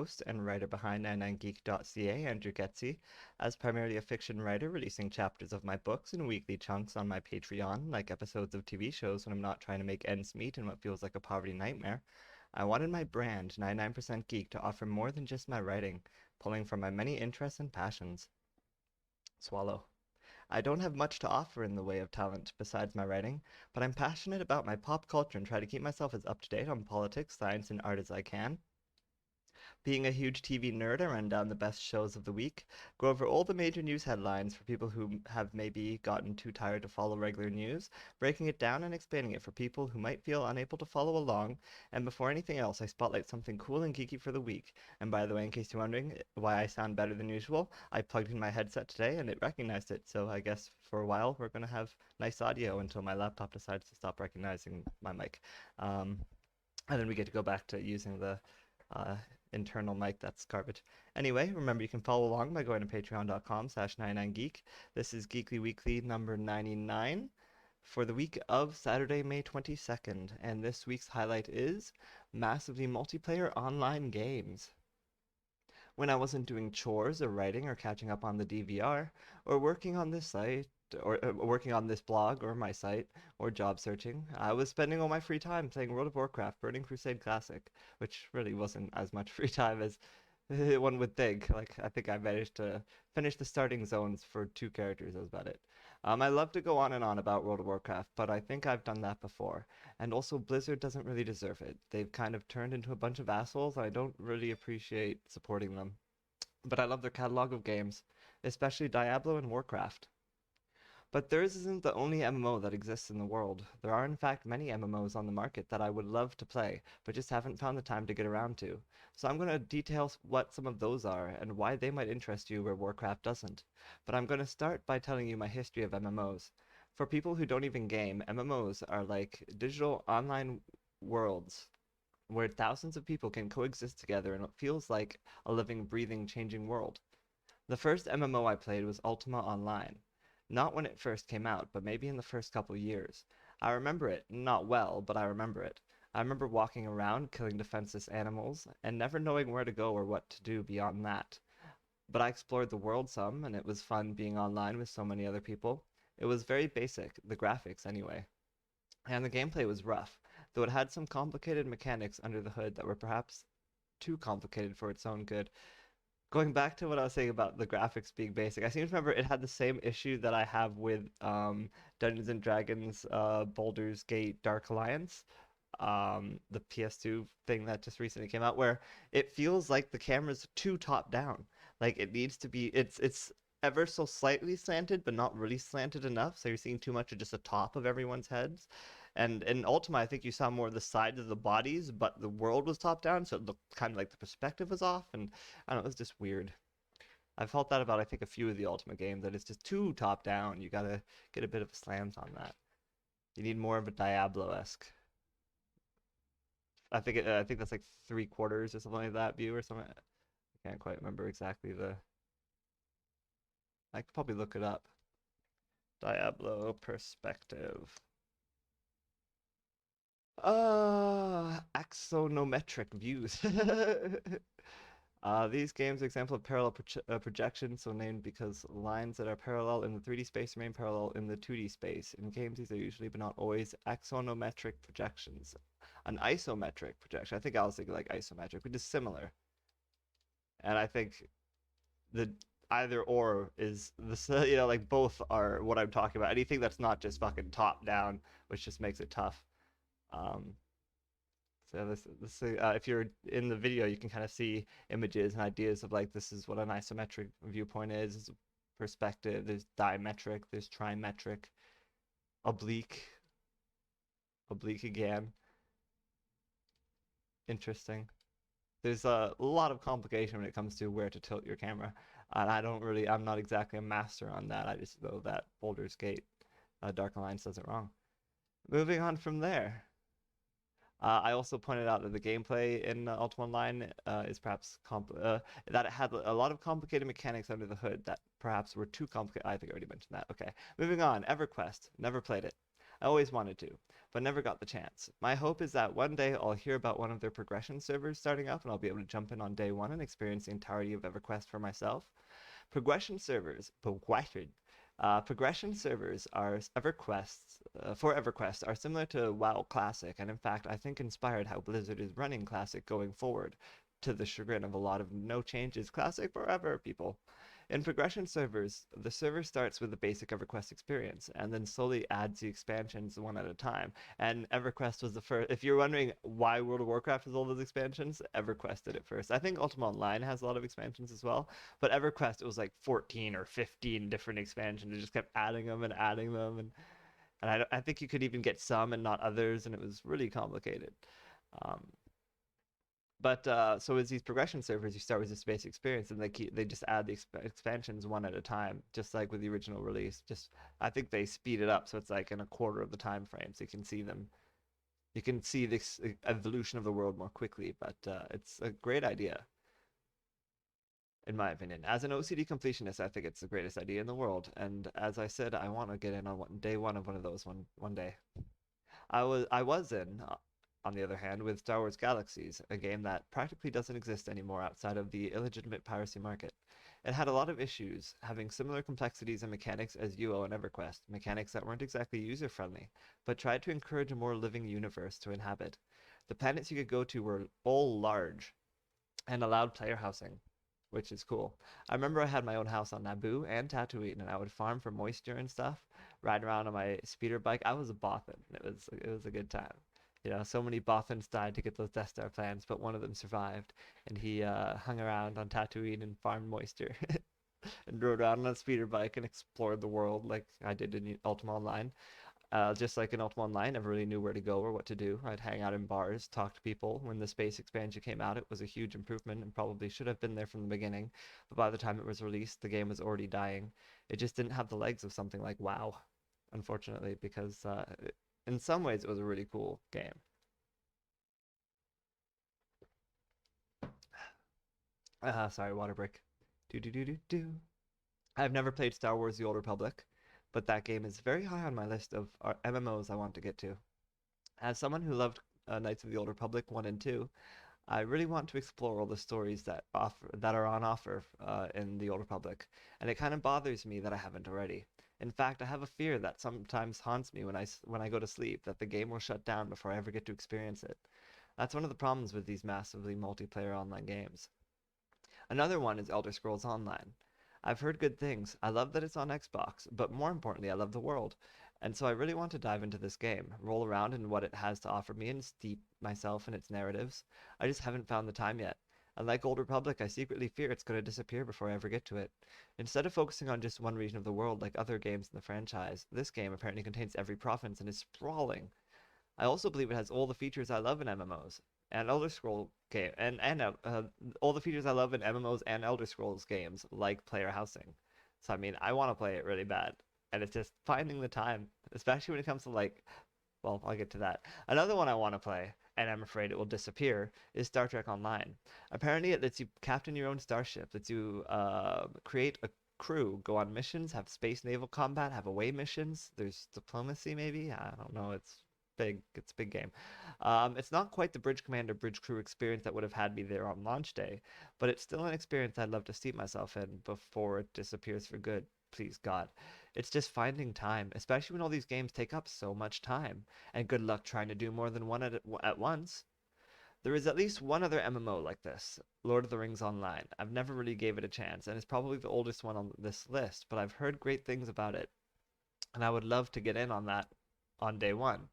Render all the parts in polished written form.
host and writer behind 99geek.ca, Andrew Geczy. As primarily a fiction writer, releasing chapters of my books in weekly chunks on my Patreon, like episodes of TV shows when I'm not trying to make ends meet in what feels like a poverty nightmare, I wanted my brand, 99% Geek, to offer more than just my writing, pulling from my many interests and passions. Swallow. I don't have much to offer in the way of talent besides my writing, but I'm passionate about my pop culture and try to keep myself as up to date on politics, science, and art as I can. Being a huge TV nerd, I run down the best shows of the week, go over all the major news headlines for people who have maybe gotten too tired to follow regular news, breaking it down and explaining it for people who might feel unable to follow along, and before anything else, I spotlight something cool and geeky for the week. And by the way, in case you're wondering why I sound better than usual, I plugged in my headset today and it recognized it, so I guess for a while we're going to have nice audio until my laptop decides to stop recognizing my mic. And then we get to go back to using the uh, internal mic that's garbage. Anyway, remember you can follow along by going to patreon.com/99geek. This is Geekly Weekly number 99 for the week of Saturday, May 22nd. And this week's highlight is massively multiplayer online games. When I wasn't doing chores or writing or catching up on the DVR or working on this site or working on this blog or my site or job searching, I was spending all my free time playing World of Warcraft Burning Crusade Classic, which really wasn't as much free time as one would think. Like, I think I managed to finish the starting zones for 2 characters. That was about it. I love to go on and on about World of Warcraft, but I think I've done that before. And also, Blizzard doesn't really deserve it. They've kind of turned into a bunch of assholes, and I don't really appreciate supporting them. But I love their catalog of games, especially Diablo and Warcraft. But theirs isn't the only MMO that exists in the world. There are in fact many MMOs on the market that I would love to play, but just haven't found the time to get around to. So I'm going to detail what some of those are and why they might interest you where Warcraft doesn't. But I'm going to start by telling you my history of MMOs. For people who don't even game, MMOs are like digital online worlds where thousands of people can coexist together and it feels like a living, breathing, changing world. The first MMO I played was Ultima Online. Not when it first came out, but maybe in the first couple years. I remember it, not well, but I remember it. I remember walking around, killing defenseless animals, and never knowing where to go or what to do beyond that. But I explored the world some, and it was fun being online with so many other people. It was very basic, the graphics anyway. And the gameplay was rough, though it had some complicated mechanics under the hood that were perhaps too complicated for its own good. Going back to what I was saying about the graphics being basic, I seem to remember it had the same issue that I have with Dungeons and Dragons Baldur's Gate Dark Alliance, the PS2 thing that just recently came out, where it feels like the camera's too top down. Like it needs to be, it's ever so slightly slanted, but not really slanted enough. So you're seeing too much of just the top of everyone's heads. And in Ultima, I think you saw more of the sides of the bodies, but the world was top down, so it looked kind of like the perspective was off. And I don't know, it was just weird. I felt that about I think a few of the Ultima games that it's just too top down. You gotta get a bit of a slant on that. You need more of a Diablo-esque. I think that's like 3/4 or something like that view or something. I can't quite remember exactly the. I could probably look it up. Diablo perspective. Axonometric views. These games are example of parallel projection, so named because lines that are parallel in the 3D space remain parallel in the 2D space. In games, these are usually, but not always, axonometric projections. An isometric projection. I think I was thinking like isometric, which is similar. And I think the either or is the like both are what I'm talking about. Anything that's not just fucking top down, which just makes it tough. So if you're in the video, you can kind of see images and ideas of like this is what an isometric viewpoint is. There's perspective. There's dimetric. There's trimetric. Oblique. Oblique again. Interesting. There's a lot of complication when it comes to where to tilt your camera, and I'm not exactly a master on that. I just know that Baldur's Gate Dark Alliance does it wrong. Moving on from there. I also pointed out that the gameplay in Ultima Online is perhaps that it had a lot of complicated mechanics under the hood that perhaps were too complicated. I think I already mentioned that. Okay, moving on. EverQuest. Never played it. I always wanted to, but never got the chance. My hope is that one day I'll hear about one of their progression servers starting up and I'll be able to jump in on day one and experience the entirety of EverQuest for myself. Progression servers, progression servers are for EverQuest are similar to WoW Classic, and in fact, I think inspired how Blizzard is running Classic going forward, to the chagrin of a lot of no changes Classic forever people. In progression servers, the server starts with the basic EverQuest experience and then slowly adds the expansions one at a time. And EverQuest was the first. If you're wondering why World of Warcraft has all those expansions, EverQuest did it first. I think Ultima Online has a lot of expansions as well, but EverQuest, it was like 14 or 15 different expansions. It just kept adding them and adding them, and I think you could even get some and not others, and it was really complicated. Um, but so as these progression servers, you start with this basic experience, and they just add the expansions one at a time, just like with the original release. Just I think they speed it up, so it's like in a quarter of the time frame, so you can see them. You can see this evolution of the world more quickly, but it's a great idea, in my opinion. As an OCD completionist, I think it's the greatest idea in the world, and as I said, I want to get in on day one of one of those one day. I was in, on the other hand, with Star Wars Galaxies, a game that practically doesn't exist anymore outside of the illegitimate piracy market. It had a lot of issues, having similar complexities and mechanics as UO and EverQuest, mechanics that weren't exactly user-friendly, but tried to encourage a more living universe to inhabit. The planets you could go to were all large and allowed player housing, which is cool. I remember I had my own house on Naboo and Tatooine, and I would farm for moisture and stuff, ride around on my speeder bike. I was a Bothan. It was a good time. You know, so many Bothans died to get those Death Star plans, but one of them survived, and he hung around on Tatooine and farmed moisture, and rode around on a speeder bike and explored the world like I did in Ultima Online. Just like in Ultima Online, never really knew where to go or what to do. I'd hang out in bars, talk to people. When the space expansion came out, it was a huge improvement and probably should have been there from the beginning. But by the time it was released, the game was already dying. It just didn't have the legs of something like WoW, unfortunately, because in some ways it was a really cool game. Sorry, water break. Do do do do do. I've never played Star Wars: The Old Republic, but that game is very high on my list of MMOs I want to get to. As someone who loved Knights of the Old Republic 1 and 2, I really want to explore all the stories that are on offer in the Old Republic, and it kind of bothers me that I haven't already. In fact, I have a fear that sometimes haunts me when I go to sleep, that the game will shut down before I ever get to experience it. That's one of the problems with these massively multiplayer online games. Another one is Elder Scrolls Online. I've heard good things. I love that it's on Xbox, but more importantly, I love the world. And so I really want to dive into this game, roll around in what it has to offer me, and steep myself in its narratives. I just haven't found the time yet. Unlike Old Republic, I secretly fear it's going to disappear before I ever get to it. Instead of focusing on just one region of the world like other games in the franchise, this game apparently contains every province and is sprawling. I also believe it has all the features I love in MMOs and Elder Scroll game and all the features I love in MMOs and Elder Scrolls games, like player housing. So I mean, I want to play it really bad, and it's just finding the time, especially when it comes to like, well, I'll get to that. Another one I want to play, and I'm afraid it will disappear, is Star Trek Online. Apparently, it lets you captain your own starship, lets you create a crew, go on missions, have space naval combat, have away missions. There's diplomacy, maybe. I don't know. It's big. It's a big game. It's not quite the Bridge Commander, Bridge Crew experience that would have had me there on launch day, but it's still an experience I'd love to steep myself in before it disappears for good. Please God. It's just finding time, especially when all these games take up so much time. And good luck trying to do more than one at once. There is at least one other MMO like this, Lord of the Rings Online. I've never really gave it a chance, and it's probably the oldest one on this list, but I've heard great things about it, and I would love to get in on that on day one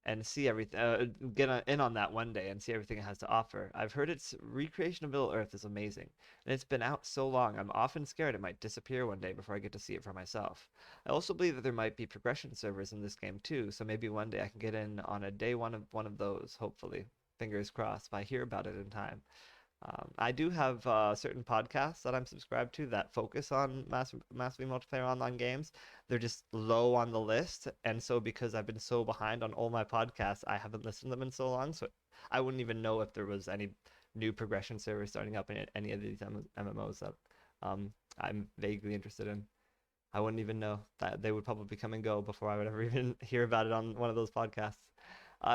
and see everything, in on that one day and see everything it has to offer. I've heard its recreation of Middle Earth is amazing, and it's been out so long I'm often scared it might disappear one day before I get to see it for myself. I also believe that there might be progression servers in this game too, so maybe one day I can get in on a day one of those, hopefully. Fingers crossed if I hear about it in time. I do have certain podcasts that I'm subscribed to that focus on massively multiplayer online games. They're just low on the list, and so because I've been so behind on all my podcasts, I haven't listened to them in so long, so I wouldn't even know if there was any new progression servers starting up in any of these MMOs that I'm vaguely interested in. I wouldn't even know that they would probably come and go before I would ever even hear about it on one of those podcasts.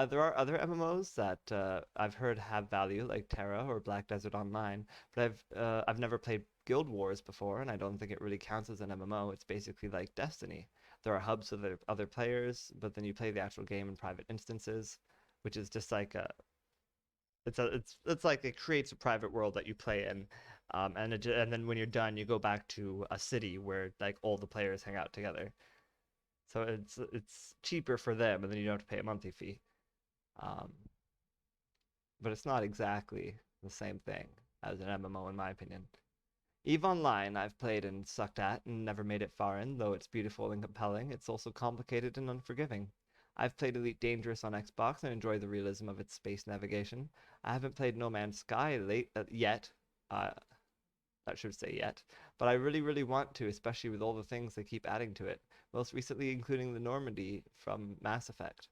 There are other MMOs that I've heard have value, like Terra or Black Desert Online, but I've never played Guild Wars before, and I don't think it really counts as an MMO. It's basically like Destiny. There are hubs with other players, but then you play the actual game in private instances, which is just like it's like it creates a private world that you play in, and then when you're done, you go back to a city where like all the players hang out together. So it's cheaper for them, and then you don't have to pay a monthly fee. Um, but it's not exactly the same thing as an MMO in my opinion. EVE Online I've played and sucked at and never made it far in, though it's beautiful and compelling. It's also complicated and unforgiving. I've played Elite Dangerous on Xbox and enjoy the realism of its space navigation. I haven't played No Man's Sky yet. Uh, that should say yet. But I really, really want to, especially with all the things they keep adding to it. Most recently including the Normandy from Mass Effect.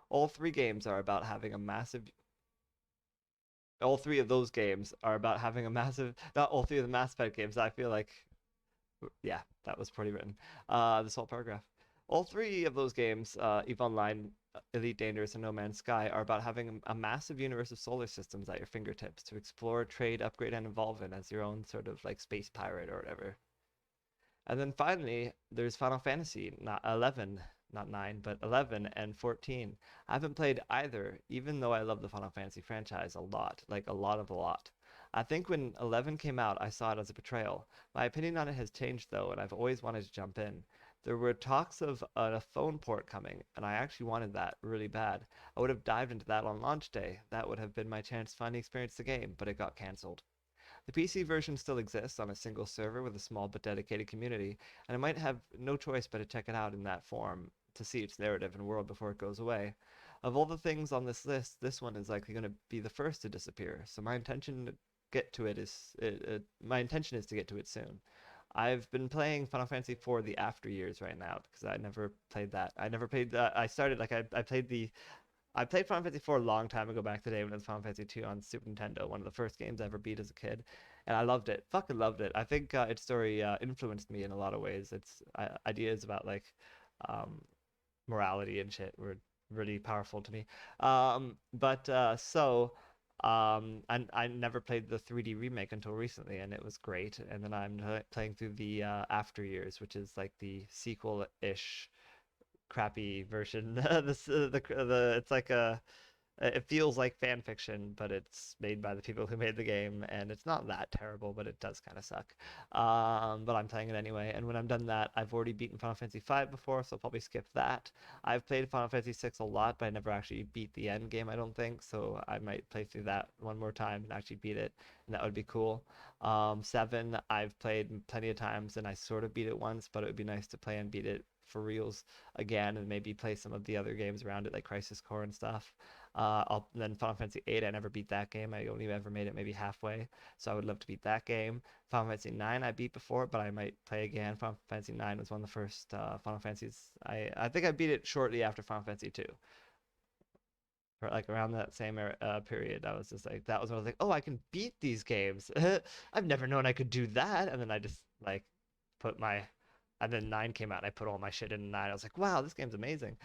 All three games are about having a massive all three of those games are about having a massive not all three of the Mass Effect games. I feel like yeah, that was pretty written. This whole paragraph. All three of those games, EVE Online, Elite Dangerous, and No Man's Sky, are about having a massive universe of solar systems at your fingertips to explore, trade, upgrade, and evolve in as your own sort of like space pirate or whatever. And then finally, there's Final Fantasy, not 11, not 9, but 11 and 14. I haven't played either, even though I love the Final Fantasy franchise a lot, like a lot. I think when 11 came out, I saw it as a betrayal. My opinion on it has changed though, and I've always wanted to jump in. There were talks of a phone port coming, and I actually wanted that really bad. I would have dived into that on launch day. That would have been my chance to finally experience the game, but it got cancelled. The PC version still exists on a single server with a small but dedicated community, and I might have no choice but to check it out in that form to see its narrative and world before it goes away. Of all the things on this list, this one is likely going to be the first to disappear, so my intention is to get to it soon. I've been playing Final Fantasy IV the after years right now because I never played that. I never played that. I started like I played Final Fantasy IV a long time ago back today when it was Final Fantasy II on Super Nintendo, one of the first games I ever beat as a kid, and I loved it. Fucking loved it. I think its story influenced me in a lot of ways. Its ideas about like um, morality and shit were really powerful to me. And I never played the 3D remake until recently, and it was great. And then I'm playing through the After Years, which is like the sequel-ish crappy version. The it's like a it feels like fan fiction, but it's made by the people who made the game, and it's not that terrible, but it does kind of suck. But I'm playing it anyway, and when I'm done that, I've already beaten Final Fantasy V before, so I'll probably skip that. I've played Final Fantasy VI a lot, but I never actually beat the end game, I don't think, so I might play through that one more time and actually beat it, and that would be cool. 7, I've played plenty of times, and I sort of beat it once, but it would be nice to play and beat it for reals again, and maybe play some of the other games around it, like Crisis Core and stuff. Then Final Fantasy VIII, I never beat that game. I only ever made it maybe halfway, so I would love to beat that game. Final Fantasy IX I beat before, but I might play again. Final Fantasy IX was one of the first Final Fantasies. I think I beat it shortly after Final Fantasy II, or like around that same period. I was just like, that was when I was like, oh, I can beat these games. I've never known I could do that, and then I just like put my, and then 9 came out, and I put all my shit in 9. I was like, wow, this game's amazing.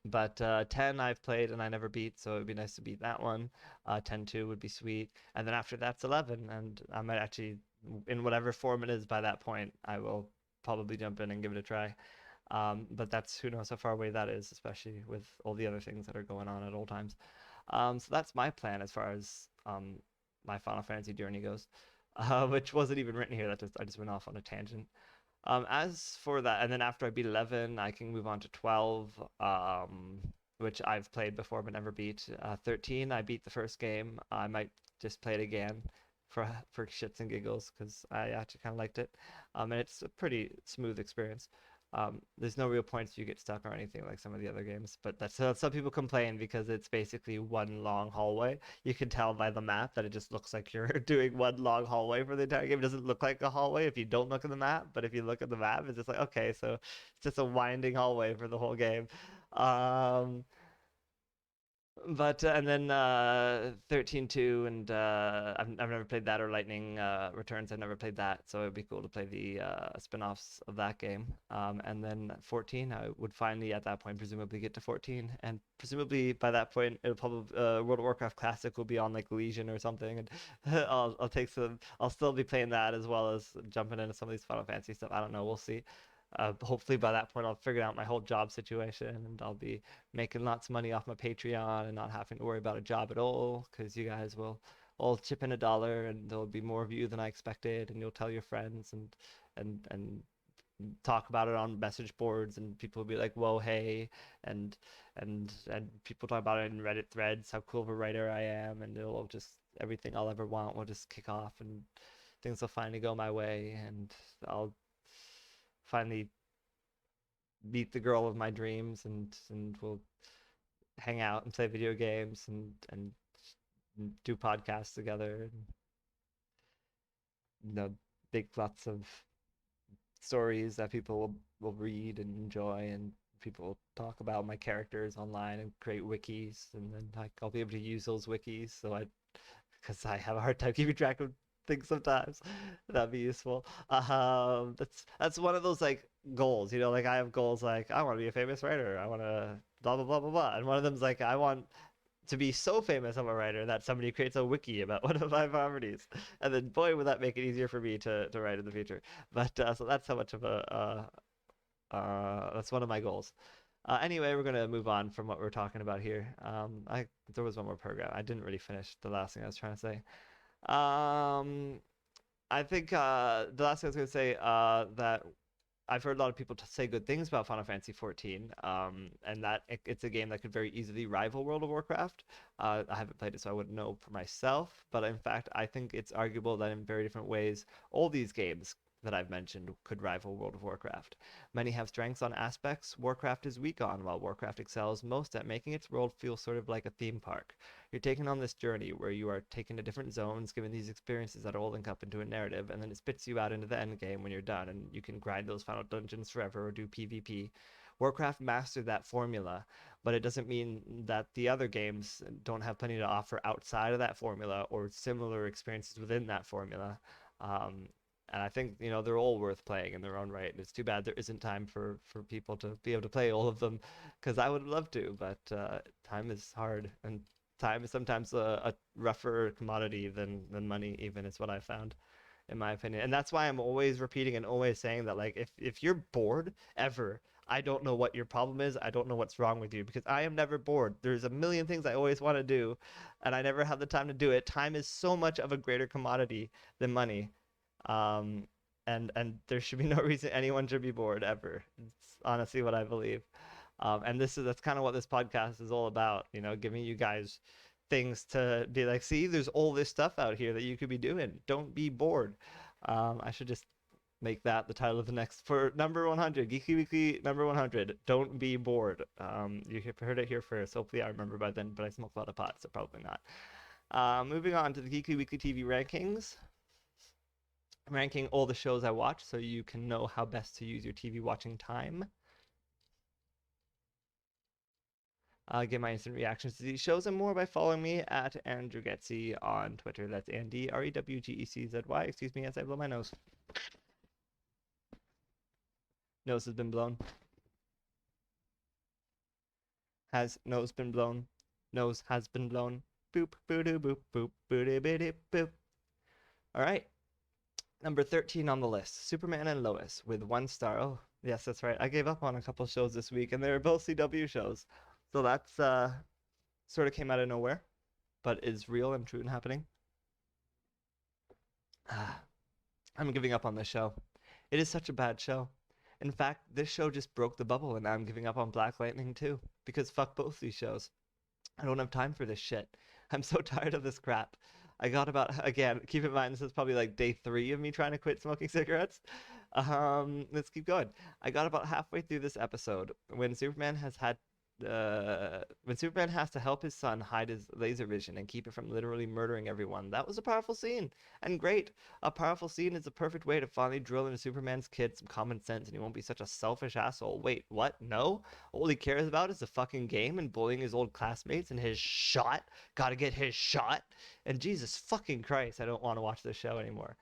But 10 I've played and I never beat, so it would be nice to beat that one. 10-2 would be sweet. And then after that's 11, and I might actually, in whatever form it is by that point, I will probably jump in and give it a try. But that's, who knows how far away that is, especially with all the other things that are going on at all times. So that's my plan as far as my Final Fantasy journey goes, which wasn't even written here. I just went off on a tangent. As for that, and then after I beat 11, I can move on to 12, which I've played before but never beat. 13, I beat the first game. I might just play it again for shits and giggles because I actually kind of liked it. And it's a pretty smooth experience. There's no real points you get stuck or anything like some of the other games, but that's some people complain because it's basically one long hallway. You can tell by the map that it just looks like you're doing one long hallway for the entire game. It doesn't look like a hallway if you don't look at the map, but if you look at the map, it's just like, okay, so it's just a winding hallway for the whole game. Um, But and then 13.2 and I've never played that, or Lightning Returns. I've never played that, so it'd be cool to play the spin-offs of that game. And then 14, I would finally at that point presumably get to 14, and presumably by that point it'll probably World of Warcraft Classic will be on like Legion or something, and I'll take some. I'll still be playing that as well as jumping into some of these Final Fantasy stuff. I don't know. We'll see. Hopefully by that point I'll figure out my whole job situation, and I'll be making lots of money off my Patreon and not having to worry about a job at all, because you guys will all chip in $1 and there'll be more of you than I expected, and you'll tell your friends and talk about it on message boards, and people will be like, whoa, hey, and and people talk about it in Reddit threads, how cool of a writer I am, and it'll just everything I'll ever want will just kick off, and things will finally go my way, and I'll finally meet the girl of my dreams, and we'll hang out and play video games and do podcasts together, and make lots of stories that people will read and enjoy, and people will talk about my characters online and create wikis, and then like I'll be able to use those wikis, so I because I have a hard time keeping track of things sometimes. That'd be useful. That's one of those like goals, like I have goals like I want to be a famous writer. I want to blah blah blah blah blah. And one of them's like I want to be so famous of a writer that somebody creates a wiki about one of my properties. And then boy would that make it easier for me to write in the future. But so that's how much of a that's one of my goals. Anyway, we're gonna move on from what we're talking about here. I There was one more paragraph. I didn't really finish the last thing I was trying to say. Um, I think the last thing I was going to say that I've heard a lot of people say good things about Final Fantasy 14, and that it's a game that could very easily rival World of Warcraft. I haven't played it, so I wouldn't know for myself, but in fact, I think it's arguable that in very different ways, all these games that I've mentioned could rival World of Warcraft. Many have strengths on aspects Warcraft is weak on, while Warcraft excels most at making its world feel sort of like a theme park. You're taken on this journey where you are taken to different zones, given these experiences that all link up into a narrative, and then it spits you out into the end game when you're done, and you can grind those final dungeons forever or do PvP. Warcraft mastered that formula, but it doesn't mean that the other games don't have plenty to offer outside of that formula or similar experiences within that formula. Um, and I think they're all worth playing in their own right. And it's too bad there isn't time for people to be able to play all of them, because I would love to, but time is hard, and time is sometimes a rougher commodity than money, even, is what I found, in my opinion. And that's why I'm always repeating and always saying that, like, if you're bored ever, I don't know what your problem is. I don't know what's wrong with you, because I am never bored. There's a million things I always want to do, and I never have the time to do it. Time is so much of a greater commodity than money. Um, and there should be no reason anyone should be bored ever. It's honestly what I believe. And that's kind of what this podcast is all about, giving you guys things to be like, see, there's all this stuff out here that you could be doing. Don't be bored. I should just make that the title of the next for number 100, Geeky Weekly number 100. Don't be bored. You heard it here first. Hopefully I remember by then, but I smoke a lot of pot, so probably not. Moving on to the Geekly Weekly TV rankings. Ranking all the shows I watch so you can know how best to use your TV watching time. Get my instant reactions to these shows and more by following me at Andrew Geczy on Twitter. That's Andy, REWGECZY. Excuse me as I blow my nose. Nose has been blown. Has nose been blown? Nose has been blown. Boop, boo doo boop, boop, boo doo boo boop. All right. Number 13 on the list, Superman and Lois, with 1 star. Oh, yes, that's right. I gave up on a couple shows this week, and they were both CW shows. So that's sort of came out of nowhere, but is real and true and happening. I'm giving up on this show. It is such a bad show. In fact, this show just broke the bubble, and I'm giving up on Black Lightning too, because fuck both these shows. I don't have time for this shit. I'm so tired of this crap. I got about, again, keep in mind, this is probably like day 3 of me trying to quit smoking cigarettes. Let's keep going. I got about halfway through this episode when Superman has had when Superman has to help his son hide his laser vision and keep it from literally murdering everyone. That was a powerful scene and great. A powerful scene is the perfect way to finally drill into Superman's kid some common sense and he won't be such a selfish asshole. Wait, what? No? All he cares about is the fucking game and bullying his old classmates and his shot. Gotta get his shot. And Jesus fucking Christ, I don't want to watch this show anymore.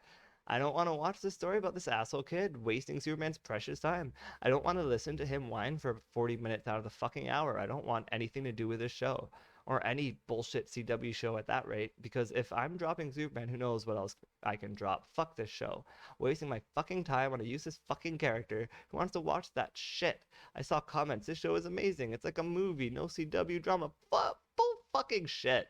I don't want to watch this story about this asshole kid wasting Superman's precious time. I don't want to listen to him whine for 40 minutes out of the fucking hour. I don't want anything to do with this show or any bullshit CW show at that rate because if I'm dropping Superman, who knows what else I can drop. Fuck this show. Wasting my fucking time on a useless fucking character who wants to watch that shit. I saw comments. This show is amazing. It's like a movie. No CW drama. Bull fucking shit.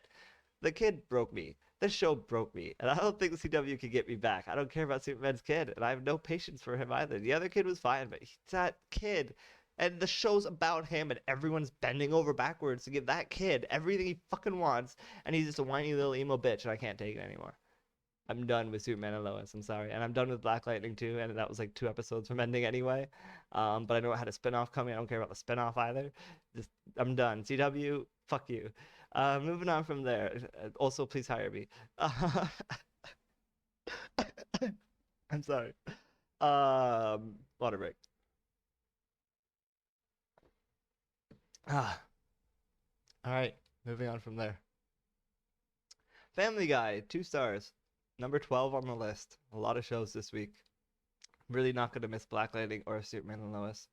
The kid broke me. This show broke me, and I don't think the CW can get me back. I don't care about Superman's kid, and I have no patience for him either. The other kid was fine, but that kid, and the show's about him, and everyone's bending over backwards to give that kid everything he fucking wants, and he's just a whiny little emo bitch, and I can't take it anymore. I'm done with Superman and Lois. I'm sorry, and I'm done with Black Lightning too. And that was like 2 episodes from ending anyway. But I know it had a spinoff coming. I don't care about the spinoff either. Just I'm done. CW, fuck you. Moving on from there. Also, please hire me. I'm sorry. Water break. Ah. All right. Moving on from there. Family Guy, 2 stars. Number 12 on the list. A lot of shows this week. Really not going to miss Black Lightning or Superman and Lois.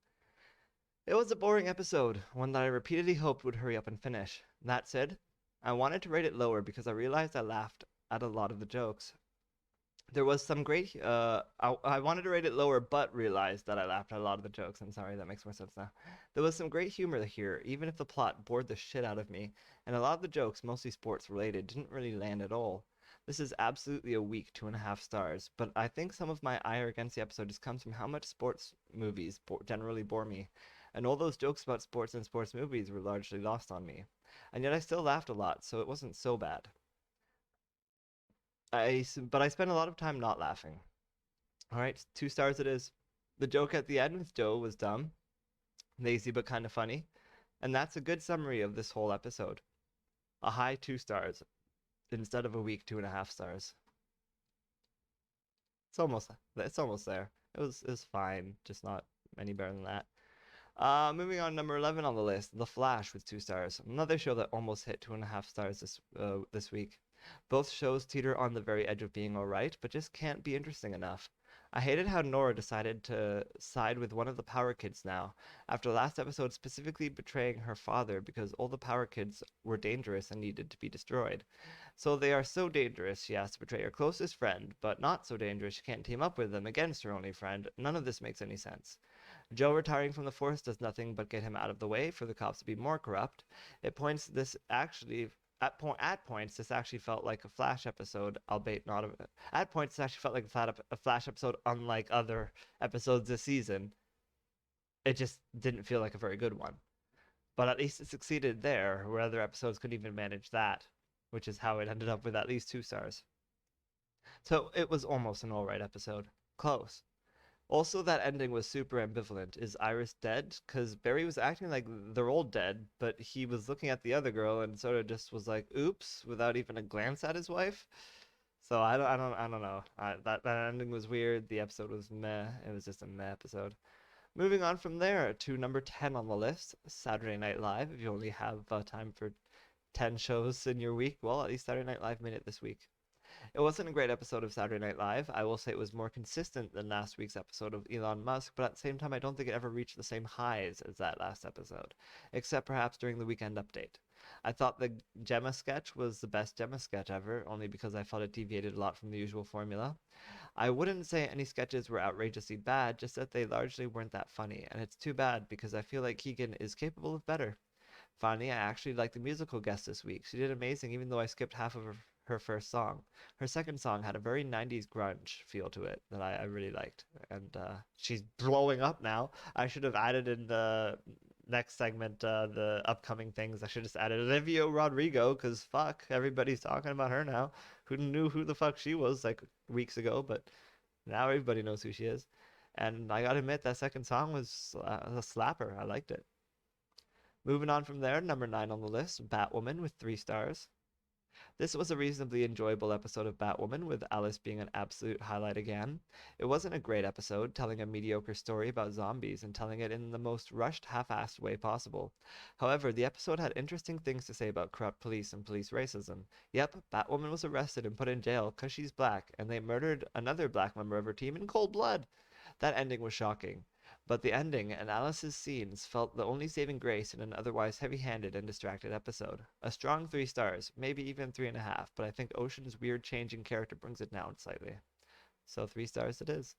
It was a boring episode, one that I repeatedly hoped would hurry up and finish. That said, I wanted to rate it lower because I realized I laughed at a lot of the jokes. There was some great. I wanted to rate it lower, but realized that I laughed at a lot of the jokes. I'm sorry, that makes more sense now. There was some great humor here, even if the plot bored the shit out of me, and a lot of the jokes, mostly sports related, didn't really land at all. This is absolutely a weak 2.5 stars, but I think some of my ire against the episode just comes from how much sports movies generally bore me, and all those jokes about sports and sports movies were largely lost on me. And yet I still laughed a lot, so it wasn't so bad. But I spent a lot of time not laughing. All right, 2 stars it is. The joke at the end with Joe was dumb, lazy but kind of funny, and that's a good summary of this whole episode. A high 2 stars instead of a weak 2.5 stars. It's almost there. It was fine, just not any better than that. Moving on, number 11 on the list, The Flash with 2 stars. Another show that almost hit 2.5 stars this week. Both shows teeter on the very edge of being alright, but just can't be interesting enough. I hated how Nora decided to side with one of the Power Kids now, after last episode specifically betraying her father because all the Power Kids were dangerous and needed to be destroyed. So they are so dangerous she has to betray her closest friend, but not so dangerous she can't team up with them against her only friend. None of this makes any sense. Joe retiring from the force does nothing but get him out of the way for the cops to be more corrupt. At points this actually felt like a Flash episode, albeit not a. At points, this actually felt like a Flash episode, unlike other episodes this season. It just didn't feel like a very good one. But at least it succeeded there, where other episodes couldn't even manage that, which is how it ended up with at least 2 stars. So it was almost an alright episode. Close. Also, that ending was super ambivalent. Is Iris dead? Because Barry was acting like they're all dead, but he was looking at the other girl and sort of just was like, "Oops," without even a glance at his wife. So I don't know. That ending was weird. The episode was meh. It was just a meh episode. Moving on from there to number 10 on the list, Saturday Night Live. If you only have time for 10 shows in your week, well, at least Saturday Night Live made it this week. It wasn't a great episode of Saturday Night Live. I will say it was more consistent than last week's episode of Elon Musk, but at the same time, I don't think it ever reached the same highs as that last episode, except perhaps during the weekend update. I thought the Gemma sketch was the best Gemma sketch ever, only because I felt it deviated a lot from the usual formula. I wouldn't say any sketches were outrageously bad, just that they largely weren't that funny, and it's too bad because I feel like Keegan is capable of better. Finally, I actually liked the musical guest this week. She did amazing even though I skipped half of her first song. Her second song had a very 90s grunge feel to it that I really liked. And she's blowing up now. I should have added in the next segment the upcoming things. I should have just added Olivia Rodrigo because fuck, everybody's talking about her now. Who knew who the fuck she was like weeks ago, but now everybody knows who she is. And I gotta admit, that second song was a slapper. I liked it. Moving on from there, number 9 on the list, Batwoman with 3 stars. This was a reasonably enjoyable episode of Batwoman, with Alice being an absolute highlight again. It wasn't a great episode, telling a mediocre story about zombies and telling it in the most rushed, half-assed way possible. However, the episode had interesting things to say about corrupt police and police racism. Yep, Batwoman was arrested and put in jail because she's black, and they murdered another black member of her team in cold blood. That ending was shocking. But the ending and Alice's scenes felt the only saving grace in an otherwise heavy-handed and distracted episode. A strong 3 stars, maybe even 3.5, but I think Ocean's weird changing character brings it down slightly. So 3 stars it is.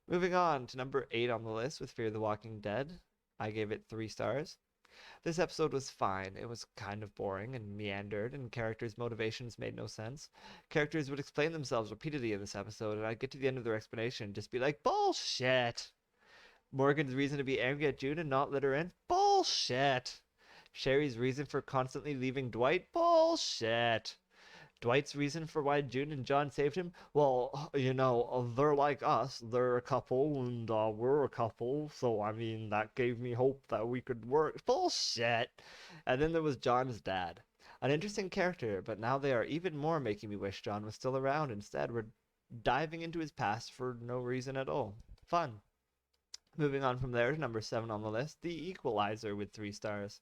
Moving on to number 8 on the list with Fear the Walking Dead. I gave it 3 stars. This episode was fine. It was kind of boring and meandered, and characters' motivations made no sense. Characters would explain themselves repeatedly in this episode, and I'd get to the end of their explanation and just be like, bullshit! Morgan's reason to be angry at June and not let her in? Bullshit! Sherry's reason for constantly leaving Dwight? Bullshit! Dwight's reason for why June and John saved him? Well, they're like us. They're a couple, and we're a couple, so, that gave me hope that we could work. Bullshit! And then there was John's dad. An interesting character, but now they are even more making me wish John was still around. Instead, we're diving into his past for no reason at all. Fun. Moving on from there to number 7 on the list, The Equalizer with 3 stars.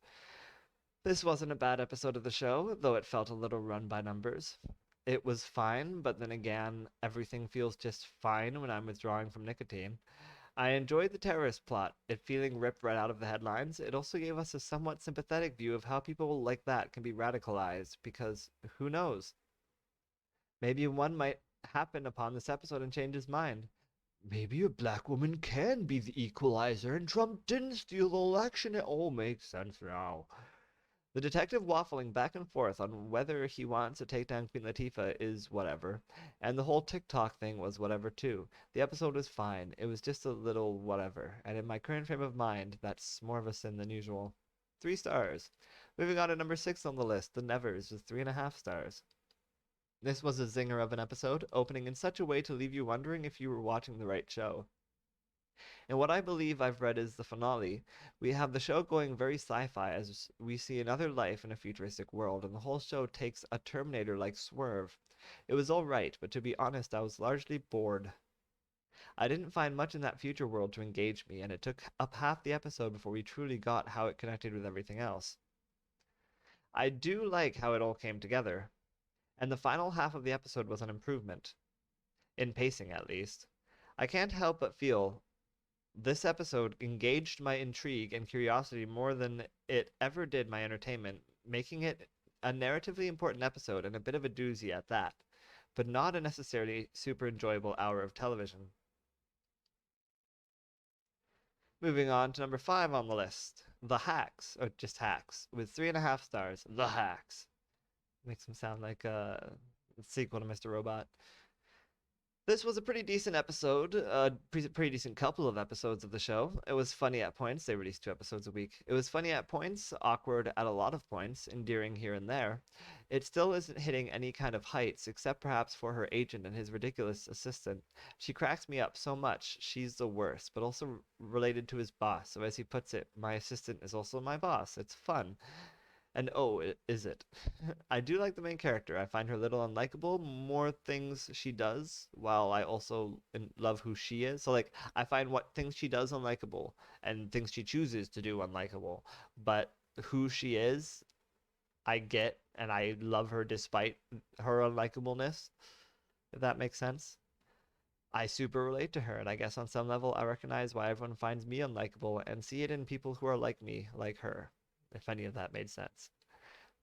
This wasn't a bad episode of the show, though it felt a little run by numbers. It was fine, but then again, everything feels just fine when I'm withdrawing from nicotine. I enjoyed the terrorist plot, it feeling ripped right out of the headlines. It also gave us a somewhat sympathetic view of how people like that can be radicalized, because who knows? Maybe one might happen upon this episode and change his mind. Maybe a black woman can be the equalizer and Trump didn't steal the election. It all makes sense now. The detective waffling back and forth on whether he wants to take down Queen Latifah is whatever, and the whole TikTok thing was whatever too. The episode was fine, it was just a little whatever, and in my current frame of mind, that's more of a sin than usual. 3 stars. Moving on to number 6 on the list, The Nevers with 3.5 stars. This was a zinger of an episode, opening in such a way to leave you wondering if you were watching the right show. In what I believe I've read is the finale, we have the show going very sci-fi as we see another life in a futuristic world, and the whole show takes a Terminator-like swerve. It was alright, but to be honest, I was largely bored. I didn't find much in that future world to engage me, and it took up half the episode before we truly got how it connected with everything else. I do like how it all came together, and the final half of the episode was an improvement. In pacing, at least. I can't help but feel this episode engaged my intrigue and curiosity more than it ever did my entertainment, making it a narratively important episode and a bit of a doozy at that, but not a necessarily super enjoyable hour of television. Moving on to number 5 on the list, The Hacks, or just Hacks, with 3.5 stars. The Hacks. Makes him sound like a sequel to Mr. Robot. This was a pretty decent episode, pretty decent couple of episodes of the show. It was funny at points. They released 2 episodes a week. It was funny at points, awkward at a lot of points, endearing here and there. It still isn't hitting any kind of heights, except perhaps for her agent and his ridiculous assistant. She cracks me up so much. She's the worst, but also related to his boss. So as he puts it, my assistant is also my boss. It's fun. And oh, is it? I do like the main character. I find her a little unlikable. More things she does, while I also love who she is. So, like, I find what things she does unlikable, and things she chooses to do unlikable. But who she is, I get, and I love her despite her unlikableness, if that makes sense. I super relate to her, and I guess on some level I recognize why everyone finds me unlikable, and see it in people who are like me, like her. If any of that made sense.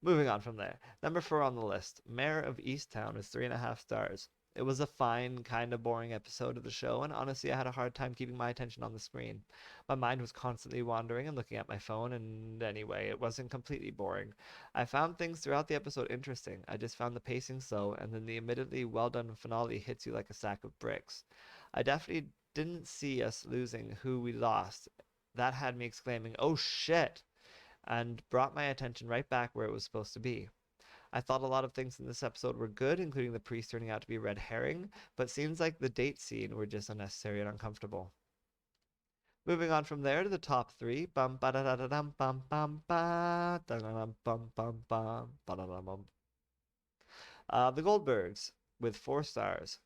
Moving on from there. Number 4 on the list, Mayor of Easttown is 3.5 stars. It was a fine, kind of boring episode of the show, and honestly I had a hard time keeping my attention on the screen. My mind was constantly wandering and looking at my phone, and anyway, it wasn't completely boring. I found things throughout the episode interesting. I just found the pacing slow, and then the admittedly well-done finale hits you like a sack of bricks. I definitely didn't see us losing who we lost. That had me exclaiming, "Oh shit!" and brought my attention right back where it was supposed to be. I thought a lot of things in this episode were good, including the priest turning out to be a red herring, but scenes like the date scene were just unnecessary and uncomfortable. Moving on from there to the top three. Bum ba da da da dum bum bum ba da da dum bum bum bum ba da da bum. The Goldbergs with 4 stars.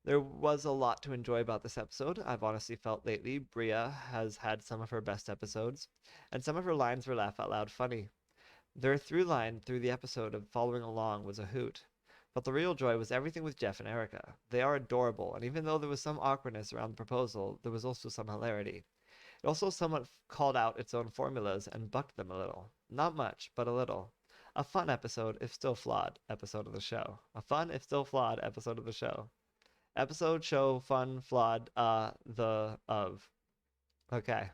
There was a lot to enjoy about this episode. I've honestly felt lately Bria has had some of her best episodes, and some of her lines were laugh out loud funny. Their through line through the episode of following along was a hoot. But the real joy was everything with Jeff and Erica. They are adorable, and even though there was some awkwardness around the proposal, there was also some hilarity. It also somewhat called out its own formulas and bucked them a little. Not much, but a little. A fun episode, if still flawed, episode of the show. A fun, if still flawed, episode of the show. Episode, show, fun, flawed, the, of. Okay.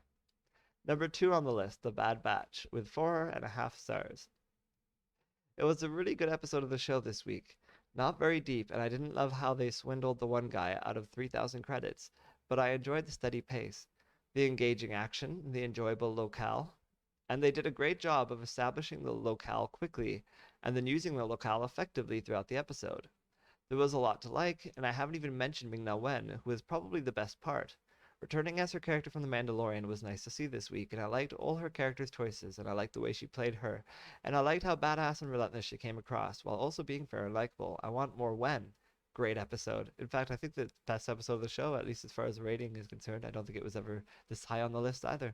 Number 2 on the list, The Bad Batch, with 4.5 stars. It was a really good episode of the show this week. Not very deep, and I didn't love how they swindled the one guy out of 3,000 credits, but I enjoyed the steady pace, the engaging action, the enjoyable locale, and they did a great job of establishing the locale quickly and then using the locale effectively throughout the episode. There was a lot to like, and I haven't even mentioned Ming-Na Wen, who is probably the best part. Returning as her character from The Mandalorian was nice to see this week, and I liked all her character's choices, and I liked the way she played her, and I liked how badass and relentless she came across, while also being fair and likable. I want more Wen. Great episode. In fact, I think the best episode of the show, at least as far as the rating is concerned. I don't think it was ever this high on the list either.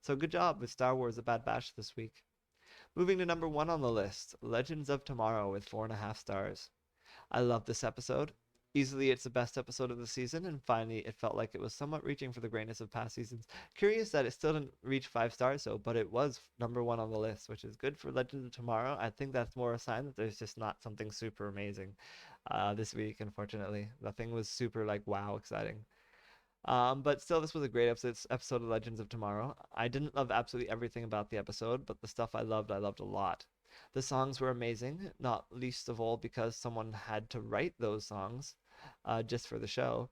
So good job with Star Wars: The Bad Batch this week. Moving to number 1 on the list, Legends of Tomorrow with 4.5 stars. I love this episode. Easily, it's the best episode of the season, and finally, it felt like it was somewhat reaching for the greatness of past seasons. Curious that it still didn't reach 5 stars, though, but it was number 1 on the list, which is good for Legends of Tomorrow. I think that's more a sign that there's just not something super amazing this week, unfortunately. Nothing was super, like, wow, exciting. But still, this was a great episode of Legends of Tomorrow. I didn't love absolutely everything about the episode, but the stuff I loved a lot. The songs were amazing, not least of all because someone had to write those songs just for the show.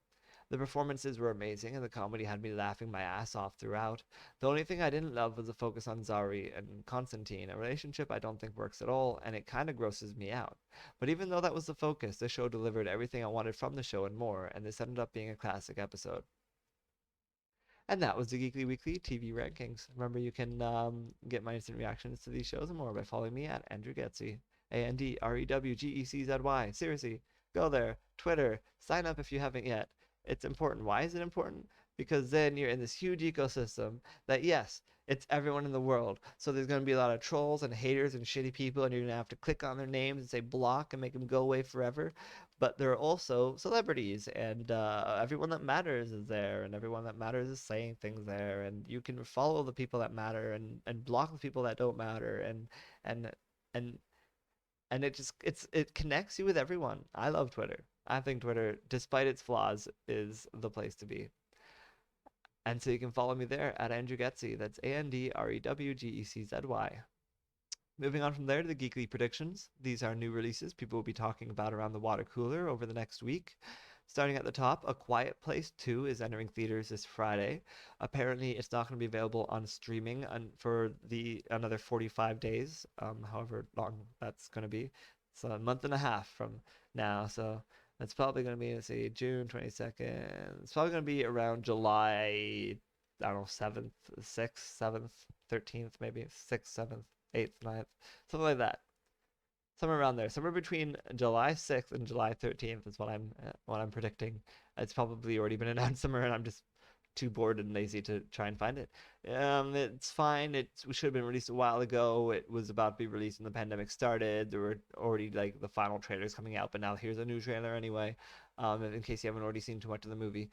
The performances were amazing, and the comedy had me laughing my ass off throughout. The only thing I didn't love was the focus on Zari and Constantine, a relationship I don't think works at all, and it kind of grosses me out. But even though that was the focus, the show delivered everything I wanted from the show and more, and this ended up being a classic episode. And that was the Geekly Weekly TV rankings. Remember, you can get my instant reactions to these shows and more by following me at Andrew Geczy. AndrewGeczy. Seriously, go there. Twitter. Sign up if you haven't yet. It's important. Why is it important? Because then you're in this huge ecosystem that, yes, it's everyone in the world. So there's going to be a lot of trolls and haters and shitty people, and you're going to have to click on their names and say block and make them go away forever. But there are also celebrities, and everyone that matters is there, and everyone that matters is saying things there, and you can follow the people that matter and block the people that don't matter, and and and it connects you with everyone. I love Twitter. I think Twitter, despite its flaws, is the place to be. And so you can follow me there at Andrew Geczy. That's AndrewGeczy. Moving on from there to the Geekly predictions. These are new releases people will be talking about around the water cooler over the next week. Starting at the top, A Quiet Place 2 is entering theaters this Friday. Apparently, it's not going to be available on streaming for another 45 days, however long that's going to be. It's a month and a half from now, so that's probably going to be, let's see, June 22nd. It's probably going to be around July, I don't know, 7th, 6th, 7th, 13th, maybe 6th, 7th, 8th, 9th, something like that. Somewhere around there. Somewhere between July 6th and July 13th is what I'm predicting. It's probably already been announced somewhere, and I'm just too bored and lazy to try and find it. It's fine. It should have been released a while ago. It was about to be released when the pandemic started. There were already like the final trailers coming out, but now here's a new trailer anyway. In case you haven't already seen too much of the movie.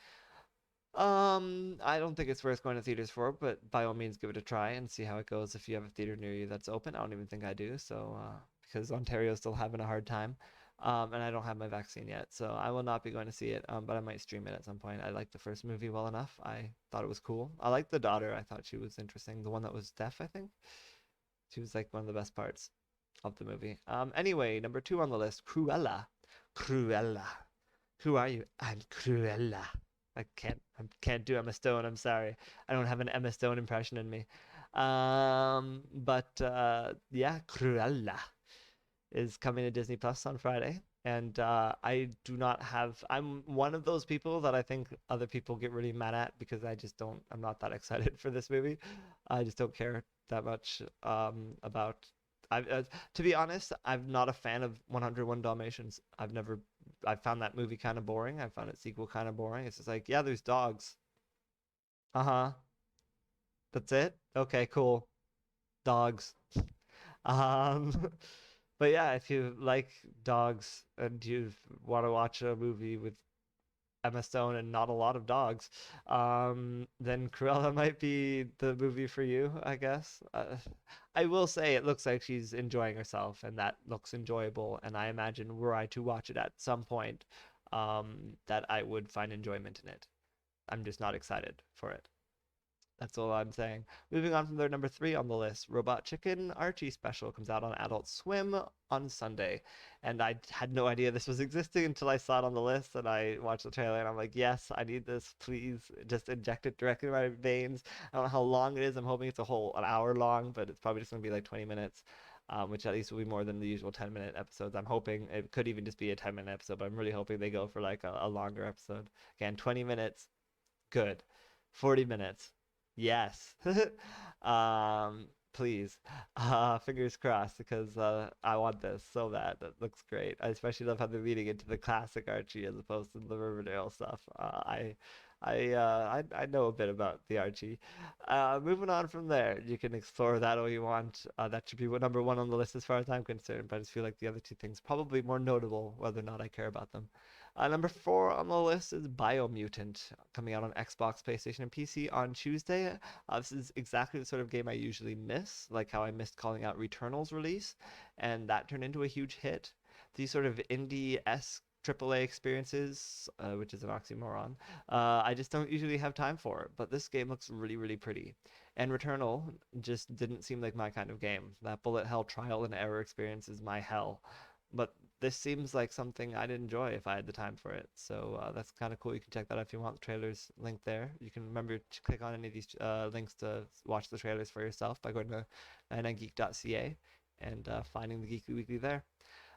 I don't think it's worth going to theaters for, but by all means give it a try and see how it goes if you have a theater near you that's open. I don't even think I do, so because Ontario's still having a hard time. And I don't have my vaccine yet, so I will not be going to see it, but I might stream it at some point. I liked the first movie well enough. I thought it was cool. I liked the daughter. I thought she was interesting. The one that was deaf, I think. She was like one of the best parts of the movie. Anyway, number 2 on the list, Cruella. Cruella. Who are you? I'm Cruella. I can't do Emma Stone. I'm sorry. I don't have an Emma Stone impression in me. Yeah, Cruella is coming to Disney Plus on Friday. And I do not have. I'm one of those people that I think other people get really mad at because I just don't. I'm not that excited for this movie. I just don't care that much about. To be honest, I'm not a fan of 101 Dalmatians. I've never. I found that movie kind of boring. I found its sequel kind of boring. It's just like, yeah, there's dogs. Uh huh. That's it. Okay, cool. Dogs. Um, but yeah, if you like dogs and you want to watch a movie with Emma Stone and not a lot of dogs, then Cruella might be the movie for you, I guess. I will say it looks like she's enjoying herself, and that looks enjoyable. And I imagine were I to watch it at some point, that I would find enjoyment in it. I'm just not excited for it. That's all I'm saying. Moving on from their number 3 on the list, Robot Chicken Archie Special comes out on Adult Swim on Sunday. And I had no idea this was existing until I saw it on the list and I watched the trailer and I'm like, yes, I need this. Please just inject it directly in my veins. I don't know how long it is. I'm hoping it's an hour long, but it's probably just going to be like 20 minutes. Which at least will be more than the usual 10-minute episodes. I'm hoping it could even just be a 10-minute episode, but I'm really hoping they go for like a longer episode. Again, 20 minutes, good. 40 minutes, yes. Please. Fingers crossed because I want this so bad. That looks great. I especially love how they're leading into the classic Archie as opposed to the Riverdale stuff. I know a bit about the Archie. Moving on from there, you can explore that all you want. That should be number 1 on the list as far as I'm concerned. But I just feel like the other two things probably more notable, whether or not I care about them. Number 4 on the list is Biomutant, coming out on Xbox, PlayStation, and PC on Tuesday. This is exactly the sort of game I usually miss, like how I missed calling out Returnal's release, and that turned into a huge hit. These sort of indie-esque AAA experiences, which is an oxymoron, I just don't usually have time for. But this game looks really, really pretty. And Returnal just didn't seem like my kind of game. That bullet hell trial and error experience is my hell. But this seems like something I'd enjoy if I had the time for it. So that's kind of cool. You can check that out if you want. The trailers linked there. You can remember to click on any of these links to watch the trailers for yourself by going to 99geek.ca and finding the Geekly Weekly there.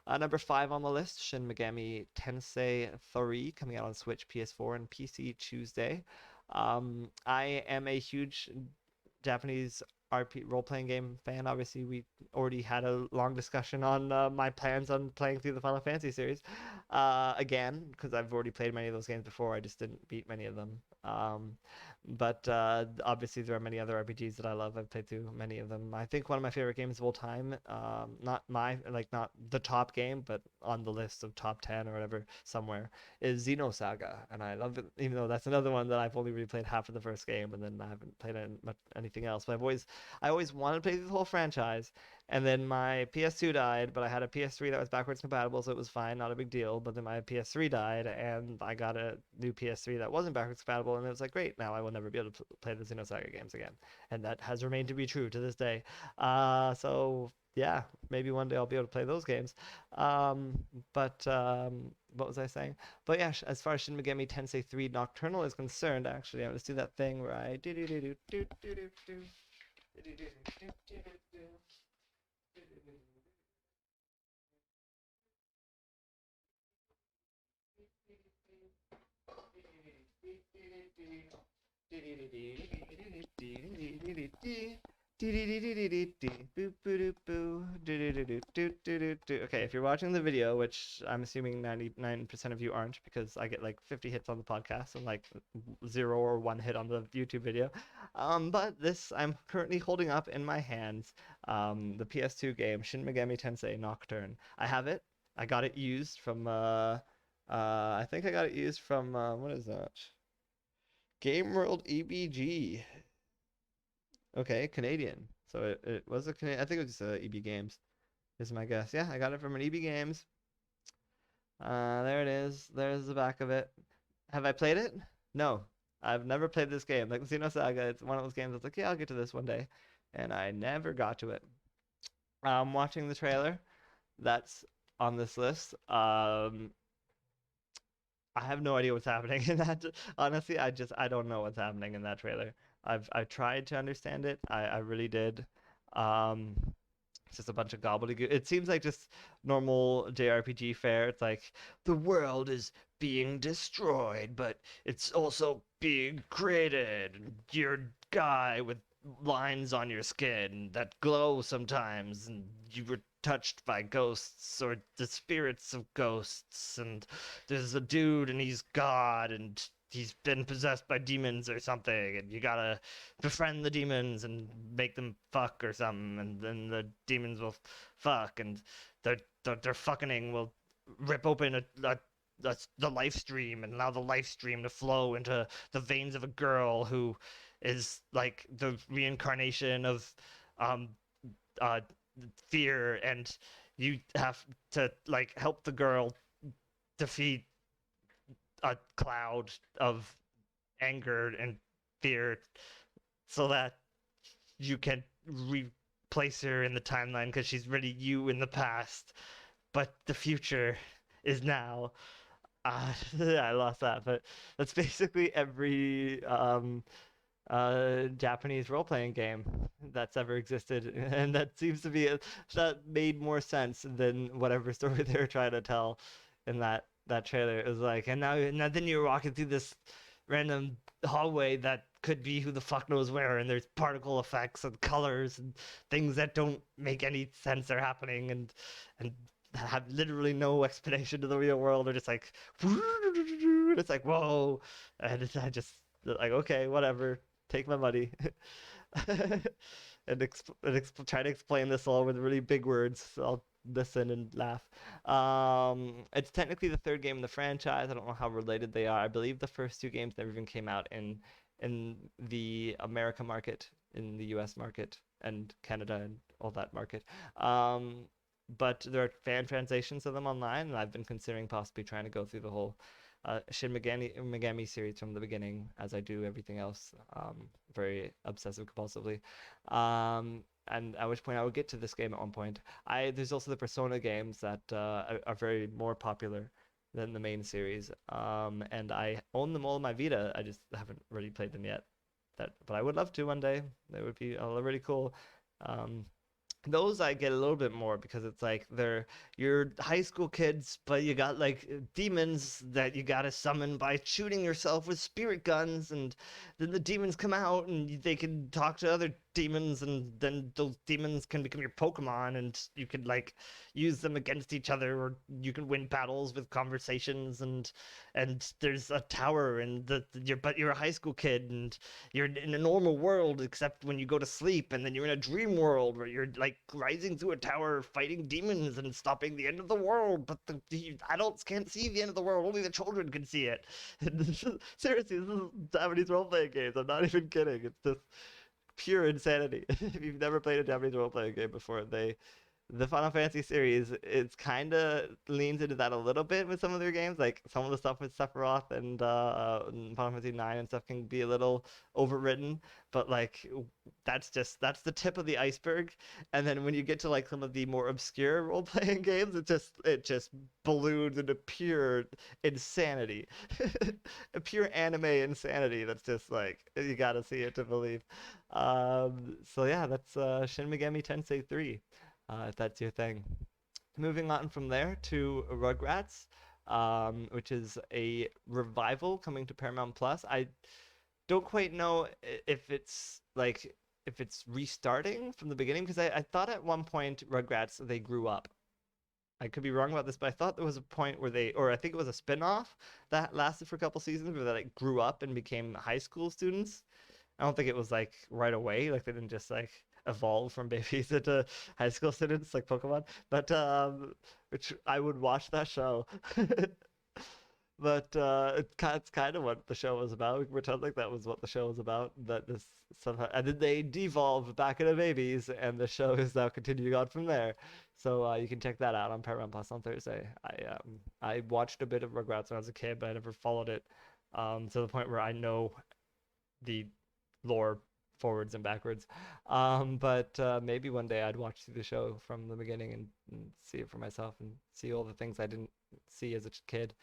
Number 5 on the list, Shin Megami Tensei 3, coming out on Switch, PS4, and PC Tuesday. I am a huge Japanese role-playing game fan. Obviously, we already had a long discussion on my plans on playing through the Final Fantasy series again, because I've already played many of those games before. I just didn't beat many of them. But obviously, there are many other RPGs that I love. I've played through many of them. I think one of my favorite games of all time, not the top game, but on the list of top 10 or whatever somewhere, is Xenosaga, and I love it. Even though that's another one that I've only really played half of the first game, and then I haven't played anything else. But I always wanted to play the whole franchise, and then my PS2 died, but I had a PS3 that was backwards compatible, so it was fine, not a big deal. But then my PS3 died, and I got a new PS3 that wasn't backwards compatible, and it was like, great, now I will never be able to play the Xenosaga games again. And that has remained to be true to this day. So yeah, maybe one day I'll be able to play those games. But what was I saying? But yeah, as far as Shin Megami Tensei 3 Nocturnal is concerned, actually, let's do that thing where I do do do do do do do do. Okay, if you're watching the video, which I'm assuming 99% of you aren't because I get like 50 hits on the podcast and like 0 or 1 hit on the YouTube video. But this I'm currently holding up in my hands, the PS2 game Shin Megami Tensei Nocturne. I have it. I got it used from I think I got it used from what is that? Game World EBG. Okay, Canadian. So it was a Canadian. I think it was just EB Games, is my guess. Yeah, I got it from an EB Games. There it is. There's the back of it. Have I played it? No. I've never played this game. Like Xenosaga, it's one of those games that's like, yeah, I'll get to this one day. And I never got to it. Watching the trailer, that's on this list. I have no idea what's happening in that. Honestly, I don't know what's happening in that trailer. I've tried to understand it. I really did. Um, It's just a bunch of gobbledygook. It seems like just normal JRPG fare. It's like the world is being destroyed, but it's also being created. You're a guy with lines on your skin that glow sometimes, and you were touched by ghosts or the spirits of ghosts. And there's a dude, and he's God, and he's been possessed by demons or something, and you gotta befriend the demons and make them fuck or something, and then the demons will fuck, and their fucking will rip open the life stream and allow the life stream to flow into the veins of a girl who is like the reincarnation of um uh fear, and you have to like help the girl defeat a cloud of anger and fear so that you can replace her in the timeline because she's really you in the past, but the future is now. I lost that, but that's basically every Japanese role-playing game that's ever existed, and that seems to be that made more sense than whatever story they were trying to tell in that trailer. It was like, and then you're walking through this random hallway that could be who the fuck knows where, and there's particle effects and colors and things that don't make any sense are happening, and have literally no explanation to the real world. They're just like, and it's like, whoa, and I just like, okay, whatever, take my money. Try to explain this all with really big words. So I'll listen and laugh. It's technically the third game in the franchise. I don't know how related they are. I believe the first two games never even came out in the America market, in the US market, and Canada and all that market. But there are fan translations of them online, and I've been considering possibly trying to go through the whole Shin Megami series from the beginning, as I do everything else, very obsessive compulsively. And at which point I would get to this game at one point. There's also the Persona games that are very more popular than the main series, and I own them all on my Vita. I just haven't really played them yet. But I would love to one day. They would be really cool. Um, those I get a little bit more because it's like you're high school kids, but you got like demons that you gotta summon by shooting yourself with spirit guns, and then the demons come out and they can talk to other demons, and then those demons can become your Pokemon, and you can like use them against each other, or you can win battles with conversations, and there's a tower, and you're a high school kid, and you're in a normal world except when you go to sleep, and then you're in a dream world where you're like rising through a tower fighting demons and stopping the end of the world, but the adults can't see the end of the world, only the children can see it. Seriously, this is Japanese role-playing games. I'm not even kidding. It's just pure insanity. If you've never played a Japanese role-playing game before, the Final Fantasy series, it's kind of leans into that a little bit with some of their games. Like some of the stuff with Sephiroth and Final Fantasy 9 and stuff can be a little overwritten, but like that's the tip of the iceberg. And then when you get to like some of the more obscure role-playing games, it just balloons into pure insanity, a pure anime insanity. That's just like you gotta see it to believe. So yeah, that's Shin Megami Tensei 3, if that's your thing. Moving on from there to Rugrats, which is a revival coming to Paramount Plus. I don't quite know if it's restarting from the beginning, because I thought at one point Rugrats they grew up. I could be wrong about this, but I thought there was a point where or I think it was a spin-off that lasted for a couple seasons where they like grew up and became high school students. I don't think it was like right away. Like they didn't just like evolve from babies into high school students like Pokemon. But which I would watch that show. But it's kind of what the show was about. We can pretend like that was what the show was about. That this somehow, and then they devolved back into babies, and the show is now continuing on from there. So you can check that out on Paramount Plus on Thursday. I watched a bit of Rugrats when I was a kid, but I never followed it to the point where I know the lore forwards and backwards. But maybe one day I'd watch through the show from the beginning and see it for myself and see all the things I didn't see as a kid.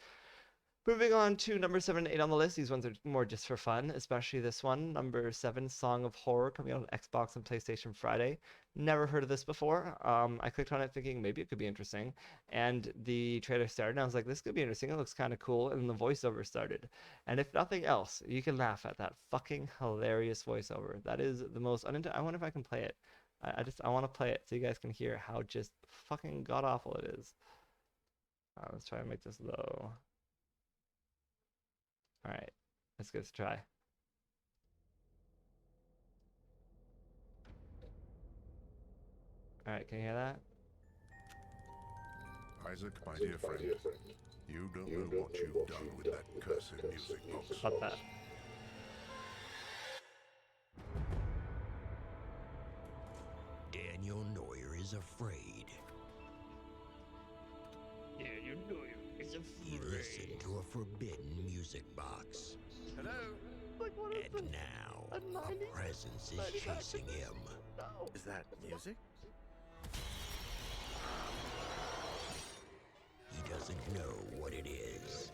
Moving on to number 7 and 8 on the list. These ones are more just for fun, especially this one. Number 7, Song of Horror, coming out on Xbox and PlayStation Friday. Never heard of this before. I clicked on it thinking maybe it could be interesting. And the trailer started, and I was like, this could be interesting. It looks kind of cool. And then the voiceover started. And if nothing else, you can laugh at that fucking hilarious voiceover. That is the most I wonder if I can play it. I want to play it so you guys can hear how just fucking god awful it is. Let's try and make this low. All right, let's give this a try. All right, can you hear that? Isaac, my dear friend, you don't know what you've done with that cursed music box. About that. Daniel Neuer is afraid. Daniel Neuer is afraid. He listened to a forbidden music box. Hello? Like, what is And this? now, A a 90s? presence is 99? chasing him. No. Is that music? He doesn't know what it is.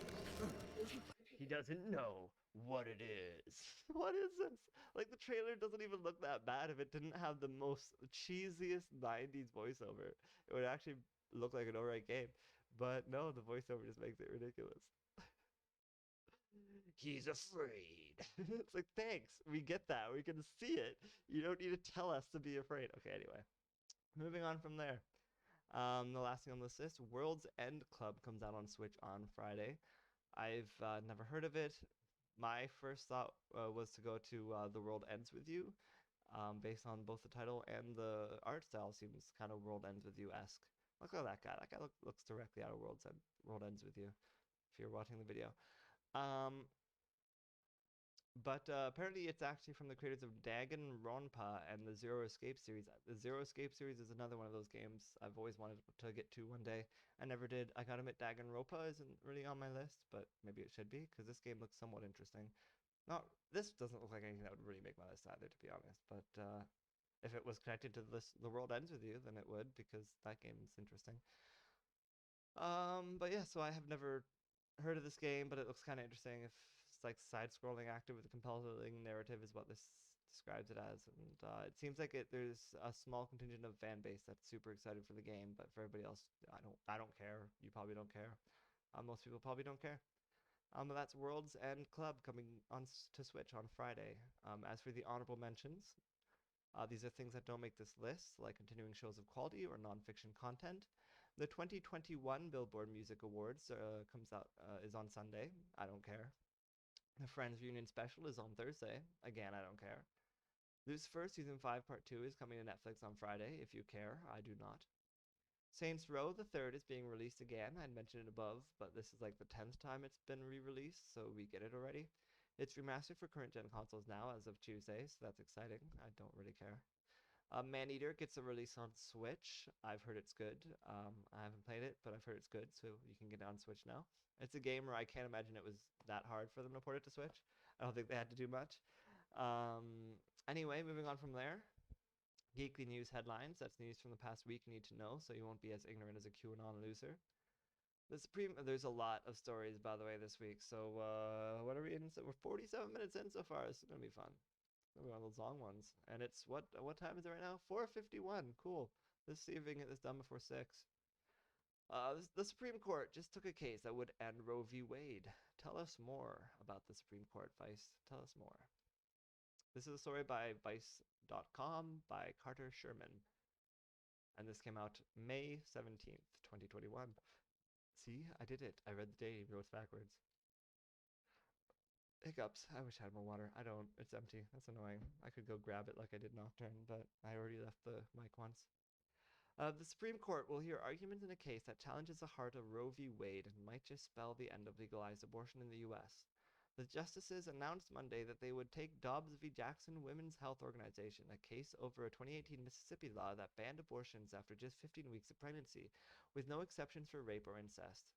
He doesn't know what it is. What is this? Like, the trailer doesn't even look that bad if it didn't have the most cheesiest 90s voiceover. It would actually look like an alright game. But no, the voiceover just makes it ridiculous. He's afraid. It's like, thanks, we get that. We can see it. You don't need to tell us to be afraid. Okay, anyway. Moving on from there. The last thing on this list, World's End Club comes out on Switch on Friday. I've never heard of it. My first thought was to go to The World Ends With You, based on both the title and the art style seems kind of World Ends With You-esque. Look at that guy. That guy looks directly out of World Ends With You, if you're watching the video. But apparently it's actually from the creators of Danganronpa and the Zero Escape series. The Zero Escape series is another one of those games I've always wanted to get to one day. I never did. I gotta admit, Danganronpa isn't really on my list, but maybe it should be, because this game looks somewhat interesting. This doesn't look like anything that would really make my list either, to be honest, but if it was connected to The World Ends With You, then it would, because that game is interesting. But yeah, so I have never heard of this game, but it looks kind of interesting. If it's like side-scrolling active with a compelling narrative is what this describes it as, and it seems like there's a small contingent of fan base that's super excited for the game, but for everybody else, I don't care. You probably don't care. Most people probably don't care. But that's World's End Club coming on to Switch on Friday. As for the honorable mentions, these are things that don't make this list, like continuing shows of quality or nonfiction content. The 2021 Billboard Music Awards is on Sunday. I don't care. The Friends Reunion Special is on Thursday. Again, I don't care. Lucifer Season 5 Part 2 is coming to Netflix on Friday. If you care, I do not. Saints Row the Third is being released again. I'd mentioned it above, but this is like the 10th time it's been re-released, so we get it already. It's remastered for current gen consoles now as of Tuesday, so that's exciting. I don't really care. Maneater gets a release on Switch. I've heard it's good. I haven't played it, but I've heard it's good, so you can get it on Switch now. It's a game where I can't imagine it was that hard for them to port it to Switch. I don't think they had to do much. Anyway, moving on from there. Geekly news headlines. That's news from the past week you need to know, so you won't be as ignorant as a QAnon loser. There's a lot of stories, by the way, this week. So what are we in? So we're 47 minutes in so far. This is gonna be fun. One of those long ones. And it's what time is it right now? 4:51. Cool. Let's see if we can get this done before 6. The Supreme Court just took a case that would end Roe v. Wade. Tell us more about the Supreme Court, Vice. Tell us more. This is a story by Vice.com by Carter Sherman. And this came out May 17th, 2021. See, I did it. I read the date, wrote it backwards. Hiccups. I wish I had more water. I don't. It's empty. That's annoying. I could go grab it like I did Nocturne, but I already left the mic once. The Supreme Court will hear arguments in a case that challenges the heart of Roe v. Wade and might just spell the end of legalized abortion in the U.S. The justices announced Monday that they would take Dobbs v. Jackson Women's Health Organization, a case over a 2018 Mississippi law that banned abortions after just 15 weeks of pregnancy, with no exceptions for rape or incest.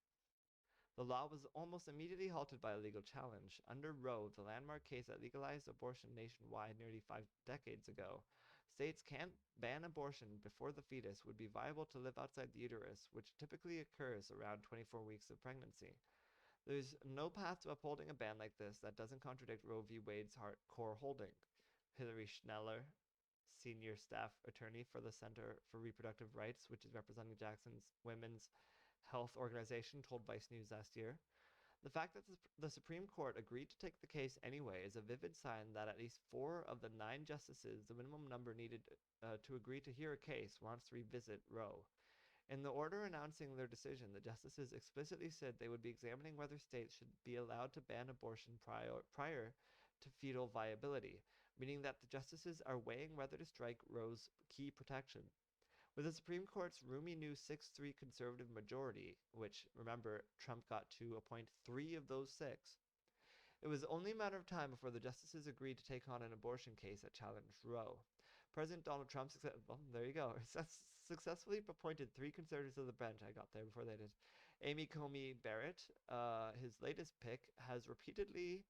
The law was almost immediately halted by a legal challenge. Under Roe, the landmark case that legalized abortion nationwide nearly 5 decades ago, states can't ban abortion before the fetus would be viable to live outside the uterus, which typically occurs around 24 weeks of pregnancy. There's no path to upholding a ban like this that doesn't contradict Roe v. Wade's core holding. Hillary Schneller, senior staff attorney for the Center for Reproductive Rights, which is representing Jackson's women's health organization, told Vice News last year. The fact that the Supreme Court agreed to take the case anyway is a vivid sign that at least 4 of the 9 justices, the minimum number needed to agree to hear a case, wants to revisit Roe. In the order announcing their decision, the justices explicitly said they would be examining whether states should be allowed to ban abortion prior to fetal viability, meaning that the justices are weighing whether to strike Roe's key protection. With the Supreme Court's roomy new 6-3 conservative majority, which, remember, Trump got to appoint 3 of those 6, it was only a matter of time before the justices agreed to take on an abortion case that challenged Roe. President Donald Trump, successfully appointed 3 conservatives to the bench. I got there before they did. Amy Coney Barrett, his latest pick, has repeatedly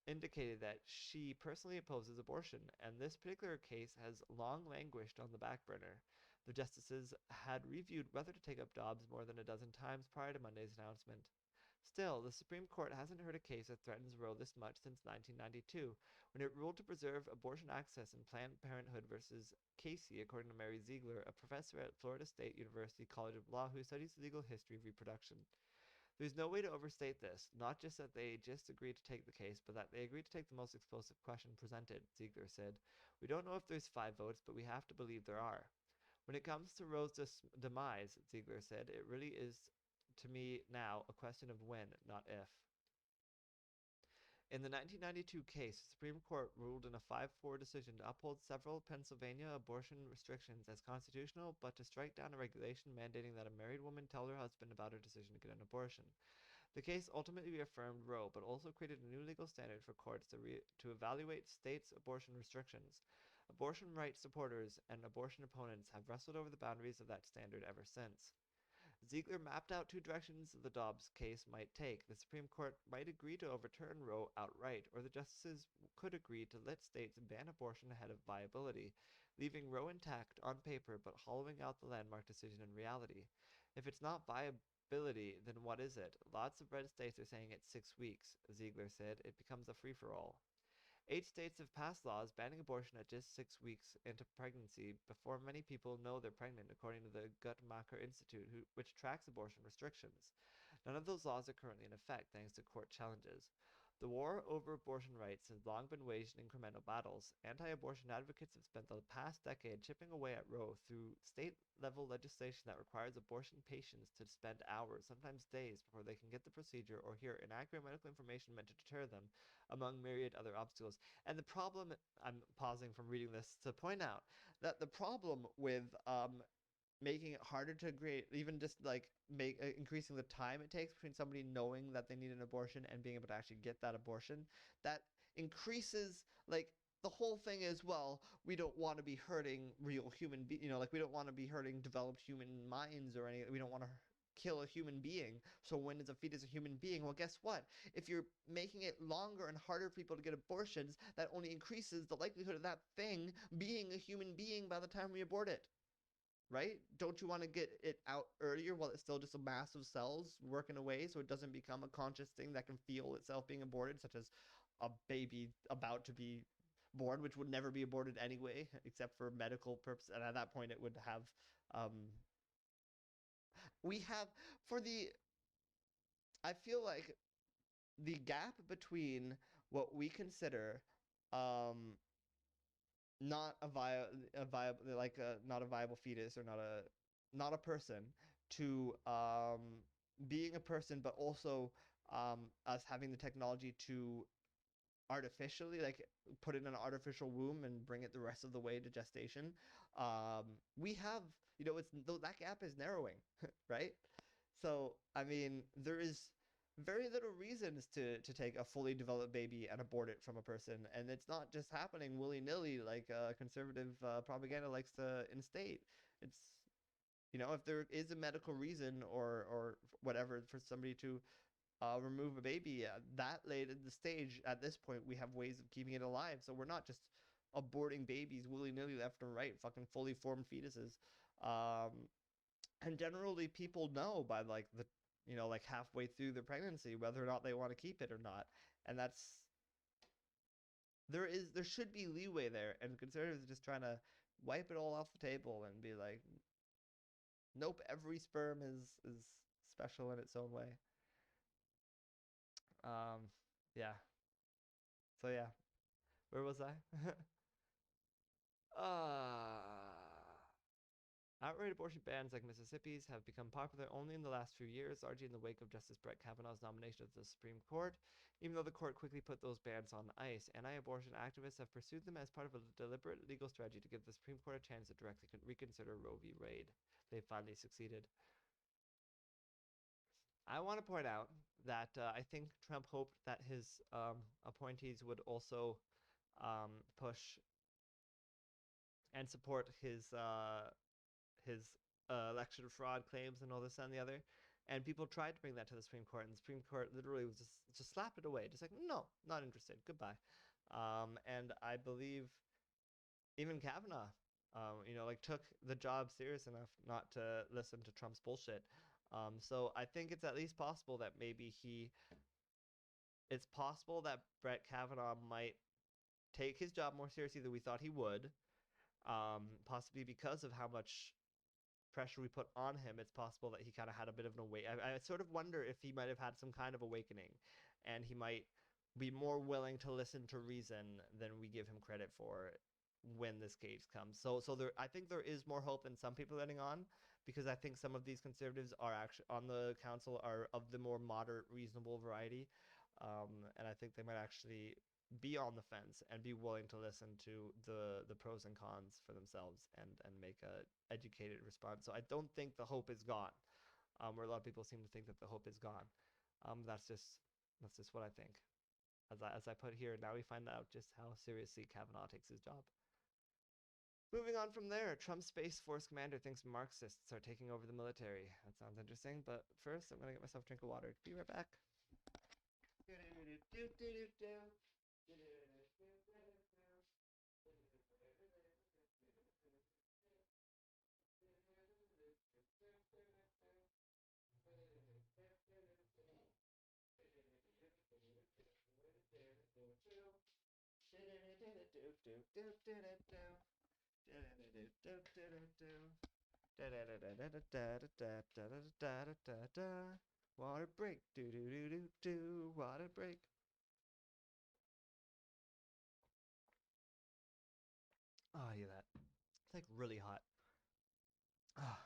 indicated that she personally opposes abortion, and this particular case has long languished on the back burner. The justices had reviewed whether to take up Dobbs more than a dozen times prior to Monday's announcement. Still, the Supreme Court hasn't heard a case that threatens Roe this much since 1992, when it ruled to preserve abortion access in Planned Parenthood versus Casey, according to Mary Ziegler, a professor at Florida State University College of Law who studies the legal history of reproduction. There's no way to overstate this, not just that they just agreed to take the case, but that they agreed to take the most explosive question presented, Ziegler said. We don't know if there's 5 votes, but we have to believe there are. When it comes to Roe's demise, Ziegler said, it really is, to me now, a question of when, not if. In the 1992 case, the Supreme Court ruled in a 5-4 decision to uphold several Pennsylvania abortion restrictions as constitutional, but to strike down a regulation mandating that a married woman tell her husband about her decision to get an abortion. The case ultimately reaffirmed Roe, but also created a new legal standard for courts to evaluate states' abortion restrictions. Abortion rights supporters and abortion opponents have wrestled over the boundaries of that standard ever since. Ziegler mapped out 2 directions the Dobbs case might take. The Supreme Court might agree to overturn Roe outright, or the justices could agree to let states ban abortion ahead of viability, leaving Roe intact on paper but hollowing out the landmark decision in reality. If it's not viability, then what is it? Lots of red states are saying it's 6 weeks, Ziegler said. It becomes a free-for-all. 8 states have passed laws banning abortion at just 6 weeks into pregnancy before many people know they're pregnant, according to the Guttmacher Institute, which tracks abortion restrictions. None of those laws are currently in effect, thanks to court challenges. The war over abortion rights has long been waged in incremental battles. Anti-abortion advocates have spent the past decade chipping away at Roe through state-level legislation that requires abortion patients to spend hours, sometimes days, before they can get the procedure or hear inaccurate medical information meant to deter them, among myriad other obstacles. And the problem, I'm pausing from reading this to point out, that the problem with making it harder to agree, even just like increasing the time it takes between somebody knowing that they need an abortion and being able to actually get that abortion, that increases like the whole thing is, well, we don't want to be hurting real human like we don't want to be hurting developed human minds or any, we don't want to kill a human being. So when is a fetus a human being? Well, guess what? If you're making it longer and harder for people to get abortions, that only increases the likelihood of that thing being a human being by the time we abort it. Right? Don't you want to get it out earlier while it's still just a mass of cells working away so it doesn't become a conscious thing that can feel itself being aborted, such as a baby about to be born, which would never be aborted anyway, except for medical purposes. And at that point, it would have, we have, for the, I feel like the gap between what we consider, not a viable like not a viable fetus or not a person to being a person, but also us having the technology to artificially like put it in an artificial womb and bring it the rest of the way to gestation. We have, it's that gap is narrowing, right? So I mean, there is very little reasons to take a fully developed baby and abort it from a person, and it's not just happening willy-nilly like conservative propaganda likes to instate. It's, if there is a medical reason or whatever for somebody to remove a baby, that late in the stage, at this point, we have ways of keeping it alive. So we're not just aborting babies willy-nilly left and right, fucking fully formed fetuses. And generally people know by like like halfway through the pregnancy, whether or not they want to keep it or not. And there should be leeway there, and conservatives are just trying to wipe it all off the table and be like, nope, every sperm is special in its own way. Yeah. So yeah, where was I? Outright abortion bans like Mississippi's have become popular only in the last few years, largely in the wake of Justice Brett Kavanaugh's nomination to the Supreme Court. Even though the court quickly put those bans on ice, anti-abortion activists have pursued them as part of a deliberate legal strategy to give the Supreme Court a chance to directly reconsider Roe v. Wade. They finally succeeded. I want to point out that I think Trump hoped that his appointees would also push and support his election fraud claims and all this and the other. And people tried to bring that to the Supreme Court, and the Supreme Court literally was just slapped it away, just like, no, not interested, goodbye. And I believe even Kavanaugh, took the job serious enough not to listen to Trump's bullshit. So I think it's at least possible that it's possible that Brett Kavanaugh might take his job more seriously than we thought he would, possibly because of how much pressure we put on him. It's possible that he kind of had a bit of an awakening. I sort of wonder if he might have had some kind of awakening, and he might be more willing to listen to reason than we give him credit for when this case comes. So I think there is more hope than some people letting on, because I think some of these conservatives are actually on the council are of the more moderate, reasonable variety, and I think they might actually be on the fence and be willing to listen to the pros and cons for themselves and make a educated response. So I don't think the hope is gone, where a lot of people seem to think that the hope is gone. That's just what I think. As I put here, now we find out just how seriously Kavanaugh takes his job. Moving on from there, Trump's Space Force commander thinks Marxists are taking over the military. That sounds interesting, but first I'm gonna get myself a drink of water. Be right back. Water break, do do do do do, water break. Oh, yeah, that. It's like really hot. Ah,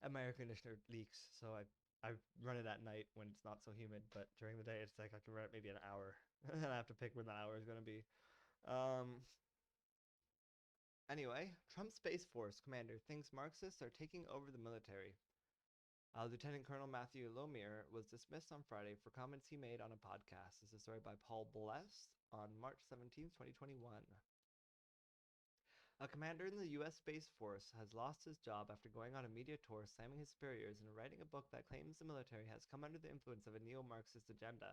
and my air conditioner leaks, so I run it at night when it's not so humid, but during the day it's like I can run it maybe an hour, and I have to pick when the hour is gonna be. Um. Anyway, Trump's Space Force commander thinks Marxists are taking over the military. Lieutenant Colonel Matthew Lomere was dismissed on Friday for comments he made on a podcast. This is a story by Paul Bless on March 17th, 2021. A commander in the U.S. Space Force has lost his job after going on a media tour slamming his superiors and writing a book that claims the military has come under the influence of a neo-Marxist agenda.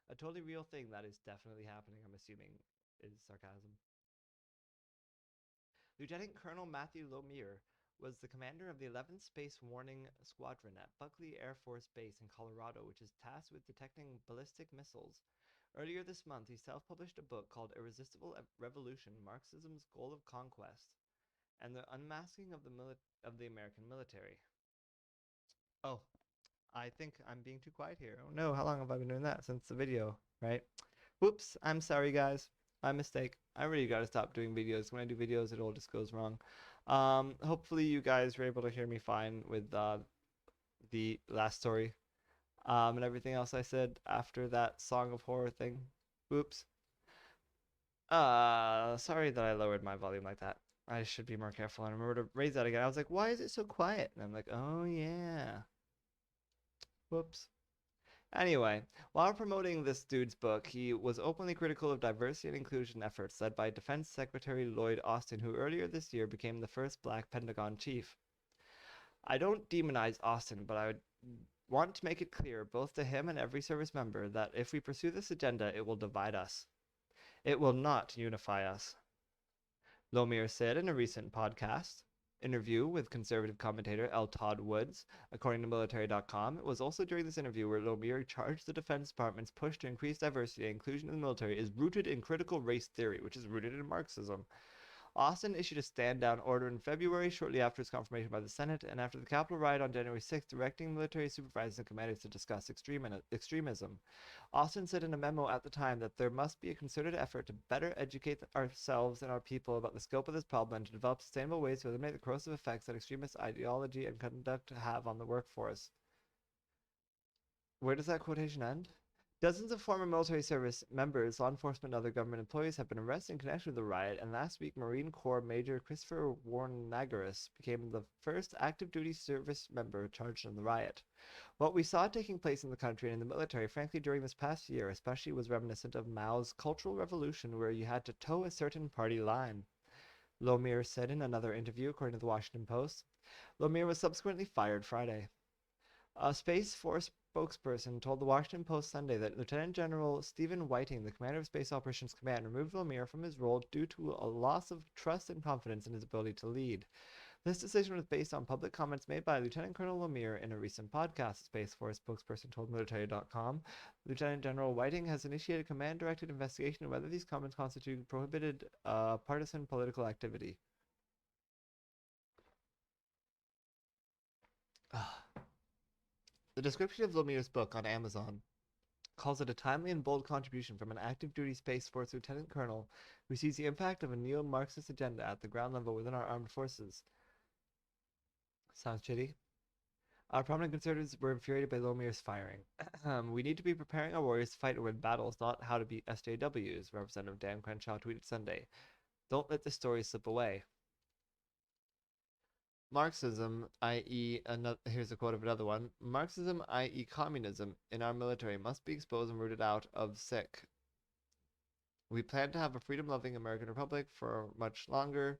A totally real thing that is definitely happening, I'm assuming, is sarcasm. Lieutenant Colonel Matthew Lomere was the commander of the 11th Space Warning Squadron at Buckley Air Force Base in Colorado, which is tasked with detecting ballistic missiles. Earlier this month, he self-published a book called Irresistible Revolution: Marxism's Goal of Conquest and the Unmasking of the American Military. Oh, I think I'm being too quiet here. Oh no, how long have I been doing that since the video, right? Whoops, I'm sorry guys. My mistake. I really gotta stop doing videos. When I do videos, it all just goes wrong. Hopefully you guys were able to hear me fine with the last story. And everything else I said after that Song of Horror thing. Whoops. Sorry that I lowered my volume like that. I should be more careful. And I remember to raise that again. I was like, why is it so quiet? And I'm like, oh yeah. Whoops. Anyway, while promoting this dude's book, he was openly critical of diversity and inclusion efforts led by Defense Secretary Lloyd Austin, who earlier this year became the first black Pentagon chief. I don't demonize Austin, but I would want to make it clear, both to him and every service member, that if we pursue this agenda, it will divide us. It will not unify us. Lomere said in a recent podcast interview with conservative commentator L. Todd Woods, according to military.com. It was also during this interview where Lemire charged the Defense Department's push to increase diversity and inclusion in the military is rooted in critical race theory, which is rooted in Marxism. Austin issued a stand-down order in February, shortly after its confirmation by the Senate, and after the Capitol riot on January 6th, directing military supervisors and commanders to discuss extremism. Austin said in a memo at the time that there must be a concerted effort to better educate ourselves and our people about the scope of this problem and to develop sustainable ways to eliminate the corrosive effects that extremist ideology and conduct have on the workforce. Where does that quotation end? Dozens of former military service members, law enforcement, and other government employees have been arrested in connection with the riot, and last week Marine Corps Major Christopher Warnagaris became the first active duty service member charged in the riot. What we saw taking place in the country and in the military, frankly, during this past year, especially, was reminiscent of Mao's Cultural Revolution, where you had to toe a certain party line, Lemire said in another interview, according to the Washington Post. Lemire was subsequently fired Friday. A Space Force spokesperson told the Washington Post Sunday that Lieutenant General Stephen Whiting, the commander of Space Operations Command, removed Lemire from his role due to a loss of trust and confidence in his ability to lead. This decision was based on public comments made by Lieutenant Colonel Lemire in a recent podcast, a Space Force spokesperson told military.com. Lieutenant General Whiting has initiated a command-directed investigation of whether these comments constitute prohibited partisan political activity. The description of Lemire's book on Amazon calls it a timely and bold contribution from an active duty Space Force lieutenant colonel who sees the impact of a neo-Marxist agenda at the ground level within our armed forces. Sounds shitty. Our prominent conservatives were infuriated by Lemire's firing. We need to be preparing our warriors to fight and win battles, not how to beat SJWs, Representative Dan Crenshaw tweeted Sunday. Don't let this story slip away. Marxism, i.e., here's a quote of another one. Marxism, i.e., communism, in our military must be exposed and rooted out of sick. We plan to have a freedom-loving American Republic for much longer.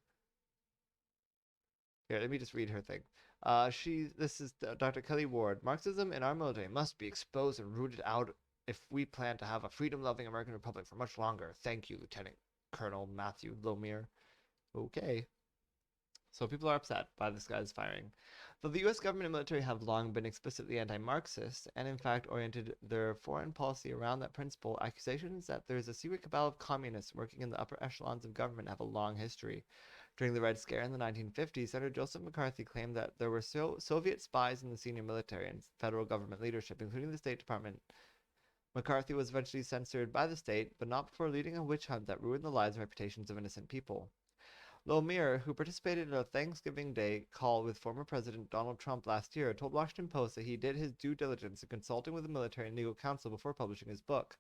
Here, let me just read her thing. This is Dr. Kelly Ward. Marxism in our military must be exposed and rooted out if we plan to have a freedom-loving American Republic for much longer. Thank you, Lieutenant Colonel Matthew Lemire. Okay. So people are upset by this guy's firing. Though the U.S. government and military have long been explicitly anti-Marxist, and in fact oriented their foreign policy around that principle, accusations that there is a secret cabal of communists working in the upper echelons of government have a long history. During the Red Scare in the 1950s, Senator Joseph McCarthy claimed that there were Soviet spies in the senior military and federal government leadership, including the State Department. McCarthy was eventually censored by the state, but not before leading a witch hunt that ruined the lives and reputations of innocent people. Lemire, who participated in a Thanksgiving Day call with former President Donald Trump last year, told Washington Post that he did his due diligence in consulting with the military and legal counsel before publishing his book.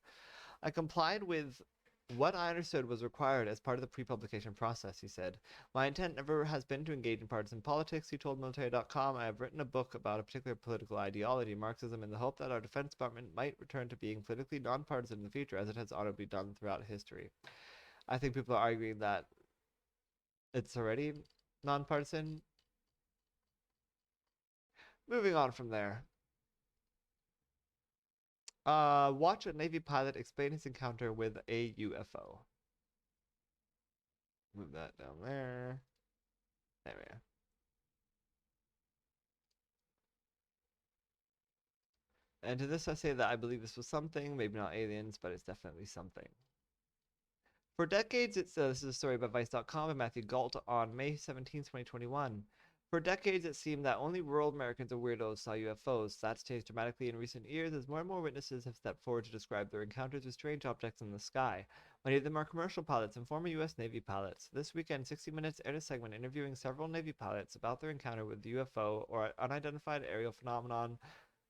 I complied with what I understood was required as part of the pre-publication process, he said. My intent never has been to engage in partisan politics, he told military.com. I have written a book about a particular political ideology, Marxism, in the hope that our Defense Department might return to being politically nonpartisan in the future, as it has honorably done throughout history. I think people are arguing that it's already nonpartisan. Moving on from there. Watch a Navy pilot explain his encounter with a UFO. Move that down there. There we are. And to this I say that I believe this was something, maybe not aliens, but it's definitely something. For decades, this is a story by Vice.com and Matthew Galt on May 17, 2021. For decades, it seemed that only rural Americans and weirdos saw UFOs. That's changed dramatically in recent years as more and more witnesses have stepped forward to describe their encounters with strange objects in the sky. Many of them are commercial pilots and former U.S. Navy pilots. This weekend, 60 Minutes aired a segment interviewing several Navy pilots about their encounter with the UFO, or unidentified aerial phenomenon.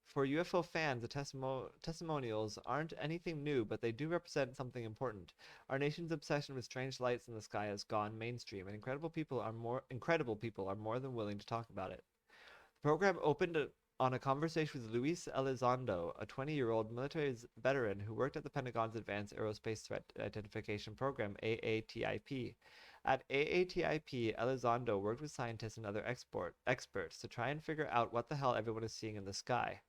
For UFO fans, the testimonials aren't anything new, but they do represent something important. Our nation's obsession with strange lights in the sky has gone mainstream, and incredible people are more than willing to talk about it. The program opened on a conversation with Luis Elizondo, a 20-year-old military veteran who worked at the Pentagon's Advanced Aerospace Threat Identification Program, AATIP. At AATIP, Elizondo worked with scientists and other experts to try and figure out what the hell everyone is seeing in the sky.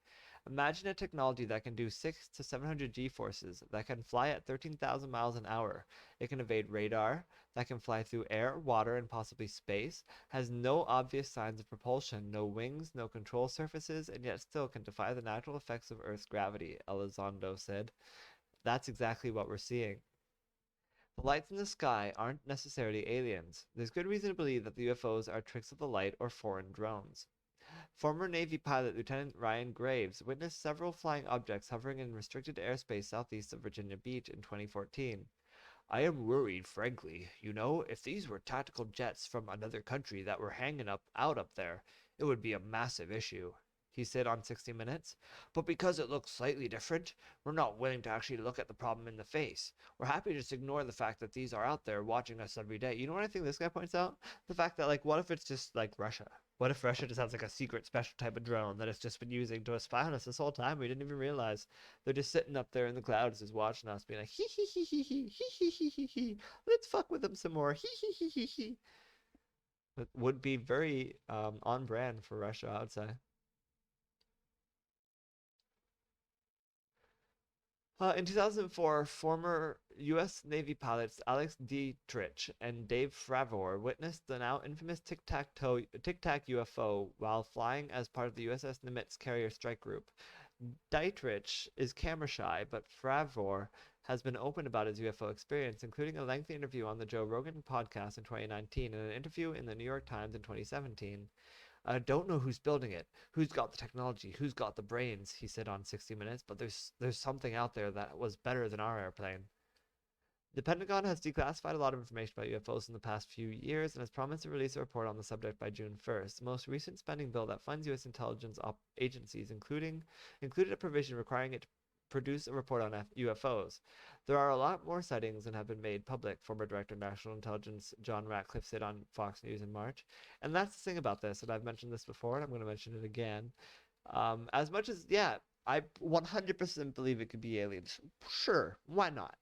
Imagine a technology that can do 6 to 700 G-forces, that can fly at 13,000 miles an hour. It can evade radar, that can fly through air, water, and possibly space, has no obvious signs of propulsion, no wings, no control surfaces, and yet still can defy the natural effects of Earth's gravity, Elizondo said. That's exactly what we're seeing. The lights in the sky aren't necessarily aliens. There's good reason to believe that the UFOs are tricks of the light or foreign drones. Former Navy pilot Lieutenant Ryan Graves witnessed several flying objects hovering in restricted airspace southeast of Virginia Beach in 2014. I am worried, frankly. You know, if these were tactical jets from another country that were hanging out up there, it would be a massive issue, he said on 60 Minutes. But because it looks slightly different, we're not willing to actually look at the problem in the face. We're happy to just ignore the fact that these are out there watching us every day. You know what I think this guy points out? The fact that, like, what if it's just like Russia? What if Russia just has like a secret special type of drone that it's just been using to spy on us this whole time? We didn't even realize. They're just sitting up there in the clouds, just watching us, being like, hee hee hee hee hee hee hee hee hee. Let's fuck with them some more. Hee hee hee hee hee. It would be very on brand for Russia, I would say. In 2004, former U.S. Navy pilots Alex Dietrich and Dave Fravor witnessed the now infamous Tic Tac UFO while flying as part of the USS Nimitz carrier strike group. Dietrich is camera shy, but Fravor has been open about his UFO experience, including a lengthy interview on the Joe Rogan podcast in 2019 and an interview in the New York Times in 2017. I don't know who's building it, who's got the technology, who's got the brains, he said on 60 Minutes, but there's something out there that was better than our airplane. The Pentagon has declassified a lot of information about UFOs in the past few years and has promised to release a report on the subject by June 1st. The most recent spending bill that funds U.S. intelligence agencies included a provision requiring it to produce a report on UFOs. There are a lot more sightings than have been made public, former Director of National Intelligence John Ratcliffe said on Fox News in March. And that's the thing about this, and I've mentioned this before, and I'm going to mention it again. As much as, yeah, I 100% believe it could be aliens. Sure, why not?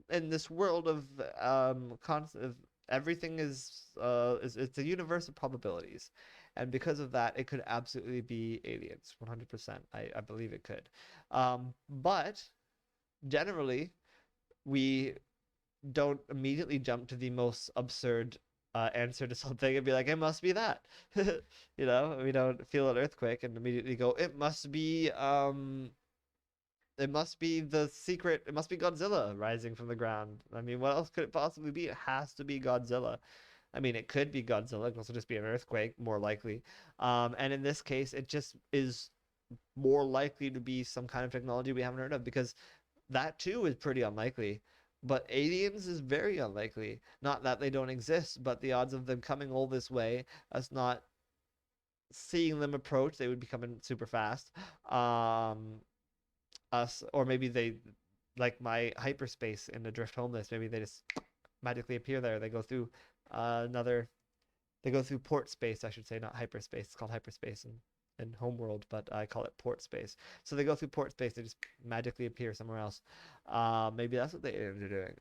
In this world of everything is it's a universe of probabilities, and because of that, it could absolutely be aliens. 100%, I believe it could. But generally, we don't immediately jump to the most absurd answer to something and be like, it must be that. You know, we don't feel an earthquake and immediately go, it must be the secret. It must be Godzilla rising from the ground. I mean, what else could it possibly be? It has to be Godzilla. I mean, it could be Godzilla. It could also just be an earthquake, more likely. And in this case, it just is more likely to be some kind of technology we haven't heard of, because that too is pretty unlikely. But aliens is very unlikely. Not that they don't exist, but the odds of them coming all this way, us not seeing them approach, they would be coming super fast. Us, or maybe they, like my hyperspace in Adrift Homeless, maybe they just magically appear there. They go through they go through port space, I should say, not hyperspace. It's called hyperspace in Homeworld, but I call it port space. So they go through port space, they just magically appear somewhere else. Maybe that's what the aliens are doing.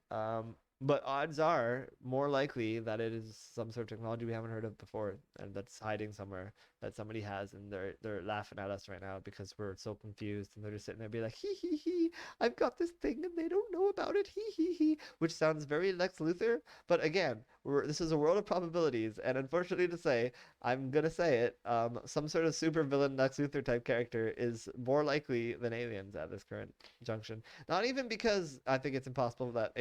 But odds are more likely that it is some sort of technology we haven't heard of before, and that's hiding somewhere that somebody has, and they're laughing at us right now because we're so confused, and they're just sitting there be like, hee hee hee, I've got this thing and they don't know about it, hee hee hee, which sounds very Lex Luthor. But again, this is a world of probabilities, and unfortunately to say, I'm gonna say it, some sort of super villain Lex Luthor type character is more likely than aliens at this current junction. Not even because I think it's impossible that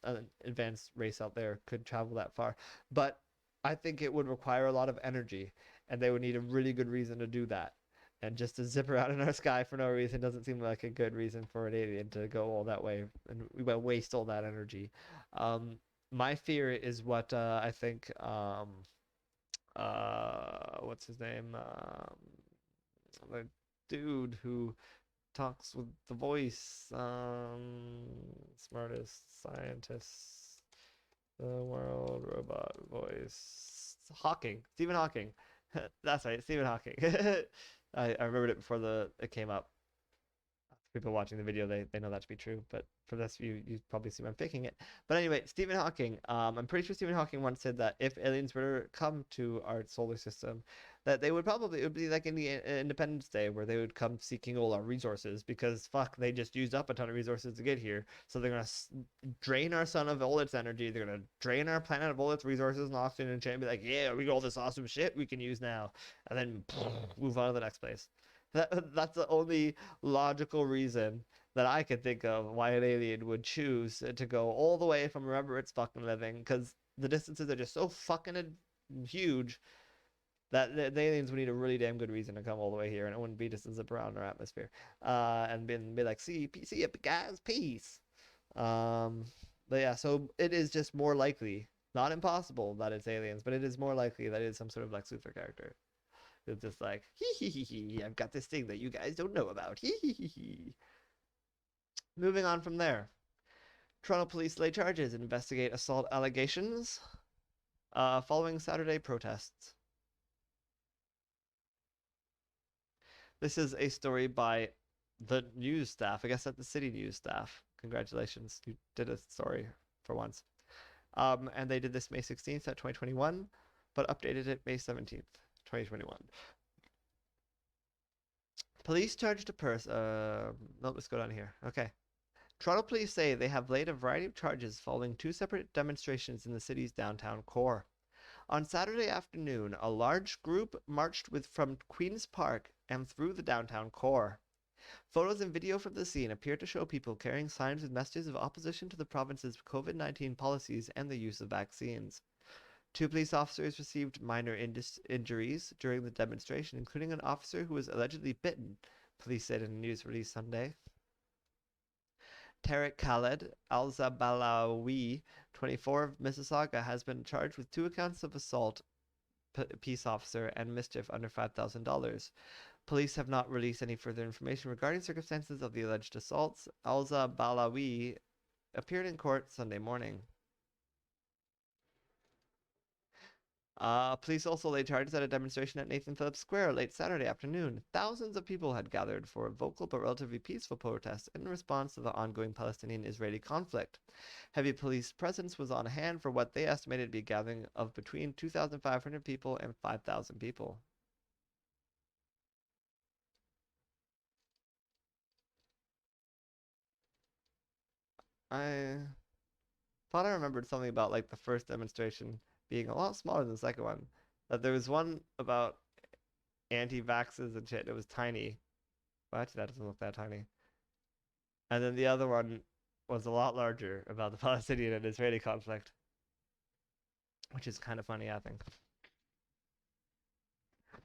an advanced race out there could travel that far, but I think it would require a lot of energy, and they would need a really good reason to do that. And just to zip around in our sky for no reason doesn't seem like a good reason for an alien to go all that way and we will waste all that energy. My fear is what I think. What's his name? The dude who talks with the voice. Smartest scientist, the world, robot voice. Hawking. Stephen Hawking. That's right, Stephen Hawking. I remembered it before it came up. I people watching the video, they know that to be true. But for this, you probably see I'm faking it. But anyway, Stephen Hawking. I'm pretty sure Stephen Hawking once said that if aliens were to come to our solar system, that they would probably, it would be like in the Independence Day, where they would come seeking all our resources, because fuck, they just used up a ton of resources to get here. So they're gonna drain our sun of all its energy. They're gonna drain our planet of all its resources and oxygen and shit, and be like, yeah, we got all this awesome shit we can use now, and then move on to the next place. That's the only logical reason that I could think of why an alien would choose to go all the way from wherever it's fucking living, because the distances are just so fucking huge that the aliens would need a really damn good reason to come all the way here, and it wouldn't be just to zip around our atmosphere, and be like, see ya, guys, peace. But yeah, so it is just more likely, not impossible, that it's aliens, but it is more likely that it is some sort of Lex Luthor character. It's just like, hee, I've got this thing that you guys don't know about. Hee. Moving on from there. Toronto police lay charges and investigate assault allegations following Saturday protests. This is a story by the news staff. I guess that's the city news staff. Congratulations, you did a story for once. And they did this May 16th, 2021, but updated it May 17th. 2021. Police charged a person. No, let's go down here. Okay. Toronto police say they have laid a variety of charges following two separate demonstrations in the city's downtown core. On Saturday afternoon, a large group marched from Queen's Park and through the downtown core. Photos and video from the scene appear to show people carrying signs with messages of opposition to the province's COVID-19 policies and the use of vaccines. Two police officers received minor injuries during the demonstration, including an officer who was allegedly bitten, police said in a news release Sunday. Tarek Khaled Al-Zabalawi, 24, of Mississauga, has been charged with 2 accounts of assault, peace officer, and mischief under $5,000. Police have not released any further information regarding circumstances of the alleged assaults. Al-Zabalawi appeared in court Sunday morning. Police also laid charges at a demonstration at Nathan Phillips Square late Saturday afternoon. Thousands of people had gathered for a vocal but relatively peaceful protest in response to the ongoing Palestinian-Israeli conflict. Heavy police presence was on hand for what they estimated to be a gathering of between 2,500 people and 5,000 people. I thought I remembered something about like the first demonstration being a lot smaller than the second one. That there was one about anti-vaxxers and shit. It was tiny. Well, actually, that doesn't look that tiny. And then the other one was a lot larger, about the Palestinian and Israeli conflict, which is kind of funny, I think.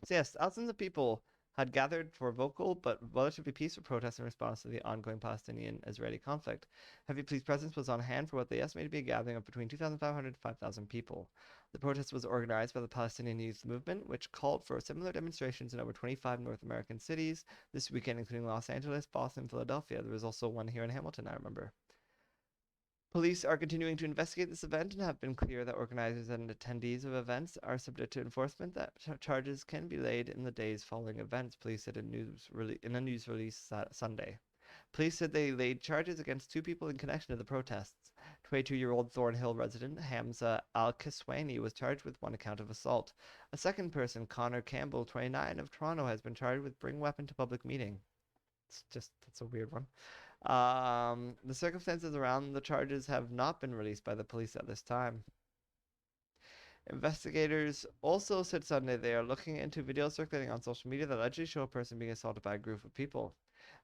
So yes, thousands of people had gathered for vocal but relatively peaceful protests in response to the ongoing Palestinian-Israeli conflict. Heavy police presence was on hand for what they estimated to be a gathering of between 2,500 and 5,000 people. The protest was organized by the Palestinian Youth Movement, which called for similar demonstrations in over 25 North American cities this weekend, including Los Angeles, Boston, and Philadelphia. There was also one here in Hamilton, I remember. Police are continuing to investigate this event and have been clear that organizers and attendees of events are subject to enforcement, that charges can be laid in the days following events, police said in a news release Sunday. Police said they laid charges against 2 people in connection to the protests. 22-year-old Thornhill resident Hamza Al-Kiswani was charged with 1 account of assault. A second person, Connor Campbell, 29, of Toronto, has been charged with bring weapon to public meeting. That's a weird one. The circumstances around the charges have not been released by the police at this time. Investigators also said Sunday they are looking into videos circulating on social media that allegedly show a person being assaulted by a group of people.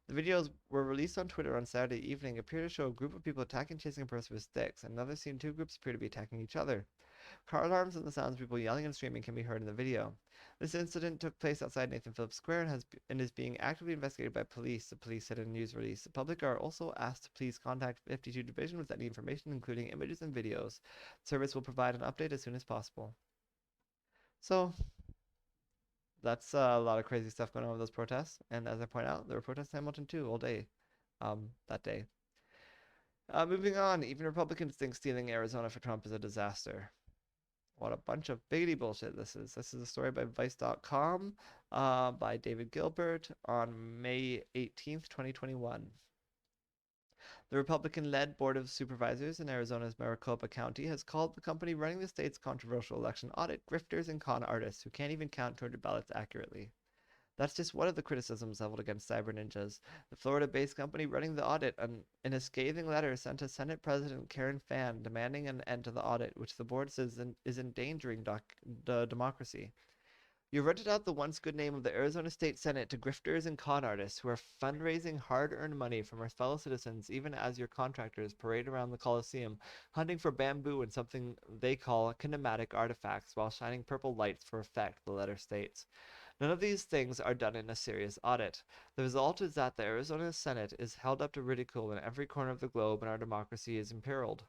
The videos were released on Twitter on Saturday evening, appear to show a group of people attacking and chasing a person with sticks, and others seen 2 groups appear to be attacking each other. Car alarms and the sounds of people yelling and screaming can be heard in the video. This incident took place outside Nathan Phillips Square and is being actively investigated by police, the police said in a news release. The public are also asked to please contact 52 Division with any information, including images and videos. The service will provide an update as soon as possible. So, that's a lot of crazy stuff going on with those protests. And as I point out, there were protests in Hamilton too all day that day. Moving on, even Republicans think stealing Arizona for Trump is a disaster. What a bunch of biggity bullshit this is. This is a story by Vice.com by David Gilbert on May 18th, 2021. The Republican-led Board of Supervisors in Arizona's Maricopa County has called the company running the state's controversial election audit grifters and con artists who can't even count 200 ballots accurately. That's just one of the criticisms leveled against cyber ninjas. The Florida-based company running the audit, in a scathing letter sent to Senate President Karen Fann demanding an end to the audit, which the board says is endangering the democracy. You rented out the once good name of the Arizona State Senate to grifters and con artists who are fundraising hard-earned money from our fellow citizens even as your contractors parade around the Coliseum, hunting for bamboo and something they call kinematic artifacts while shining purple lights for effect, the letter states. None of these things are done in a serious audit. The result is that the Arizona Senate is held up to ridicule in every corner of the globe and our democracy is imperiled.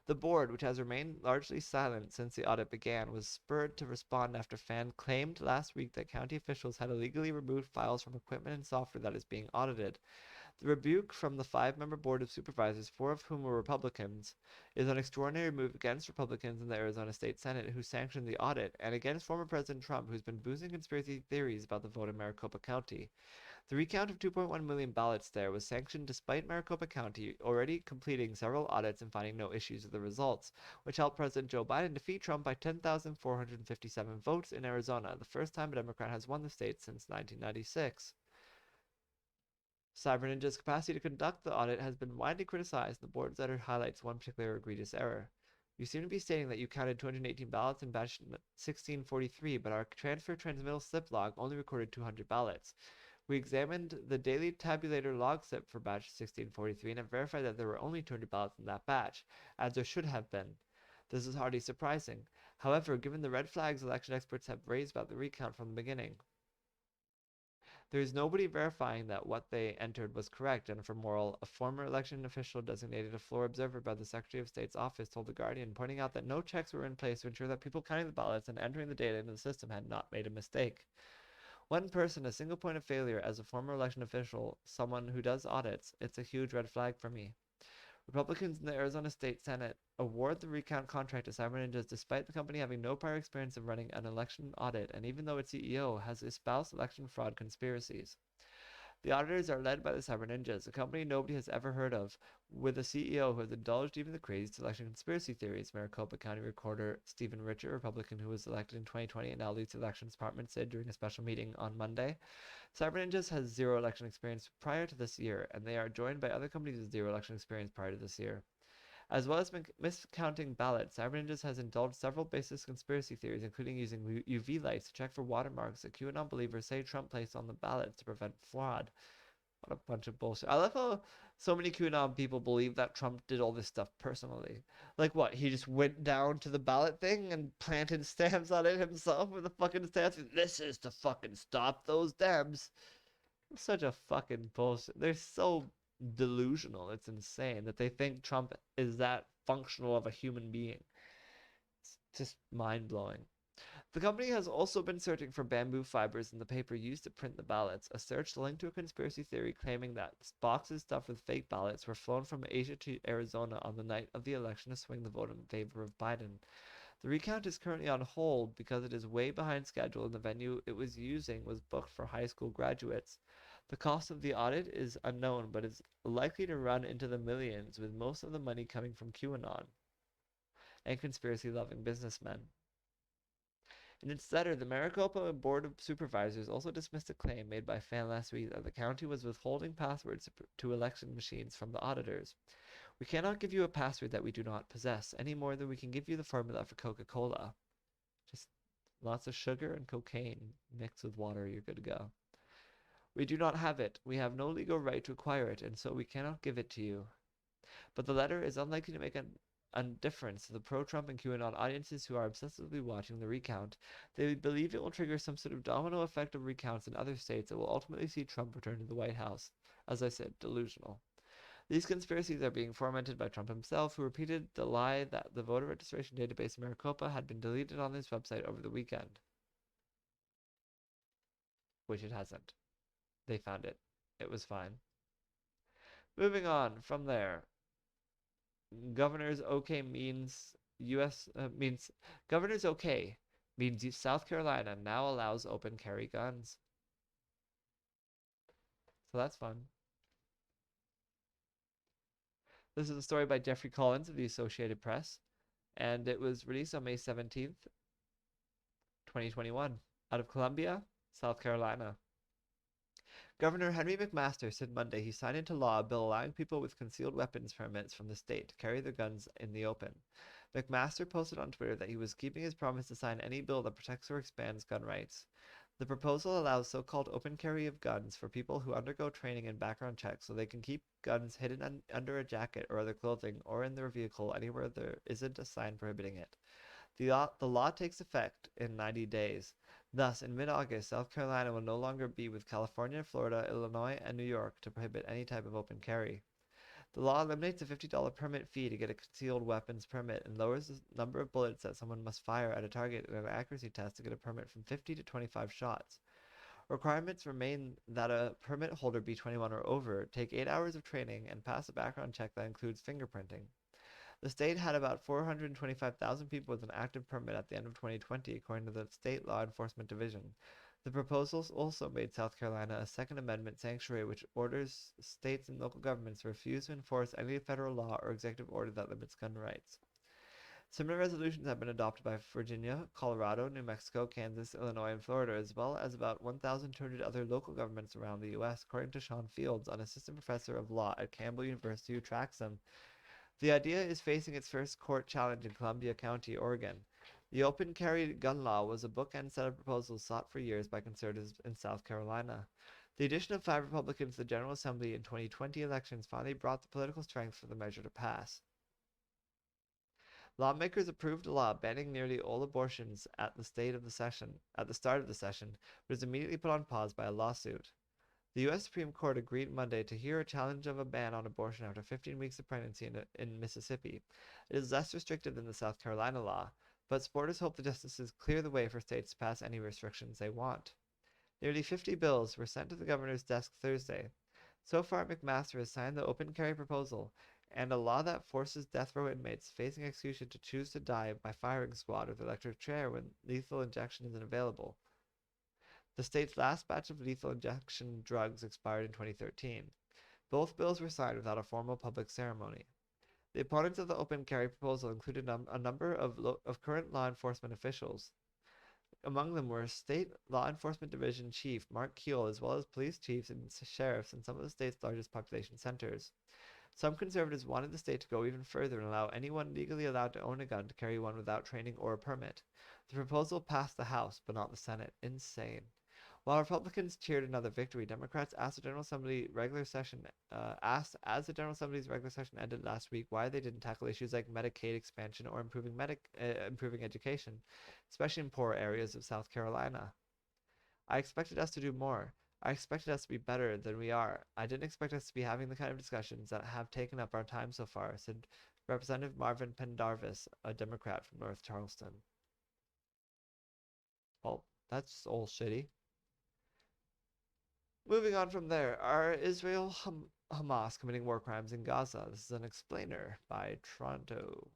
The board, which has remained largely silent since the audit began, was spurred to respond after Fan claimed last week that county officials had illegally removed files from equipment and software that is being audited. The rebuke from the 5-member Board of Supervisors, 4 of whom were Republicans, is an extraordinary move against Republicans in the Arizona State Senate who sanctioned the audit, and against former President Trump, who's been boozing conspiracy theories about the vote in Maricopa County. The recount of 2.1 million ballots there was sanctioned despite Maricopa County already completing several audits and finding no issues with the results, which helped President Joe Biden defeat Trump by 10,457 votes in Arizona, the first time a Democrat has won the state since 1996. Cyber Ninja's capacity to conduct the audit has been widely criticized, and the board's letter highlights one particular egregious error. You seem to be stating that you counted 218 ballots in batch 1643, but our transfer transmittal slip log only recorded 200 ballots. We examined the daily tabulator log slip for batch 1643 and have verified that there were only 200 ballots in that batch, as there should have been. This is hardly surprising. However, given the red flags election experts have raised about the recount from the beginning, there is nobody verifying that what they entered was correct. Jennifer Morrill, a former election official designated a floor observer by the Secretary of State's office, told The Guardian, pointing out that no checks were in place to ensure that people counting the ballots and entering the data into the system had not made a mistake. One person, a single point of failure as a former election official, someone who does audits, it's a huge red flag for me. Republicans in the Arizona State Senate award the recount contract to Cyber Ninjas despite the company having no prior experience of running an election audit, and even though its CEO has espoused election fraud conspiracies. The auditors are led by the Cyber Ninjas, a company nobody has ever heard of, with a CEO who has indulged even the craziest election conspiracy theories. Maricopa County Recorder Stephen Richer, Republican who was elected in 2020 and now leads the elections department, said during a special meeting on Monday. Cyber Ninjas has zero election experience prior to this year, and they are joined by other companies with zero election experience prior to this year. As well as miscounting ballots, Cyber Ninjas has indulged several baseless conspiracy theories, including using UV lights to check for watermarks that QAnon believers say Trump placed on the ballots to prevent fraud. What a bunch of bullshit. I love how so many QAnon people believe that Trump did all this stuff personally. Like what? He just went down to the ballot thing and planted stamps on it himself with the fucking stamps. This is to fucking stop those Dems. Such a fucking bullshit. They're so delusional. It's insane that they think Trump is that functional of a human being. It's just mind-blowing. The company has also been searching for bamboo fibers in the paper used to print the ballots, a search linked to a conspiracy theory claiming that boxes stuffed with fake ballots were flown from Asia to Arizona on the night of the election to swing the vote in favor of Biden. The recount is currently on hold because it is way behind schedule and the venue it was using was booked for high school graduates. The cost of the audit is unknown, but is likely to run into the millions, with most of the money coming from QAnon and conspiracy-loving businessmen. In its letter, the Maricopa Board of Supervisors also dismissed a claim made by Fan last week that the county was withholding passwords to election machines from the auditors. We cannot give you a password that we do not possess, any more than we can give you the formula for Coca-Cola. Just lots of sugar and cocaine mixed with water, you're good to go. We do not have it. We have no legal right to acquire it, and so we cannot give it to you. But the letter is unlikely to make a difference to the pro-Trump and QAnon audiences who are obsessively watching the recount. They believe it will trigger some sort of domino effect of recounts in other states that will ultimately see Trump return to the White House. As I said, delusional. These conspiracies are being fomented by Trump himself, who repeated the lie that the voter registration database in Maricopa had been deleted on his website over the weekend. Which it hasn't. They found it. It was fine. Moving on from there. Governor's OK Means U.S. Means governor's okay means South Carolina now allows open carry guns. So that's fun. This is a story by Jeffrey Collins of the Associated Press, and it was released on May 17th, 2021, out of Columbia, South Carolina. Governor Henry McMaster said Monday he signed into law a bill allowing people with concealed weapons permits from the state to carry their guns in the open. McMaster posted on Twitter that he was keeping his promise to sign any bill that protects or expands gun rights. The proposal allows so-called open carry of guns for people who undergo training and background checks so they can keep guns hidden under a jacket or other clothing or in their vehicle anywhere there isn't a sign prohibiting it. The law takes effect in 90 days. Thus, in mid-August, South Carolina will no longer be with California, Florida, Illinois, and New York to prohibit any type of open carry. The law eliminates a $50 permit fee to get a concealed weapons permit and lowers the number of bullets that someone must fire at a target in an accuracy test to get a permit from 50 to 25 shots. Requirements remain that a permit holder be 21 or over, take 8 hours of training, and pass a background check that includes fingerprinting. The state had about 425,000 people with an active permit at the end of 2020, according to the State Law Enforcement Division. The proposals also made South Carolina a Second Amendment sanctuary which orders states and local governments to refuse to enforce any federal law or executive order that limits gun rights. Similar resolutions have been adopted by Virginia, Colorado, New Mexico, Kansas, Illinois, and Florida, as well as about 1,200 other local governments around the U.S., according to Sean Fields, an assistant professor of law at Campbell University who tracks them. The idea is facing its first court challenge in Columbia County, Oregon. The open carry gun law was a bookend set of proposals sought for years by conservatives in South Carolina. The addition of 5 Republicans to the General Assembly in 2020 elections finally brought the political strength for the measure to pass. Lawmakers approved a law banning nearly all abortions at the start of the session, but was immediately put on pause by a lawsuit. The U.S. Supreme Court agreed Monday to hear a challenge of a ban on abortion after 15 weeks of pregnancy in Mississippi. It is less restrictive than the South Carolina law, but supporters hope the justices clear the way for states to pass any restrictions they want. Nearly 50 bills were sent to the governor's desk Thursday. So far, McMaster has signed the open carry proposal and a law that forces death row inmates facing execution to choose to die by firing squad with electric chair when lethal injection isn't available. The state's last batch of lethal injection drugs expired in 2013. Both bills were signed without a formal public ceremony. The opponents of the open carry proposal included a number of current law enforcement officials. Among them were State Law Enforcement Division Chief Mark Keel, as well as police chiefs and sheriffs in some of the state's largest population centers. Some conservatives wanted the state to go even further and allow anyone legally allowed to own a gun to carry one without training or a permit. The proposal passed the House, but not the Senate. Insane. While Republicans cheered another victory, Democrats asked as the General Assembly's regular session ended last week why they didn't tackle issues like Medicaid expansion or improving education, especially in poor areas of South Carolina. I expected us to do more. I expected us to be better than we are. I didn't expect us to be having the kind of discussions that have taken up our time so far, said Representative Marvin Pendarvis, a Democrat from North Charleston. Well, that's all shitty. Moving on from there, are Israel Hamas committing war crimes in Gaza? This is an explainer by Toronto.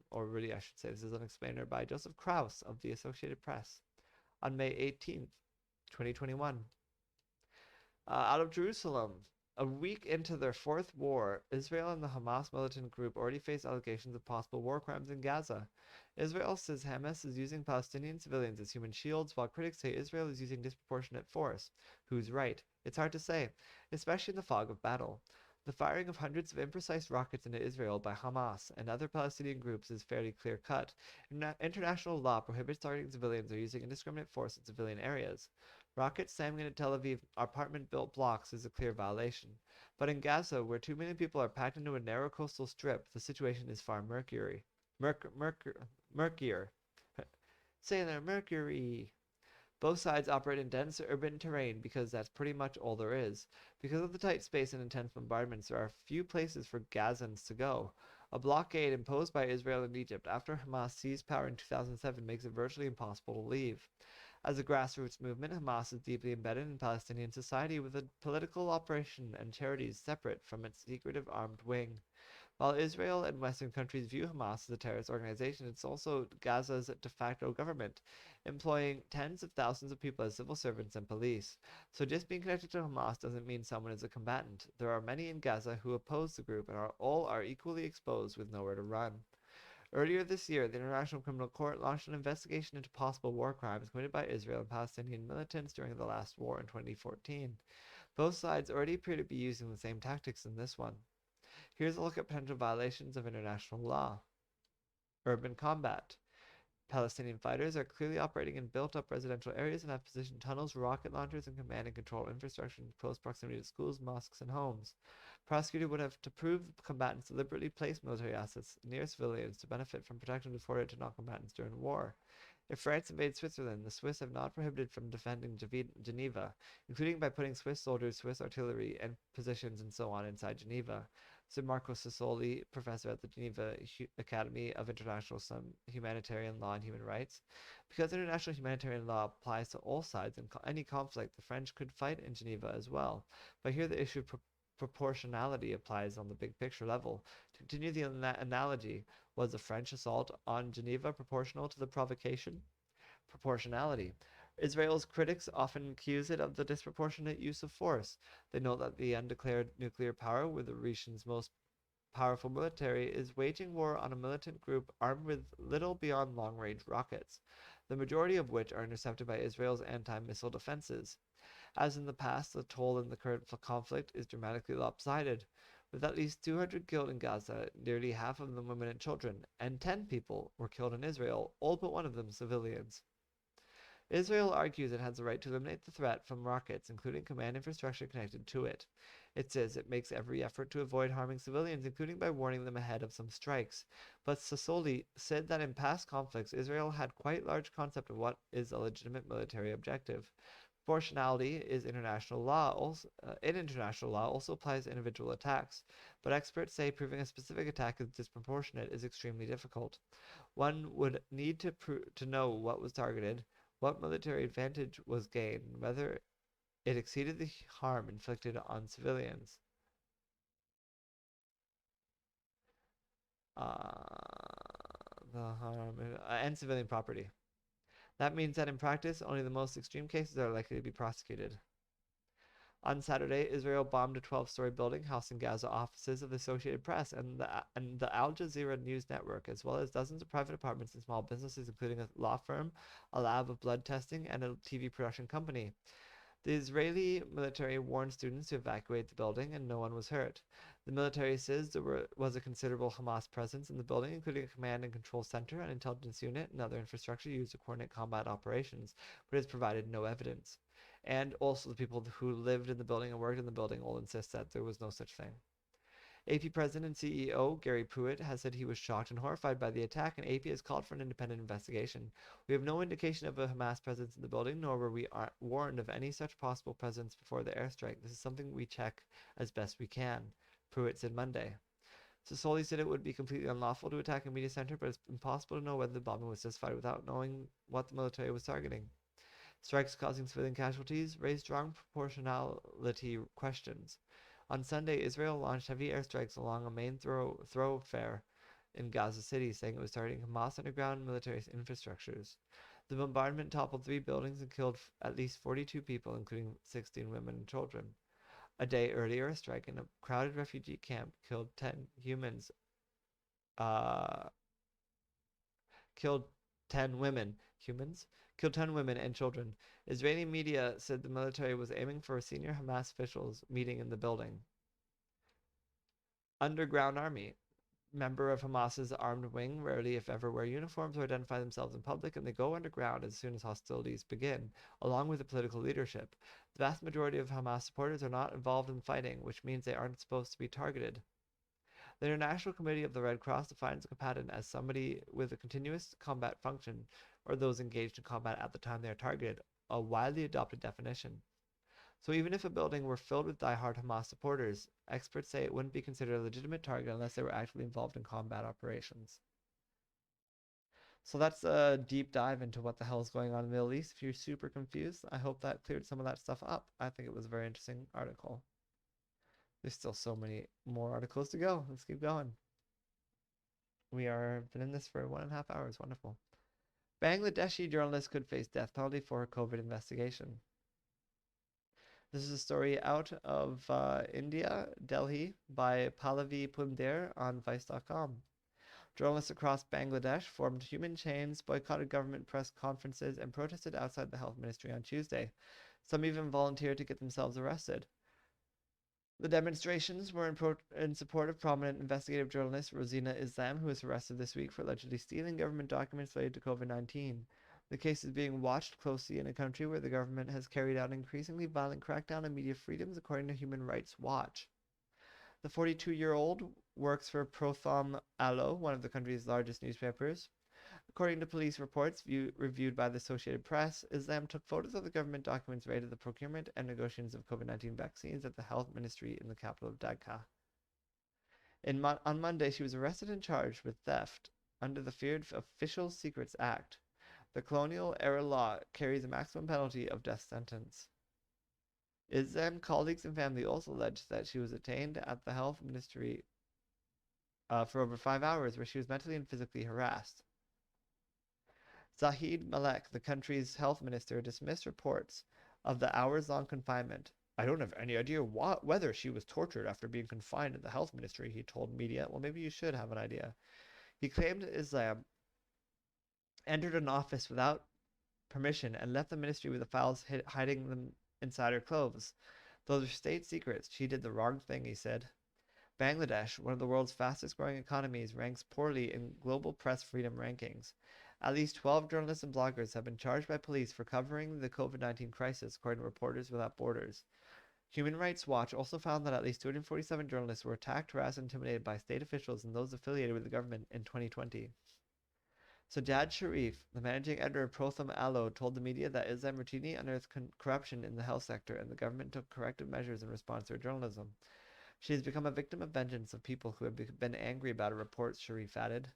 Or really, I should say, this is an explainer by Joseph Krauss of the Associated Press on May 18th, 2021. Out of Jerusalem, a week into their 4th war, Israel and the Hamas militant group already face allegations of possible war crimes in Gaza. Israel says Hamas is using Palestinian civilians as human shields, while critics say Israel is using disproportionate force. Who's right? It's hard to say, especially in the fog of battle. The firing of hundreds of imprecise rockets into Israel by Hamas and other Palestinian groups is fairly clear-cut. International law prohibits targeting civilians or using indiscriminate force in civilian areas. Rockets slamming into Tel Aviv apartment-built blocks is a clear violation. But in Gaza, where 2 million people are packed into a narrow coastal strip, the situation is far murkier. Sailor Mercury. Both sides operate in dense urban terrain because that's pretty much all there is. Because of the tight space and intense bombardments, there are few places for Gazans to go. A blockade imposed by Israel and Egypt after Hamas seized power in 2007 makes it virtually impossible to leave. As a grassroots movement, Hamas is deeply embedded in Palestinian society with a political operation and charities separate from its secretive armed wing. While Israel and Western countries view Hamas as a terrorist organization, it's also Gaza's de facto government, employing tens of thousands of people as civil servants and police. So just being connected to Hamas doesn't mean someone is a combatant. There are many in Gaza who oppose the group and all are equally exposed with nowhere to run. Earlier this year, the International Criminal Court launched an investigation into possible war crimes committed by Israel and Palestinian militants during the last war in 2014. Both sides already appear to be using the same tactics in this one. Here's a look at potential violations of international law. Urban combat. Palestinian fighters are clearly operating in built-up residential areas and have positioned tunnels, rocket launchers, and command and control infrastructure in close proximity to schools, mosques, and homes. Prosecutor would have to prove the combatants deliberately placed military assets near civilians to benefit from protection afforded to non-combatants during war. If France invades Switzerland, the Swiss have not prohibited from defending Geneva, including by putting Swiss soldiers, Swiss artillery, and positions and so on inside Geneva, said Marco Sassoli, professor at the Geneva Academy of International Humanitarian Law and Human Rights. Because international humanitarian law applies to all sides in any conflict, the French could fight in Geneva as well. But here the issue of proportionality applies on the big picture level. To continue the analogy, was the French assault on Geneva proportional to the provocation? Proportionality. Israel's critics often accuse it of the disproportionate use of force. They note that the undeclared nuclear power, with the region's most powerful military, is waging war on a militant group armed with little beyond long-range rockets, the majority of which are intercepted by Israel's anti-missile defenses. As in the past, the toll in the current conflict is dramatically lopsided. With at least 200 killed in Gaza, nearly half of them women and children, and 10 people were killed in Israel, all but one of them civilians. Israel argues it has the right to eliminate the threat from rockets, including command infrastructure connected to it. It says it makes every effort to avoid harming civilians, including by warning them ahead of some strikes. But Sassoli said that in past conflicts, Israel had quite large concept of what is a legitimate military objective. Proportionality is international law also applies to individual attacks, but experts say proving a specific attack is disproportionate is extremely difficult. One would need to know what was targeted, what military advantage was gained, and whether it exceeded the harm inflicted on civilians. And civilian property. That means that in practice, only the most extreme cases are likely to be prosecuted. On Saturday, Israel bombed a 12-story building housing Gaza offices of the Associated Press and the Al Jazeera News Network, as well as dozens of private apartments and small businesses, including a law firm, a lab of blood testing, and a TV production company. The Israeli military warned students to evacuate the building, and no one was hurt. The military says there was a considerable Hamas presence in the building, including a command and control center, an intelligence unit, and other infrastructure used to coordinate combat operations, but has provided no evidence. And also the people who lived in the building and worked in the building all insist that there was no such thing. AP President and CEO Gary Pruitt has said he was shocked and horrified by the attack, and AP has called for an independent investigation. We have no indication of a Hamas presence in the building, nor were we warned of any such possible presence before the airstrike. This is something we check as best we can, Pruitt said Monday. Sassoli said it would be completely unlawful to attack a media center, but it's impossible to know whether the bombing was justified without knowing what the military was targeting. Strikes causing civilian casualties raise strong proportionality questions. On Sunday, Israel launched heavy airstrikes along a main thoroughfare in Gaza City, saying it was targeting Hamas underground military infrastructures. The bombardment toppled 3 buildings and killed at least 42 people, including 16 women and children. A day earlier, a strike in a crowded refugee camp killed 10 humans. Killed 10 women. Humans? Killed 10 women and children. Israeli media said the military was aiming for senior Hamas officials meeting in the building. Underground Army. Member of Hamas's armed wing rarely, if ever, wear uniforms or identify themselves in public, and they go underground as soon as hostilities begin, along with the political leadership. The vast majority of Hamas supporters are not involved in fighting, which means they aren't supposed to be targeted. The International Committee of the Red Cross defines a combatant as somebody with a continuous combat function, or those engaged in combat at the time they are targeted, a widely adopted definition. So even if a building were filled with die-hard Hamas supporters, experts say it wouldn't be considered a legitimate target unless they were actively involved in combat operations. So that's a deep dive into what the hell is going on in the Middle East. If you're super confused, I hope that cleared some of that stuff up. I think it was a very interesting article. There's still so many more articles to go. Let's keep going. We are been in this for 1.5 hours. Wonderful. Bangladeshi journalist could face death penalty for COVID investigation. This is a story out of India, Delhi, by Pallavi Pumder on Vice.com. Journalists across Bangladesh formed human chains, boycotted government press conferences, and protested outside the health ministry on Tuesday. Some even volunteered to get themselves arrested. The demonstrations were in support of prominent investigative journalist Rosina Islam, who was arrested this week for allegedly stealing government documents related to COVID-19. The case is being watched closely in a country where the government has carried out an increasingly violent crackdown on media freedoms, according to Human Rights Watch. The 42-year-old works for Prothom Alo, one of the country's largest newspapers. According to police reports reviewed by the Associated Press, Islam took photos of the government documents related to the procurement and negotiations of COVID-19 vaccines at the health ministry in the capital of Dhaka. On Monday, she was arrested and charged with theft under the Feared Official Secrets Act. The colonial-era law carries a maximum penalty of death sentence. Islam colleagues and family also alleged that she was detained at the health ministry for over 5 hours, where she was mentally and physically harassed. Zahid Malek, the country's health minister, dismissed reports of the hours-long confinement. I don't have any idea whether she was tortured after being confined in the health ministry, he told media. Well, maybe you should have an idea. He claimed Islam entered an office without permission and left the ministry with the files hiding them inside her clothes. Those are state secrets. She did the wrong thing, he said. Bangladesh, one of the world's fastest-growing economies, ranks poorly in global press freedom rankings. At least 12 journalists and bloggers have been charged by police for covering the COVID-19 crisis, according to Reporters Without Borders. Human Rights Watch also found that at least 247 journalists were attacked, harassed, and intimidated by state officials and those affiliated with the government in 2020. Sajjad Sharif, the managing editor of Prothom Alo, told the media that Islam routinely unearthed corruption in the health sector and the government took corrective measures in response to her journalism. She has become a victim of vengeance of people who have been angry about her reports, Sharif added.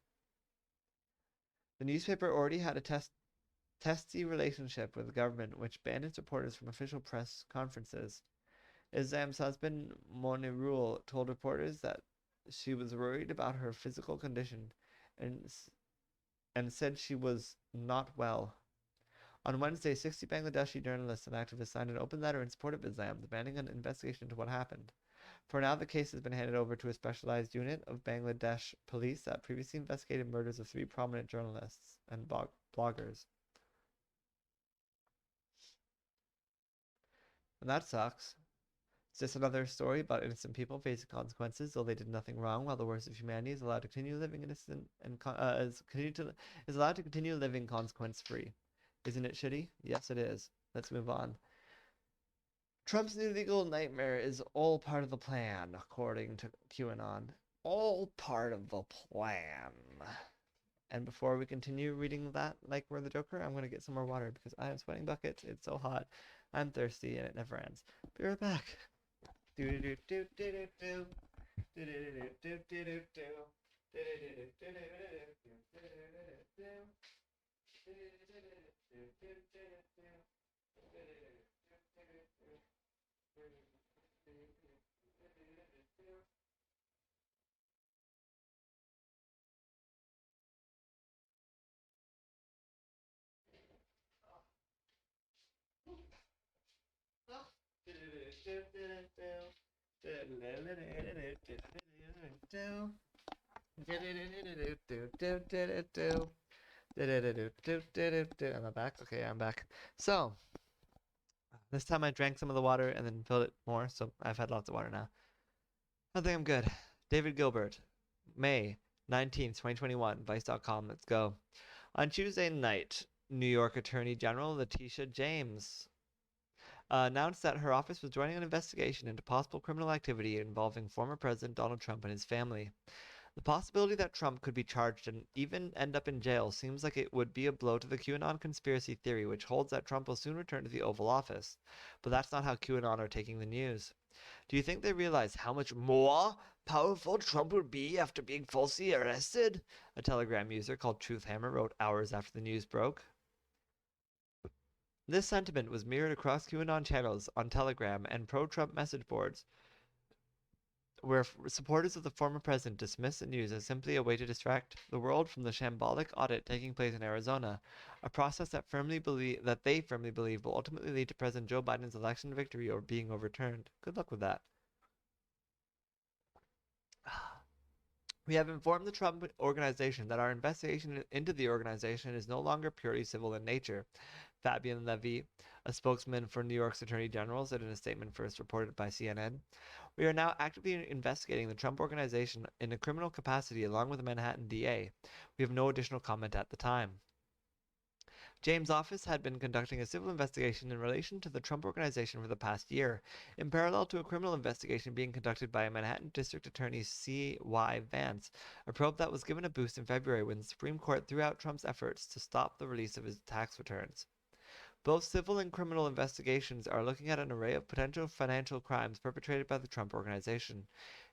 The newspaper already had a testy relationship with the government, which banned its reporters from official press conferences. Islam's husband, Monirul, told reporters that she was worried about her physical condition and said she was not well. On Wednesday, 60 Bangladeshi journalists and activists signed an open letter in support of Islam, demanding an investigation into what happened. For now, the case has been handed over to a specialized unit of Bangladesh police that previously investigated murders of 3 prominent journalists and bloggers. And that sucks. It's just another story about innocent people facing consequences, though they did nothing wrong, while the worst of humanity is allowed to continue living innocent and is allowed to continue living consequence-free. Isn't it shitty? Yes, it is. Let's move on. Trump's new legal nightmare is all part of the plan, according to QAnon. All part of the plan. And before we continue reading that like we're the Joker, I'm going to get some more water because I am sweating buckets. It's so hot. I'm thirsty and it never ends. Be right back. Am I back? Okay, I'm back. So, this time I drank some of the water and then filled it more, so I've had lots of water now. I think I'm good. David Gilbert, May 19th, 2021, Vice.com, let's go. On Tuesday night, New York Attorney General Letitia James announced that her office was joining an investigation into possible criminal activity involving former President Donald Trump and his family. The possibility that Trump could be charged and even end up in jail seems like it would be a blow to the QAnon conspiracy theory, which holds that Trump will soon return to the Oval Office. But that's not how QAnon are taking the news. Do you think they realize how much more powerful Trump will be after being falsely arrested? A Telegram user called Truthhammer wrote hours after the news broke. This sentiment was mirrored across QAnon channels on Telegram and pro-Trump message boards. where supporters of the former president dismiss the news as simply a way to distract the world from the shambolic audit taking place in Arizona, a process that they firmly believe will ultimately lead to President Joe Biden's election victory or being overturned. Good luck with that. We have informed the Trump organization that our investigation into the organization is no longer purely civil in nature. Fabian Levy, a spokesman for New York's Attorney General, said in a statement first reported by CNN. We are now actively investigating the Trump organization in a criminal capacity along with the Manhattan DA. We have no additional comment at the time. James' office had been conducting a civil investigation in relation to the Trump organization for the past year, in parallel to a criminal investigation being conducted by Manhattan District Attorney C.Y. Vance, a probe that was given a boost in February when the Supreme Court threw out Trump's efforts to stop the release of his tax returns. Both civil and criminal investigations are looking at an array of potential financial crimes perpetrated by the Trump organization.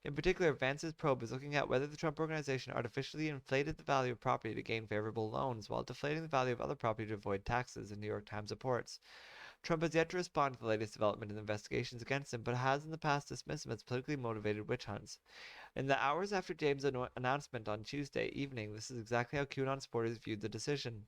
In particular, Vance's probe is looking at whether the Trump organization artificially inflated the value of property to gain favorable loans while deflating the value of other property to avoid taxes, the New York Times reports. Trump has yet to respond to the latest development in the investigations against him, but has in the past dismissed them as politically motivated witch hunts. In the hours after James' announcement on Tuesday evening, this is exactly how QAnon supporters viewed the decision.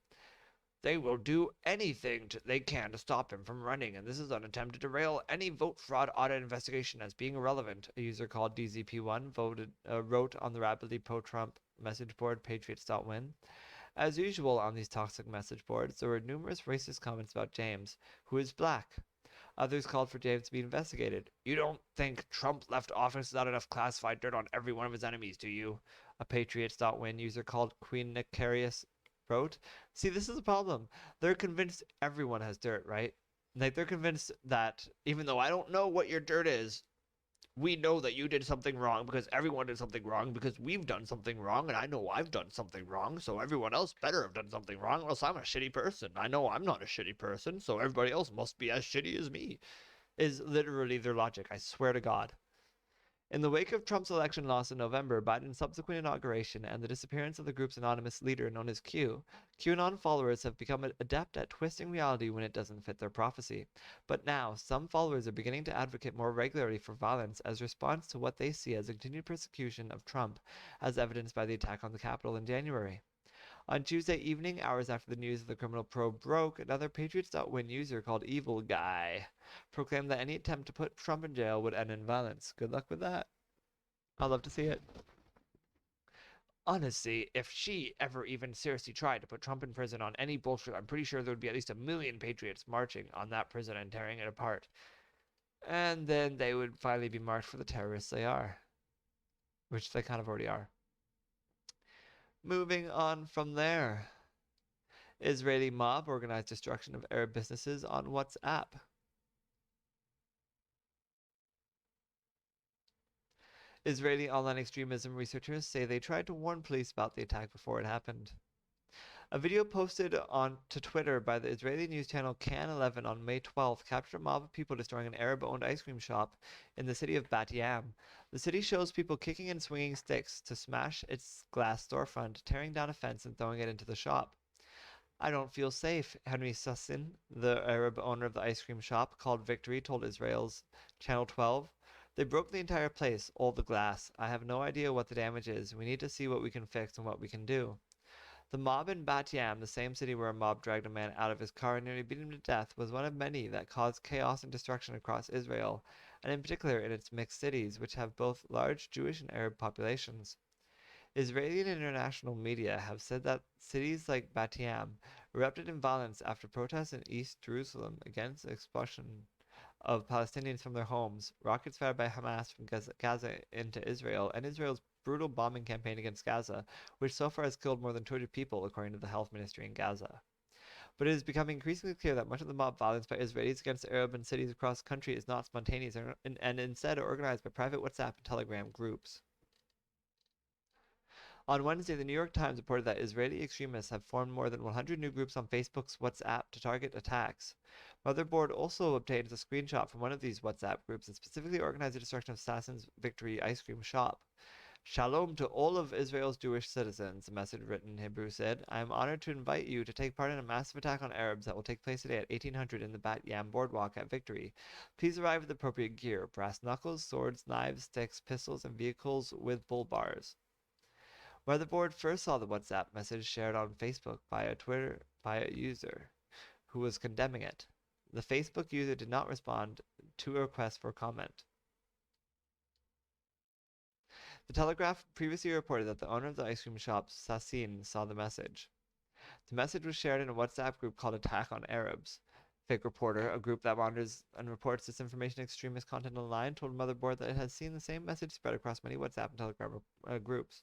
They will do anything they can to stop him from running, and this is an attempt to derail any vote fraud audit investigation as being irrelevant, a user called DZP1 wrote on the rapidly pro-Trump message board Patriots.win. As usual on these toxic message boards, there were numerous racist comments about James, who is black. Others called for James to be investigated. You don't think Trump left office without enough classified dirt on every one of his enemies, do you? A Patriots.win user called Queen Nicarius wrote. See, this is the problem. They're convinced everyone has dirt, right? Like, they're convinced that even though I don't know what your dirt is, we know that you did something wrong because everyone did something wrong because we've done something wrong and I know I've done something wrong, so everyone else better have done something wrong or else I'm a shitty person. I know I'm not a shitty person, so everybody else must be as shitty as me, is literally their logic, I swear to God. In the wake of Trump's election loss in November, Biden's subsequent inauguration, and the disappearance of the group's anonymous leader known as Q, QAnon followers have become adept at twisting reality when it doesn't fit their prophecy. But now, some followers are beginning to advocate more regularly for violence as response to what they see as a continued persecution of Trump, as evidenced by the attack on the Capitol in January. On Tuesday evening, hours after the news of the criminal probe broke, another Patriots.win user called Evil Guy proclaimed that any attempt to put Trump in jail would end in violence. Good luck with that. I'd love to see it. Honestly, if she ever even seriously tried to put Trump in prison on any bullshit, I'm pretty sure there would be at least 1 million patriots marching on that prison and tearing it apart. And then they would finally be marked for the terrorists they are. Which they kind of already are. Moving on from there. Israeli mob organized destruction of Arab businesses on WhatsApp. Israeli online extremism researchers say they tried to warn police about the attack before it happened. A video posted to Twitter by the Israeli news channel Can 11 on May 12th captured a mob of people destroying an Arab-owned ice cream shop in the city of Bat Yam. The city shows people kicking and swinging sticks to smash its glass storefront, tearing down a fence and throwing it into the shop. I don't feel safe, Henry Sussin, the Arab owner of the ice cream shop called Victory, told Israel's Channel 12. They broke the entire place, all the glass. I have no idea what the damage is. We need to see what we can fix and what we can do. The mob in Bat Yam, the same city where a mob dragged a man out of his car and nearly beat him to death, was one of many that caused chaos and destruction across Israel, and in particular in its mixed cities, which have both large Jewish and Arab populations. Israeli and international media have said that cities like Bat Yam erupted in violence after protests in East Jerusalem against the expulsion of Palestinians from their homes, rockets fired by Hamas from Gaza into Israel, and Israel's brutal bombing campaign against Gaza, which so far has killed more than 200 people, according to the health ministry in Gaza. But it is becoming increasingly clear that much of the mob violence by Israelis against Arab and cities across the country is not spontaneous and instead organized by private WhatsApp and Telegram groups. On Wednesday, the New York Times reported that Israeli extremists have formed more than 100 new groups on Facebook's WhatsApp to target attacks. Motherboard also obtained a screenshot from one of these WhatsApp groups and specifically organized the destruction of Sassin's Victory ice cream shop. Shalom to all of Israel's Jewish citizens, the message written in Hebrew said. I am honored to invite you to take part in a massive attack on Arabs that will take place today at 1800 in the Bat Yam Boardwalk at Victory. Please arrive with appropriate gear, brass knuckles, swords, knives, sticks, pistols, and vehicles with bull bars. Weatherboard first saw the WhatsApp message shared on Facebook by a user who was condemning it. The Facebook user did not respond to a request for comment. The Telegraph previously reported that the owner of the ice cream shop, Sassin, saw the message. The message was shared in a WhatsApp group called Attack on Arabs. Fake Reporter, a group that monitors and reports disinformation and extremist content online, told Motherboard that it has seen the same message spread across many WhatsApp and Telegram groups.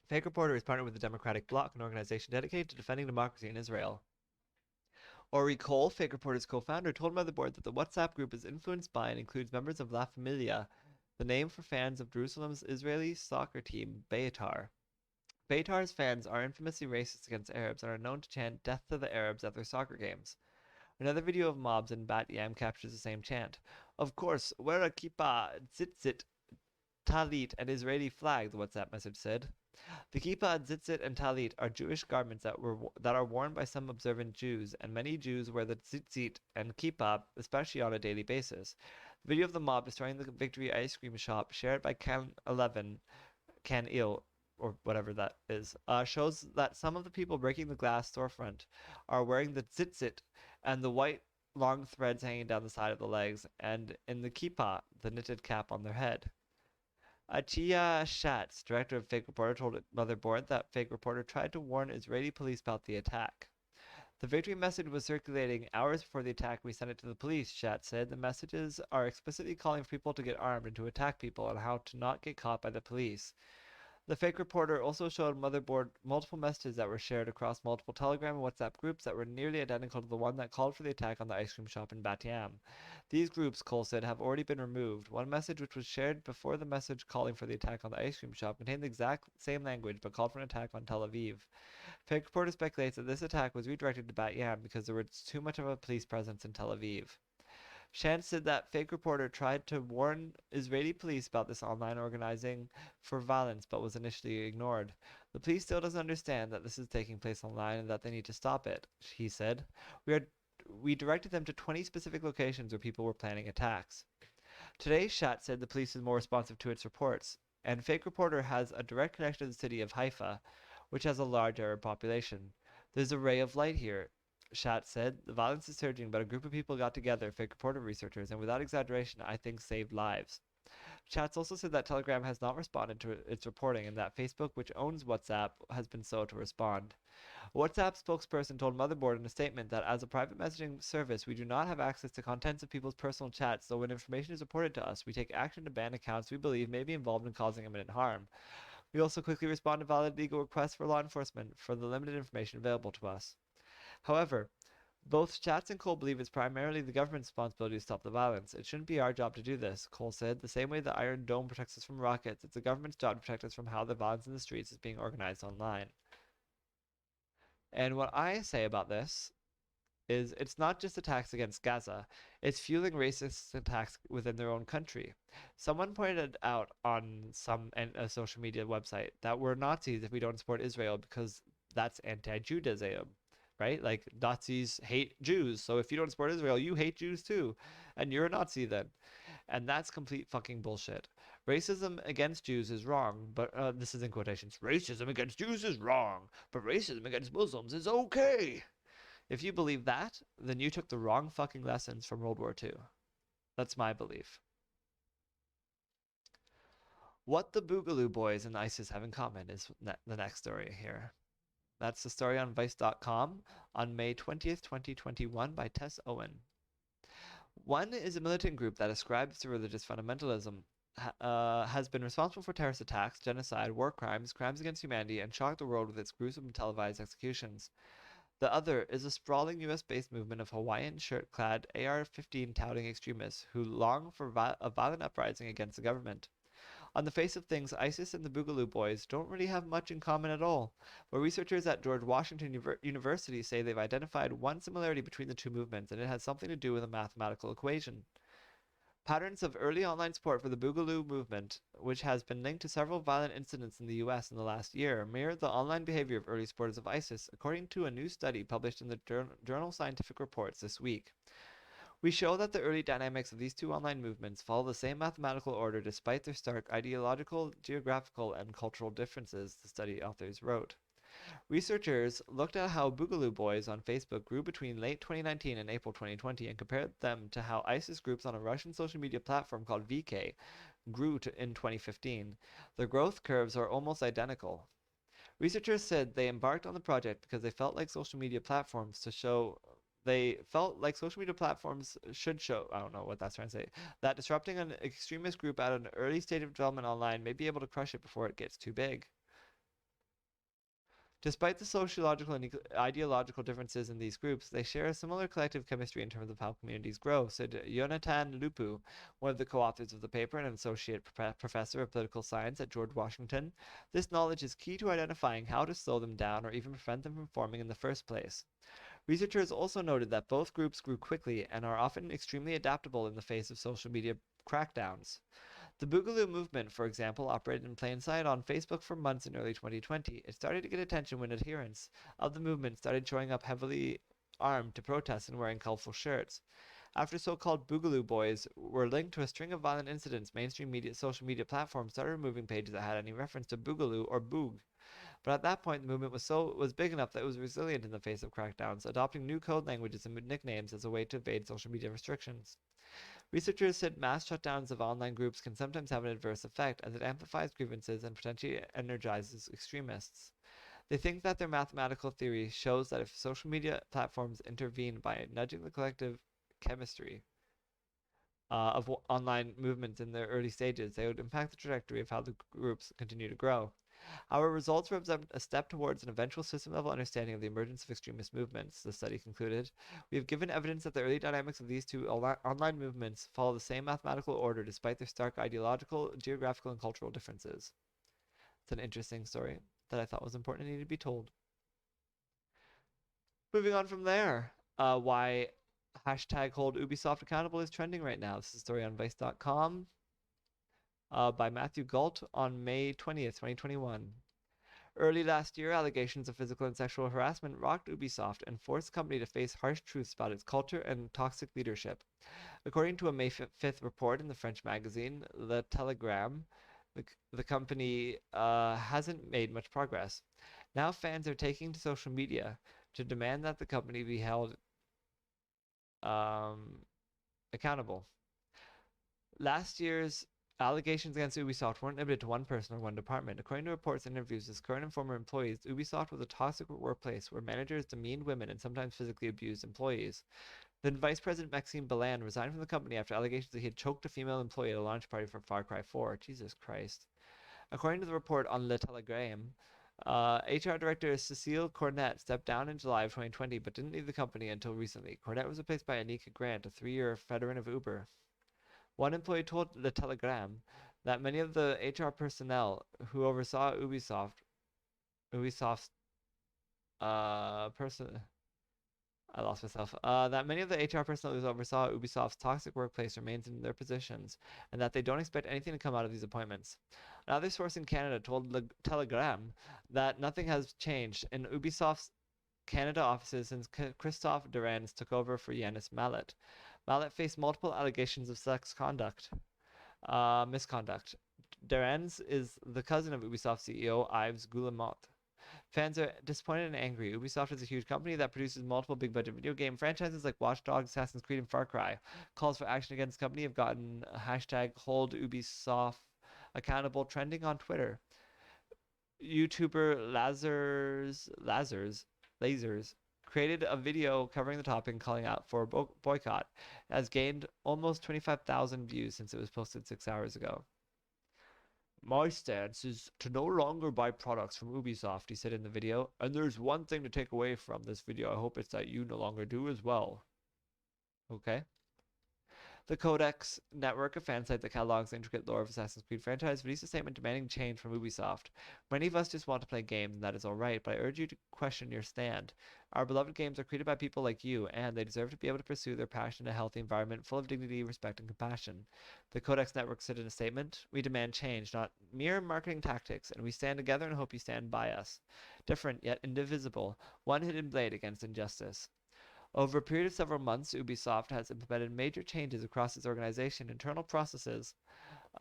Fake Reporter is partnered with the Democratic Bloc, an organization dedicated to defending democracy in Israel. Ori Cole, Fake Reporter's co-founder, told Motherboard that the WhatsApp group is influenced by and includes members of La Familia, the name for fans of Jerusalem's Israeli soccer team, Beitar. Beitar's fans are infamously racist against Arabs and are known to chant "Death to the Arabs" at their soccer games. Another video of mobs in Bat Yam captures the same chant. Of course, wear a kippah, tzitzit, talit, and Israeli flag, the WhatsApp message said. The kippah, tzitzit, and talit are Jewish garments that are worn by some observant Jews, and many Jews wear the tzitzit and kippah, especially on a daily basis. The video of the mob destroying the Victory ice cream shop, shared by Can Il, or whatever that is, shows that some of the people breaking the glass storefront are wearing the tzitzit and the white long threads hanging down the side of the legs, and in the kippah, the knitted cap on their head. Achia Schatz, director of Fake Reporter, told Motherboard that Fake Reporter tried to warn Israeli police about the attack. The victory message was circulating hours before the attack. We sent it to the police, Schatz said. The messages are explicitly calling for people to get armed and to attack people and how to not get caught by the police. The Fake Reporter also showed Motherboard multiple messages that were shared across multiple Telegram and WhatsApp groups that were nearly identical to the one that called for the attack on the ice cream shop in Bat Yam. These groups, Cole said, have already been removed. One message, which was shared before the message calling for the attack on the ice cream shop, contained the exact same language but called for an attack on Tel Aviv. Fake Reporter speculates that this attack was redirected to Bat Yam because there was too much of a police presence in Tel Aviv. Shan said that Fake Reporter tried to warn Israeli police about this online organizing for violence but was initially ignored. The police still doesn't understand that this is taking place online and that they need to stop it, he said. We directed them to 20 specific locations where people were planning attacks. Today, Schatz said the police is more responsive to its reports, and Fake Reporter has a direct connection to the city of Haifa, which has a large Arab population. There's a ray of light here, Schatz said. The violence is surging, but a group of people got together, Fake Reporter researchers, and without exaggeration, I think saved lives. Schatz also said that Telegram has not responded to its reporting and that Facebook, which owns WhatsApp, has been slow to respond. A WhatsApp spokesperson told Motherboard in a statement that as a private messaging service, we do not have access to contents of people's personal chats, so when information is reported to us, we take action to ban accounts we believe may be involved in causing imminent harm. We also quickly respond to valid legal requests for law enforcement for the limited information available to us. However, both Schatz and Cole believe it's primarily the government's responsibility to stop the violence. It shouldn't be our job to do this, Cole said. The same way the Iron Dome protects us from rockets, it's the government's job to protect us from how the violence in the streets is being organized online. And what I say about this is it's not just attacks against Gaza, it's fueling racist attacks within their own country. Someone pointed out on a social media website that we're Nazis if we don't support Israel because that's anti-Judaism. Right? Like, Nazis hate Jews, so if you don't support Israel, you hate Jews too, and you're a Nazi then. And that's complete fucking bullshit. Racism against Jews is wrong, but this is in quotations. Racism against Jews is wrong, but racism against Muslims is okay. If you believe that, then you took the wrong fucking lessons from World War II. That's my belief. What the Boogaloo Boys and ISIS have in common is the next story here. That's the story on Vice.com on May 20th, 2021 by Tess Owen. One is a militant group that ascribes to religious fundamentalism, has been responsible for terrorist attacks, genocide, war crimes, crimes against humanity, and shocked the world with its gruesome televised executions. The other is a sprawling US-based movement of Hawaiian shirt-clad AR-15 touting extremists who long for a violent uprising against the government. On the face of things, ISIS and the Boogaloo Boys don't really have much in common at all, but researchers at George Washington University say they've identified one similarity between the two movements, and it has something to do with a mathematical equation. Patterns of early online support for the Boogaloo movement, which has been linked to several violent incidents in the US in the last year, mirrored the online behavior of early supporters of ISIS, according to a new study published in the journal Scientific Reports this week. We show that the early dynamics of these two online movements follow the same mathematical order despite their stark ideological, geographical, and cultural differences, the study authors wrote. Researchers looked at how Boogaloo Boys on Facebook grew between late 2019 and April 2020 and compared them to how ISIS groups on a Russian social media platform called VK grew in 2015. The growth curves are almost identical. Researchers said they embarked on the project because they felt like social media platforms should show, I don't know what that's trying to say, that disrupting an extremist group at an early stage of development online may be able to crush it before it gets too big. Despite the sociological and ideological differences in these groups, they share a similar collective chemistry in terms of how communities grow, said Yonatan Lupu, one of the co-authors of the paper and an associate professor of political science at George Washington. This knowledge is key to identifying how to slow them down or even prevent them from forming in the first place. Researchers also noted that both groups grew quickly and are often extremely adaptable in the face of social media crackdowns. The Boogaloo movement, for example, operated in plain sight on Facebook for months in early 2020. It started to get attention when adherents of the movement started showing up heavily armed to protest and wearing colorful shirts. After so-called Boogaloo Boys were linked to a string of violent incidents, mainstream social media platforms started removing pages that had any reference to Boogaloo or Boog. But at that point, the movement was big enough that it was resilient in the face of crackdowns, adopting new code languages and nicknames as a way to evade social media restrictions. Researchers said mass shutdowns of online groups can sometimes have an adverse effect as it amplifies grievances and potentially energizes extremists. They think that their mathematical theory shows that if social media platforms intervene by nudging the collective chemistry of online movements in their early stages, they would impact the trajectory of how the groups continue to grow. Our results represent a step towards an eventual system-level understanding of the emergence of extremist movements, the study concluded. We have given evidence that the early dynamics of these two online movements follow the same mathematical order despite their stark ideological, geographical, and cultural differences. It's an interesting story that I thought was important and needed to be told. Moving on from there, why hashtag hold Ubisoft accountable is trending right now. This is a story on Vice.com. By Matthew Galt on May 20th, 2021. Early last year, allegations of physical and sexual harassment rocked Ubisoft and forced the company to face harsh truths about its culture and toxic leadership. According to a May 5th report in the French magazine Le Telegramme, the company hasn't made much progress. Now fans are taking to social media to demand that the company be held accountable. Last year's allegations against Ubisoft weren't limited to one person or one department. According to reports and interviews with current and former employees, Ubisoft was a toxic workplace where managers demeaned women and sometimes physically abused employees. Then Vice President Maxime Belland resigned from the company after allegations that he had choked a female employee at a launch party for Far Cry 4. Jesus Christ. According to the report on Le Telegramme, HR Director Cecile Cornette stepped down in July of 2020 but didn't leave the company until recently. Cornette was replaced by Anika Grant, a 3-year veteran of Uber. One employee told Le Telegramme that many of the HR personnel who oversaw Ubisoft's that many of the HR personnel who oversaw Ubisoft's toxic workplace remains in their positions, and that they don't expect anything to come out of these appointments. Another source in Canada told Le Telegramme that nothing has changed in Ubisoft's Canada offices since Christophe Durans took over for Yannis Mallet. Mallet faced multiple allegations of misconduct. Durans is the cousin of Ubisoft CEO Yves Guillemot. Fans are disappointed and angry. Ubisoft is a huge company that produces multiple big-budget video game franchises like Watch Dogs, Assassin's Creed, and Far Cry. Calls for action against the company have gotten hashtag hold Ubisoft accountable trending on Twitter. YouTuber Lasers created a video covering the topic and calling out for a boycott. It has gained almost 25,000 views since it was posted 6 hours ago. My stance is to no longer buy products from Ubisoft, he said in the video, and there's one thing to take away from this video. I hope it's that you no longer do as well. Okay. The Codex network of fan sites that catalogs the intricate lore of Assassin's Creed franchise released a statement demanding change from Ubisoft. Many of us just want to play games, and that is alright, but I urge you to question your stand. Our beloved games are created by people like you, and they deserve to be able to pursue their passion in a healthy environment full of dignity, respect, and compassion. The Codex network said in a statement, "We demand change, not mere marketing tactics, and we stand together and hope you stand by us. Different, yet indivisible, one hidden blade against injustice." Over a period of several months, Ubisoft has implemented major changes across its organization, internal processes,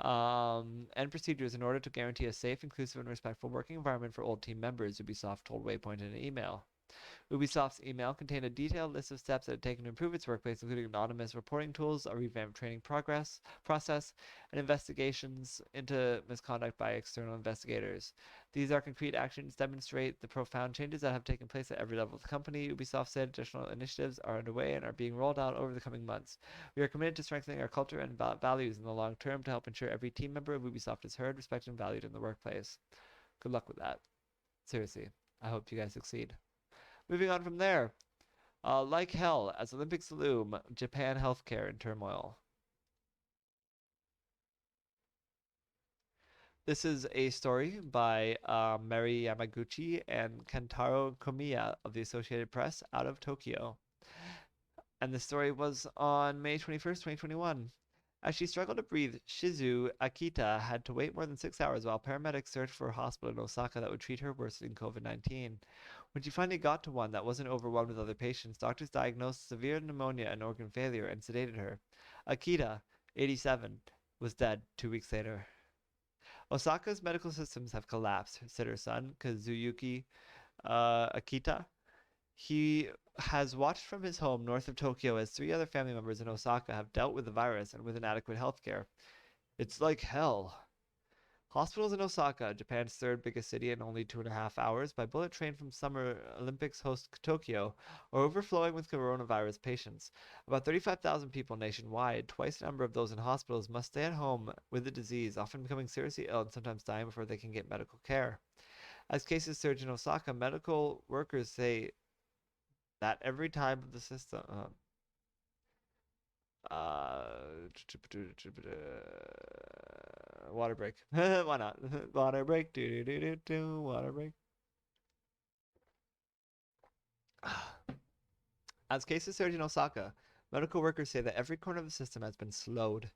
and procedures in order to guarantee a safe, inclusive, and respectful working environment for all team members, Ubisoft told Waypoint in an email. Ubisoft's email contained a detailed list of steps it had taken to improve its workplace, including anonymous reporting tools, a revamped training process, and investigations into misconduct by external investigators. These are concrete actions demonstrate the profound changes that have taken place at every level of the company. Ubisoft said additional initiatives are underway and are being rolled out over the coming months. We are committed to strengthening our culture and values in the long term to help ensure every team member of Ubisoft is heard, respected, and valued in the workplace. Good luck with that. Seriously, I hope you guys succeed. Moving on from there. Like hell, as Olympics loom, Japan healthcare in turmoil. This is a story by Mary Yamaguchi and Kentaro Komiya of the Associated Press out of Tokyo. And the story was on May 21st, 2021. As she struggled to breathe, Shizu Akita had to wait more than 6 hours while paramedics searched for a hospital in Osaka that would treat her worsening COVID-19. When she finally got to one that wasn't overwhelmed with other patients, doctors diagnosed severe pneumonia and organ failure and sedated her. Akita, 87, was dead 2 weeks later. Osaka's medical systems have collapsed, said her son, Kazuyuki Akita. He has watched from his home north of Tokyo as 3 other family members in Osaka have dealt with the virus and with inadequate health care. It's like hell. Hospitals in Osaka, Japan's 3rd biggest city in only 2.5 hours by bullet train from Summer Olympics host Tokyo, are overflowing with coronavirus patients. About 35,000 people nationwide, twice the number of those in hospitals, must stay at home with the disease, often becoming seriously ill and sometimes dying before they can get medical care. As cases surge in Osaka, medical workers say that every time the system... water break. Why not? Water break. Water break. As cases surge in Osaka, medical workers say that every corner of the system has been slowed,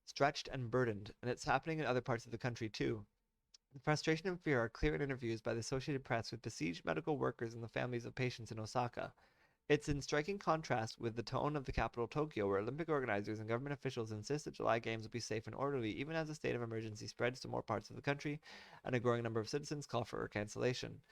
stretched, and burdened, and it's happening in other parts of the country too. The frustration and fear are clear in interviews by the Associated Press with besieged medical workers and the families of patients in Osaka. It's in striking contrast with the tone of the capital, Tokyo, where Olympic organizers and government officials insist that July Games will be safe and orderly, even as a state of emergency spreads to more parts of the country and a growing number of citizens call for cancellation.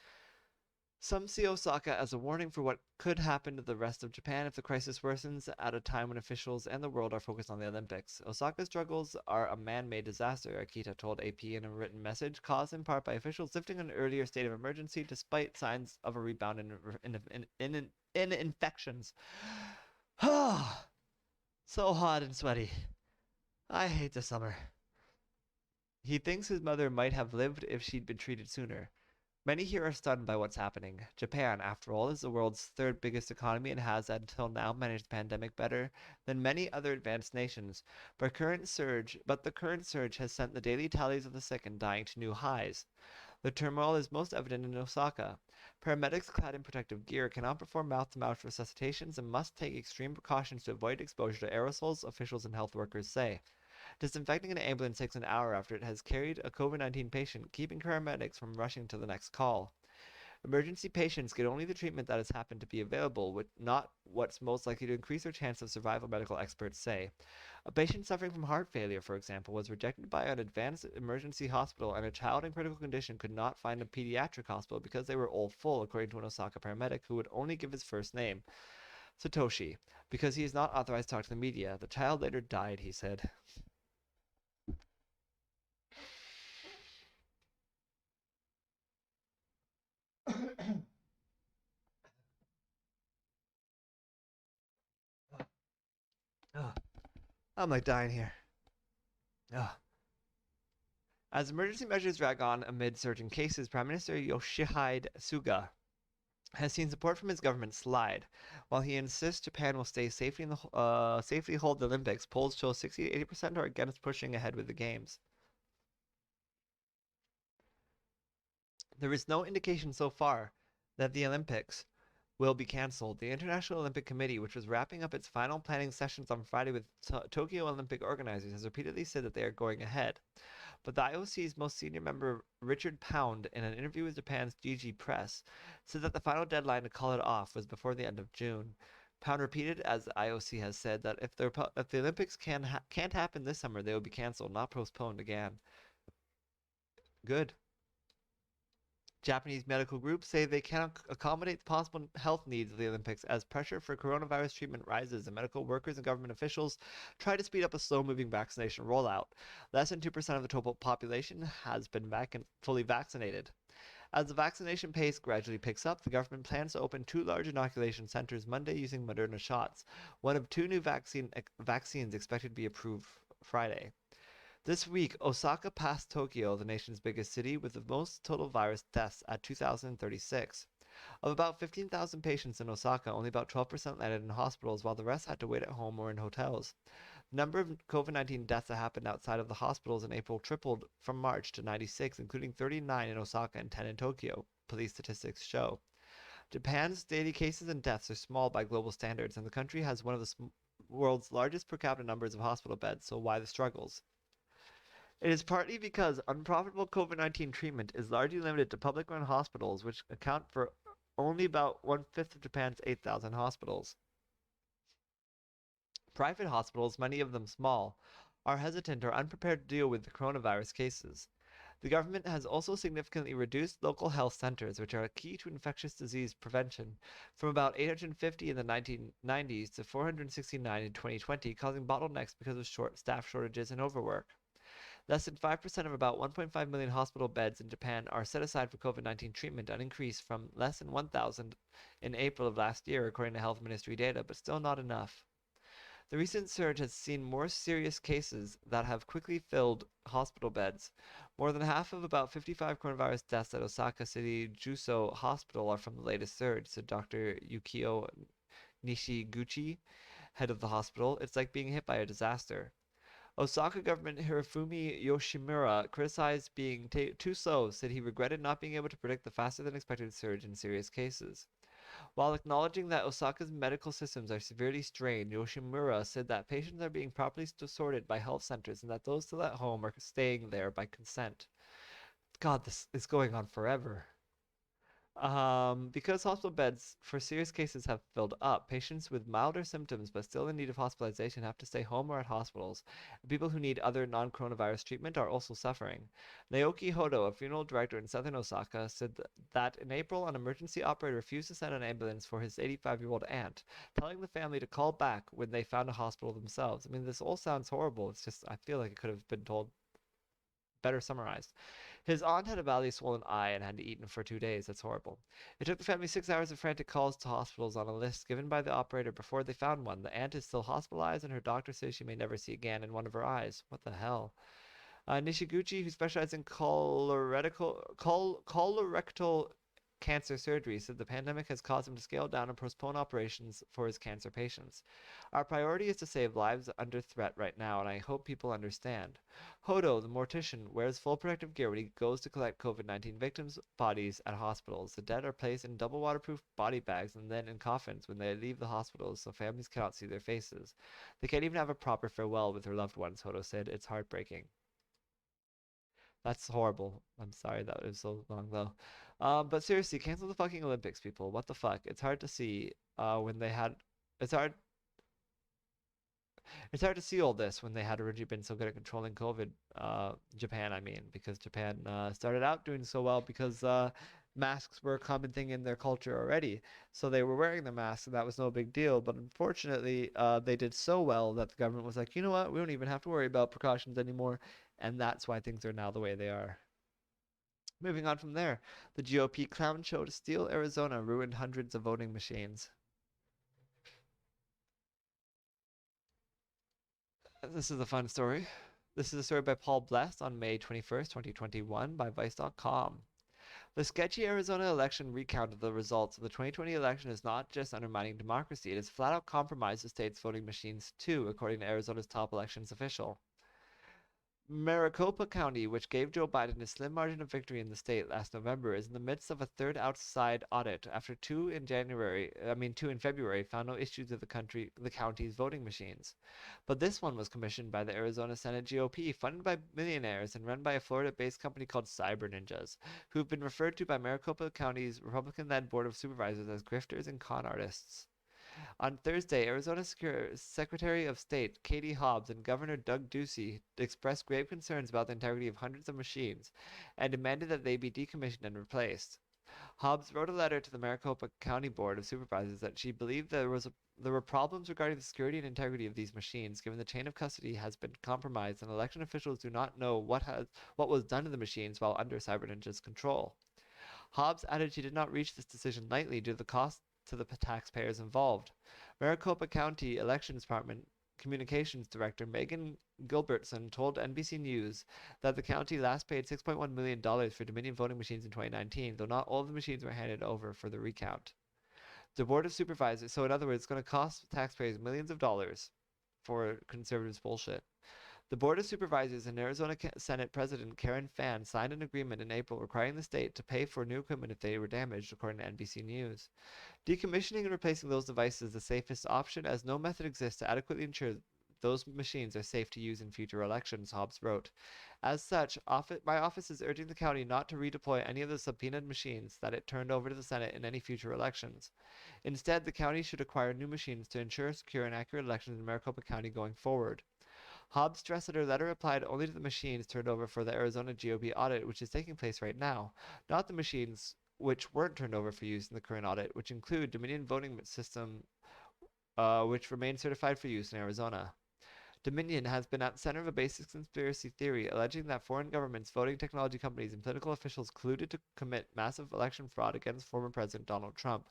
Some see Osaka as a warning for what could happen to the rest of Japan if the crisis worsens at a time when officials and the world are focused on the Olympics. Osaka's struggles are a man-made disaster, Akita told AP in a written message, caused in part by officials lifting an earlier state of emergency despite signs of a rebound in infections. So hot and sweaty. I hate the summer. He thinks his mother might have lived if she'd been treated sooner. Many here are stunned by what's happening. Japan, after all, is the world's 3rd biggest economy and has until now managed the pandemic better than many other advanced nations. But the current surge has sent the daily tallies of the sick and dying to new highs. The turmoil is most evident in Osaka. Paramedics clad in protective gear cannot perform mouth-to-mouth resuscitations and must take extreme precautions to avoid exposure to aerosols, officials and health workers say. Disinfecting an ambulance takes an hour after it has carried a COVID-19 patient, keeping paramedics from rushing to the next call. Emergency patients get only the treatment that has happened to be available, not what's most likely to increase their chance of survival, medical experts say. A patient suffering from heart failure, for example, was rejected by an advanced emergency hospital, and a child in critical condition could not find a pediatric hospital because they were all full, according to an Osaka paramedic who would only give his first name, Satoshi, because he is not authorized to talk to the media. The child later died, he said. I'm like dying here. As emergency measures drag on amid surging cases, Prime Minister Yoshihide Suga has seen support from his government slide. While he insists Japan will stay safely safely hold the Olympics, polls show 60 to 80% are against pushing ahead with the games. There is no indication so far that the Olympics will be cancelled. The International Olympic Committee, which was wrapping up its final planning sessions on Friday with Tokyo Olympic organizers, has repeatedly said that they are going ahead. But the IOC's most senior member, Richard Pound, in an interview with Japan's GG Press, said that the final deadline to call it off was before the end of June. Pound repeated, as the IOC has said, that if the Olympics can't happen this summer, they will be cancelled, not postponed again. Good. Japanese medical groups say they cannot accommodate the possible health needs of the Olympics as pressure for coronavirus treatment rises and medical workers and government officials try to speed up a slow-moving vaccination rollout. Less than 2% of the total population has been fully vaccinated. As the vaccination pace gradually picks up, the government plans to open 2 large inoculation centers Monday using Moderna shots, one of 2 new vaccines expected to be approved Friday. This week, Osaka passed Tokyo, the nation's biggest city, with the most total virus deaths at 2,036. Of about 15,000 patients in Osaka, only about 12% landed in hospitals, while the rest had to wait at home or in hotels. The number of COVID-19 deaths that happened outside of the hospitals in April tripled from March to 96, including 39 in Osaka and 10 in Tokyo, police statistics show. Japan's daily cases and deaths are small by global standards, and the country has one of the world's largest per capita numbers of hospital beds, so why the struggles? It is partly because unprofitable COVID-19 treatment is largely limited to public-run hospitals, which account for only about 1/5 of Japan's 8,000 hospitals. Private hospitals, many of them small, are hesitant or unprepared to deal with the coronavirus cases. The government has also significantly reduced local health centers, which are a key to infectious disease prevention, from about 850 in the 1990s to 469 in 2020, causing bottlenecks because of staff shortages and overwork. Less than 5% of about 1.5 million hospital beds in Japan are set aside for COVID-19 treatment, an increase from less than 1,000 in April of last year, according to Health Ministry data, but still not enough. The recent surge has seen more serious cases that have quickly filled hospital beds. More than half of about 55 coronavirus deaths at Osaka City Juso Hospital are from the latest surge, said Dr. Yukio Nishiguchi, head of the hospital. It's like being hit by a disaster. Osaka government Hirofumi Yoshimura criticized being too slow, said he regretted not being able to predict the faster-than-expected surge in serious cases. While acknowledging that Osaka's medical systems are severely strained, Yoshimura said that patients are being properly sorted by health centers and that those still at home are staying there by consent. God, this is going on forever. Because hospital beds for serious cases have filled up, patients with milder symptoms but still in need of hospitalization have to stay home or at hospitals. People who need other non-coronavirus treatment are also suffering. Naoki Hodo, a funeral director in southern Osaka, said that in April, an emergency operator refused to send an ambulance for his 85-year-old aunt, telling the family to call back when they found a hospital themselves. I mean, this all sounds horrible. It's just, I feel like it could have been told better summarized. His aunt had a badly swollen eye and had to eat for 2 days. That's horrible. It took the family 6 hours of frantic calls to hospitals on a list given by the operator before they found one. The aunt is still hospitalized, and her doctor says she may never see again in one of her eyes. What the hell? Nishiguchi, who specializes in colorectal cancer surgery, said the pandemic has caused him to scale down and postpone operations for his cancer patients. Our priority is to save lives under threat right now, and I hope people understand. Hodo, the mortician, wears full protective gear when he goes to collect COVID-19 victims' bodies at hospitals. The dead are placed in double waterproof body bags and then in coffins when they leave the hospitals so families cannot see their faces. They can't even have a proper farewell with their loved ones, Hodo said. It's heartbreaking. That's horrible. I'm sorry that was so long though. But seriously, cancel the fucking Olympics, people. What the fuck? It's hard to see when they had. It's hard. It's hard to see all this when they had originally been so good at controlling COVID. Japan, I mean, because Japan started out doing so well because masks were a common thing in their culture already. So they were wearing the masks, and that was no big deal. But unfortunately, they did so well that the government was like, you know what? We don't even have to worry about precautions anymore. And that's why things are now the way they are. Moving on from there, the GOP clown show to steal Arizona ruined hundreds of voting machines. This is a fun story. This is a story by Paul Bless on May 21st, 2021 by Vice.com. The sketchy Arizona election recount of the results of the 2020 election is not just undermining democracy, it has flat out compromised the state's voting machines too, according to Arizona's top elections official. Maricopa County, which gave Joe Biden a slim margin of victory in the state last November, is in the midst of a third outside audit after two in February found no issues with the county's voting machines. But this one was commissioned by the Arizona Senate GOP, funded by millionaires and run by a Florida-based company called Cyber Ninjas, who've been referred to by Maricopa County's Republican-led Board of Supervisors as grifters and con artists. On Thursday, Arizona Secretary of State Katie Hobbs and Governor Doug Ducey expressed grave concerns about the integrity of hundreds of machines and demanded that they be decommissioned and replaced. Hobbs wrote a letter to the Maricopa County Board of Supervisors that she believed there were problems regarding the security and integrity of these machines, given the chain of custody has been compromised and election officials do not know what was done to the machines while under Cyber Ninja's control. Hobbs added she did not reach this decision lightly due to the cost to the taxpayers involved. Maricopa County Elections Department Communications Director Megan Gilbertson told NBC News that the county last paid $6.1 million for Dominion voting machines in 2019, though not all of the machines were handed over for the recount. The Board of Supervisors, so in other words, it's going to cost taxpayers millions of dollars for conservatives' bullshit. The Board of Supervisors and Arizona Senate President Karen Fann signed an agreement in April requiring the state to pay for new equipment if they were damaged, according to NBC News. Decommissioning and replacing those devices is the safest option, as no method exists to adequately ensure those machines are safe to use in future elections, Hobbs wrote. As such, my office is urging the county not to redeploy any of the subpoenaed machines that it turned over to the Senate in any future elections. Instead, the county should acquire new machines to ensure secure and accurate elections in Maricopa County going forward. Hobbs stressed that her letter applied only to the machines turned over for the Arizona GOP audit, which is taking place right now, not the machines which weren't turned over for use in the current audit, which include Dominion voting system, which remain certified for use in Arizona. Dominion has been at the center of a basic conspiracy theory alleging that foreign governments, voting technology companies, and political officials colluded to commit massive election fraud against former President Donald Trump.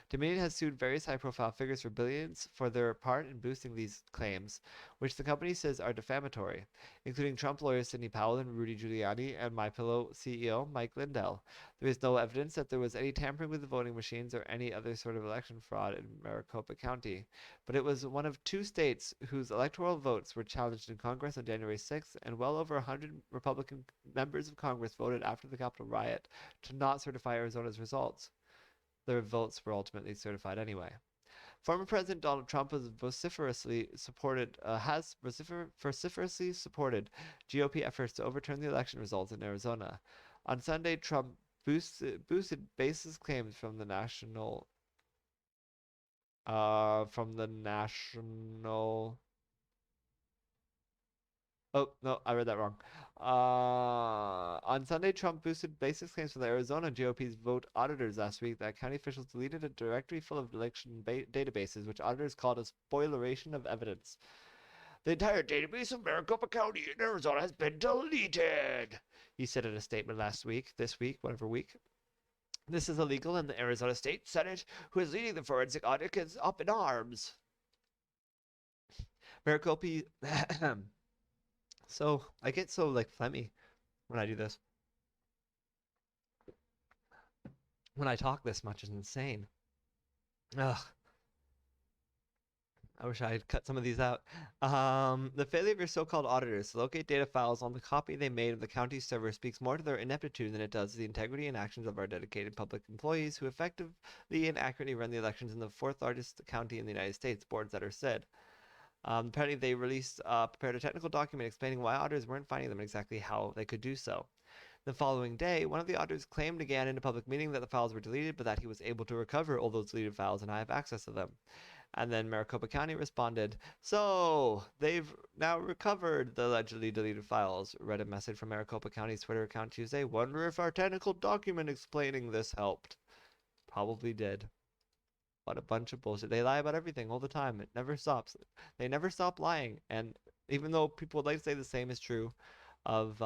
Dominion has sued various high-profile figures for billions for their part in boosting these claims, which the company says are defamatory, including Trump lawyers Sidney Powell and Rudy Giuliani and MyPillow CEO Mike Lindell. There is no evidence that there was any tampering with the voting machines or any other sort of election fraud in Maricopa County, but it was one of two states whose electoral votes were challenged in Congress on January 6th, and well over 100 Republican members of Congress voted after the Capitol riot to not certify Arizona's results. Their votes were ultimately certified anyway. Former President Donald Trump has vociferously supported GOP efforts to overturn the election results in Arizona. On Sunday, Trump boosted baseless claims from the national. Oh, no, I read that wrong. On Sunday, Trump boosted baseless claims from the Arizona GOP's vote auditors last week that county officials deleted a directory full of election databases, which auditors called a spoilation of evidence. The entire database of Maricopa County in Arizona has been deleted, he said in a statement this week. This is illegal, and the Arizona State Senate, who is leading the forensic audit, is up in arms. Maricopa... So, I get so, phlegmy when I do this. When I talk this much is insane. Ugh. I wish I had cut some of these out. The failure of your so-called auditors to locate data files on the copy they made of the county's server speaks more to their ineptitude than it does to the integrity and actions of our dedicated public employees who effectively and accurately run the elections in the fourth largest county in the United States, boards that are said. Apparently, they prepared a technical document explaining why auditors weren't finding them and exactly how they could do so. The following day, one of the auditors claimed again in a public meeting that the files were deleted, but that he was able to recover all those deleted files and I have access to them. And then Maricopa County responded, "So, they've now recovered the allegedly deleted files," read a message from Maricopa County's Twitter account Tuesday. "Wonder if our technical document explaining this helped." Probably did. What a bunch of bullshit. They lie about everything all the time. It never stops. They never stop lying. And even though people would like to say the same is true of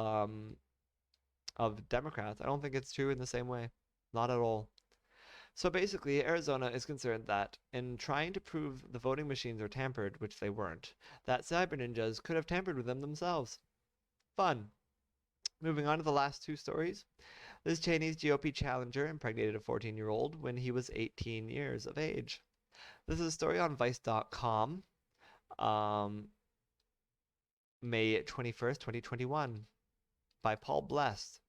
Democrats, I don't think it's true in the same way. Not at all. So basically, Arizona is concerned that in trying to prove the voting machines are tampered, which they weren't, that cyber ninjas could have tampered with them themselves. Fun. Moving on to the last two stories. Liz Cheney's GOP challenger impregnated a 14-year-old when he was 18 years of age. This is a story on Vice.com, May 21st, 2021, by Paul Bless.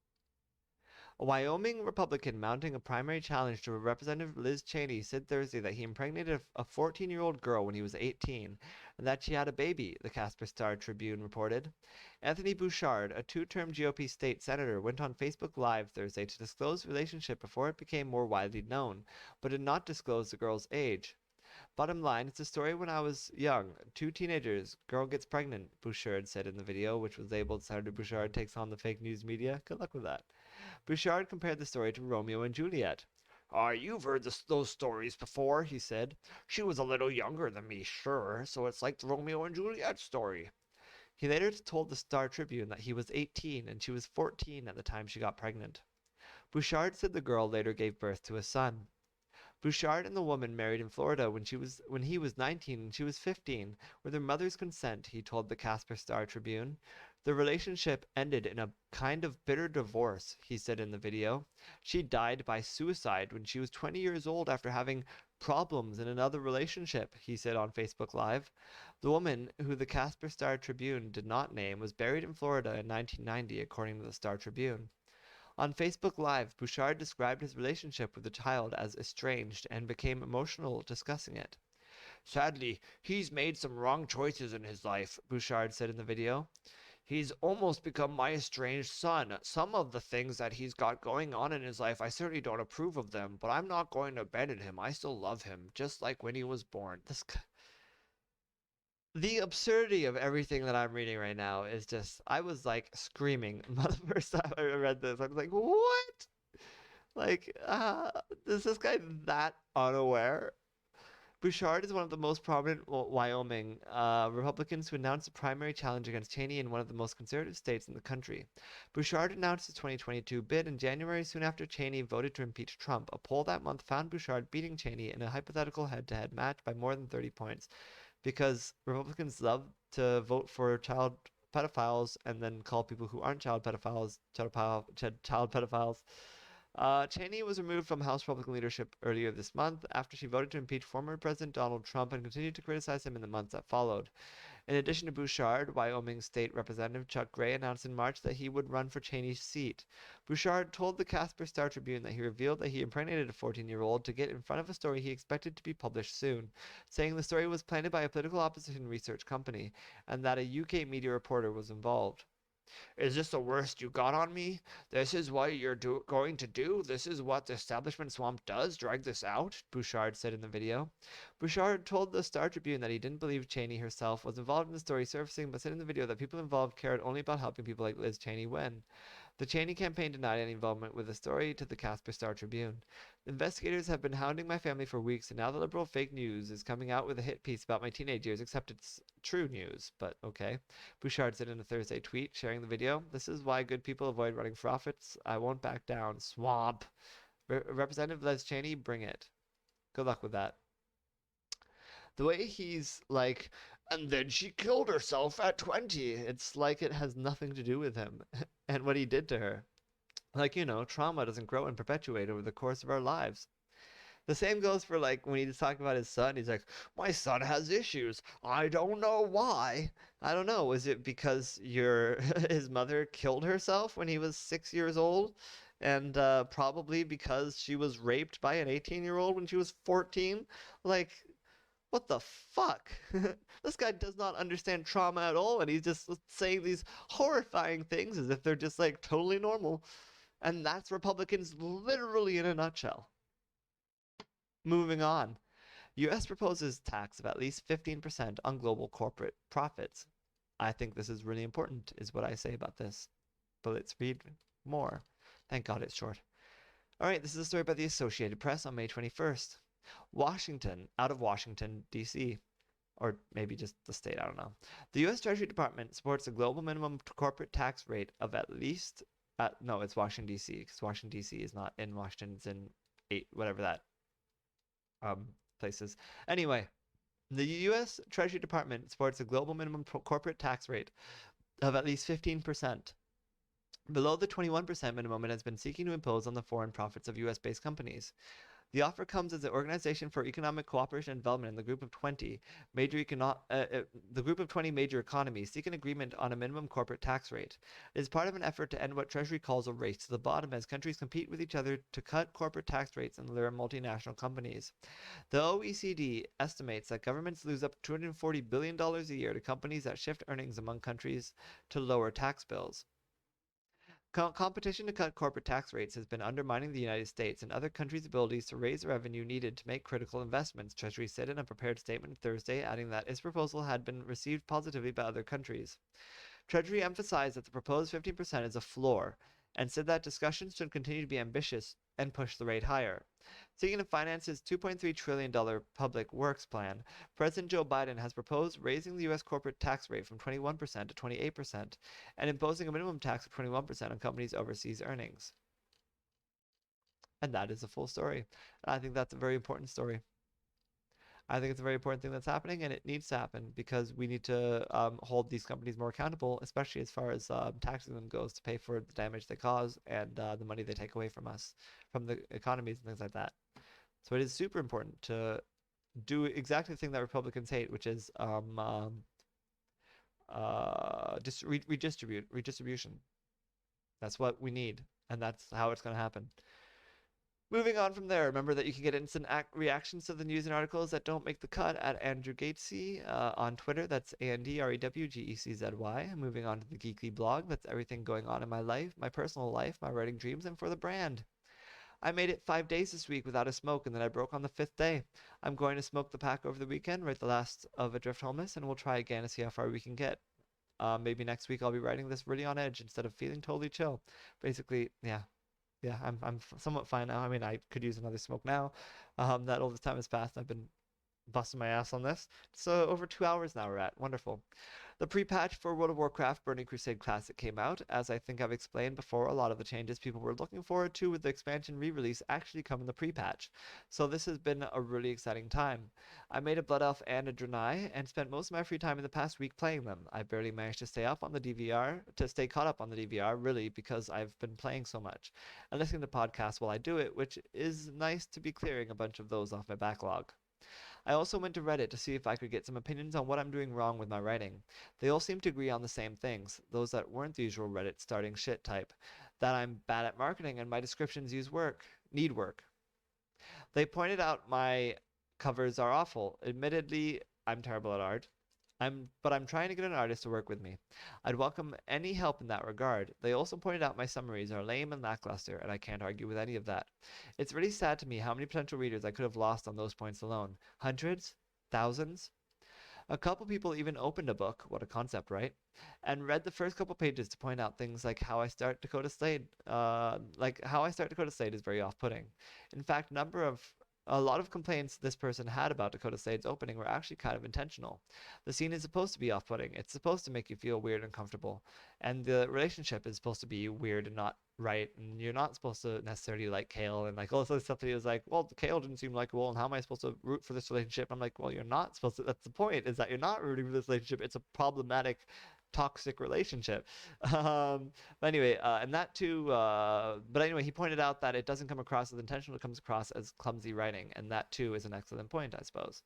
A Wyoming Republican mounting a primary challenge to Representative Liz Cheney said Thursday that he impregnated a 14-year-old girl when he was 18 and that she had a baby, the Casper Star Tribune reported. Anthony Bouchard, a two-term GOP state senator, went on Facebook Live Thursday to disclose the relationship before it became more widely known, but did not disclose the girl's age. Bottom line, it's a story when I was young. 2 teenagers, girl gets pregnant, Bouchard said in the video, which was labeled Senator Bouchard takes on the fake news media. Good luck with that. Bouchard compared the story to Romeo and Juliet. You've heard those stories before, he said. She was a little younger than me, sure, so it's like the Romeo and Juliet story. He later told the Star Tribune that he was 18 and she was 14 at the time she got pregnant. Bouchard said the girl later gave birth to a son. Bouchard and the woman married in Florida when he was 19 and she was 15, with her mother's consent, he told the Casper Star Tribune. The relationship ended in a kind of bitter divorce, he said in the video. She died by suicide when she was 20 years old after having problems in another relationship, he said on Facebook Live. The woman, who the Casper Star Tribune did not name, was buried in Florida in 1990, according to the Star Tribune. On Facebook Live, Bouchard described his relationship with the child as estranged and became emotional discussing it. Sadly, he's made some wrong choices in his life, Bouchard said in the video. He's almost become my estranged son. Some of the things that he's got going on in his life, I certainly don't approve of them, but I'm not going to abandon him. I still love him, just like when he was born. The absurdity of everything that I'm reading right now is just, I was like screaming the first time I read this. I was like, what? Like, is this guy that unaware? Bouchard is one of the most prominent Wyoming Republicans who announced a primary challenge against Cheney in one of the most conservative states in the country. Bouchard announced his 2022 bid in January, soon after Cheney voted to impeach Trump. A poll that month found Bouchard beating Cheney in a hypothetical head-to-head match by more than 30 points, because Republicans love to vote for child pedophiles and then call people who aren't child pedophiles child pedophiles. Cheney was removed from House Republican leadership earlier this month after she voted to impeach former President Donald Trump and continued to criticize him in the months that followed. In addition to Bouchard, Wyoming State Representative Chuck Gray announced in March that he would run for Cheney's seat. Bouchard told the Casper Star Tribune that he revealed that he impregnated a 14-year-old to get in front of a story he expected to be published soon, saying the story was planted by a political opposition research company and that a UK media reporter was involved. Is this the worst you got on me? This is what you're going to do? This is what the establishment swamp does? Drag this out? Bouchard said in the video. Bouchard told the Star Tribune that he didn't believe Cheney herself was involved in the story surfacing, but said in the video that people involved cared only about helping people like Liz Cheney win. The Cheney campaign denied any involvement with the story to the Casper Star Tribune. Investigators have been hounding my family for weeks, and now the liberal fake news is coming out with a hit piece about my teenage years, except it's true news, but okay. Bouchard said in a Thursday tweet, sharing the video, "This is why good people avoid running for office. I won't back down. Swamp. Representative Liz Cheney, bring it." Good luck with that. The way he's like, and then she killed herself at 20. It's like it has nothing to do with him and what he did to her. Like, trauma doesn't grow and perpetuate over the course of our lives. The same goes for, like, when he's talking about his son. He's like, my son has issues. I don't know why. I don't know. Is it because his mother killed herself when he was 6 years old? And probably because she was raped by an 18-year-old when she was 14? Like, what the fuck? This guy does not understand trauma at all, and he's just saying these horrifying things as if they're just, like, totally normal. And that's Republicans literally in a nutshell. Moving on. U.S. proposes tax of at least 15% on global corporate profits. I think this is really important, is what I say about this. But let's read more. Thank God it's short. All right, this is a story by the Associated Press on May 21st. Out of Washington, D.C., or maybe just the state, I don't know. The U.S. Treasury Department supports a global minimum corporate tax rate of at least, no, it's Washington, D.C., because Washington, D.C. is not in Washington, it's in whatever that places. Anyway, the U.S. Treasury Department supports a global minimum corporate tax rate of at least 15%. below the 21% minimum it has been seeking to impose on the foreign profits of US-based companies. The offer comes as the Organization for Economic Cooperation and Development and the Group of 20 major economies seek an agreement on a minimum corporate tax rate. It is part of an effort to end what Treasury calls a race to the bottom as countries compete with each other to cut corporate tax rates and lure multinational companies. The OECD estimates that governments lose up to $240 billion a year to companies that shift earnings among countries to lower tax bills. Competition to cut corporate tax rates has been undermining the United States and other countries' abilities to raise the revenue needed to make critical investments, Treasury said in a prepared statement Thursday, adding that its proposal had been received positively by other countries. Treasury emphasized that the proposed 15% is a floor and said that discussions should continue to be ambitious and push the rate higher. Seeking to finance his $2.3 trillion public works plan, President Joe Biden has proposed raising the U.S. corporate tax rate from 21% to 28% and imposing a minimum tax of 21% on companies' overseas earnings. And that is the full story. I think that's a very important story. I think it's a very important thing that's happening, and it needs to happen because we need to hold these companies more accountable, especially as far as taxing them goes to pay for the damage they cause and the money they take away from us, from the economies and things like that. So it is super important to do exactly the thing that Republicans hate, which is redistribution. That's what we need, and that's how it's going to happen. Moving on from there, remember that you can get instant reactions to the news and articles that don't make the cut at Andrew Geczy on Twitter. That's AndrewGeczy. Moving on to the Geekly blog. That's everything going on in my life, my personal life, my writing dreams, and for the brand. I made it 5 days this week without a smoke, and then I broke on the 5th day. I'm going to smoke the pack over the weekend, write the last of Adrift Homeless, and we'll try again to see how far we can get. Maybe next week I'll be writing this really on edge instead of feeling totally chill. Basically, yeah, I'm somewhat fine now. I mean, I could use another smoke now. That all this time has passed. I've been busting my ass on this. So over 2 hours now we're at. Wonderful. The pre-patch for World of Warcraft Burning Crusade Classic came out. As I think I've explained before, a lot of the changes people were looking forward to with the expansion re-release actually come in the pre-patch. So this has been a really exciting time. I made a Blood Elf and a Draenei and spent most of my free time in the past week playing them. I barely managed to stay caught up on the DVR, really, because I've been playing so much and listening to podcasts while I do it, which is nice to be clearing a bunch of those off my backlog. I also went to Reddit to see if I could get some opinions on what I'm doing wrong with my writing. They all seem to agree on the same things, those that weren't the usual Reddit starting shit type, that I'm bad at marketing and my descriptions need work. They pointed out my covers are awful. Admittedly, I'm terrible at art. But I'm trying to get an artist to work with me. I'd welcome any help in that regard. They also pointed out my summaries are lame and lackluster, and I can't argue with any of that. It's really sad to me how many potential readers I could have lost on those points alone. Hundreds? Thousands? A couple people even opened a book, what a concept, right? And read the first couple pages to point out things like how I start Dakota Slade. Is very off-putting. In fact, a lot of complaints this person had about Dakota Slade's opening were actually kind of intentional. The scene is supposed to be off-putting. It's supposed to make you feel weird and uncomfortable. And the relationship is supposed to be weird and not right. And you're not supposed to necessarily like Kale and like all this other stuff that he was like, well, Kale didn't seem likable, and how am I supposed to root for this relationship? I'm like, well, you're not supposed to. That's the point, is that you're not rooting for this relationship. It's a problematic toxic relationship. But anyway, and that too, but anyway, he pointed out that it doesn't come across as intentional, it comes across as clumsy writing, and that too is an excellent point, I suppose.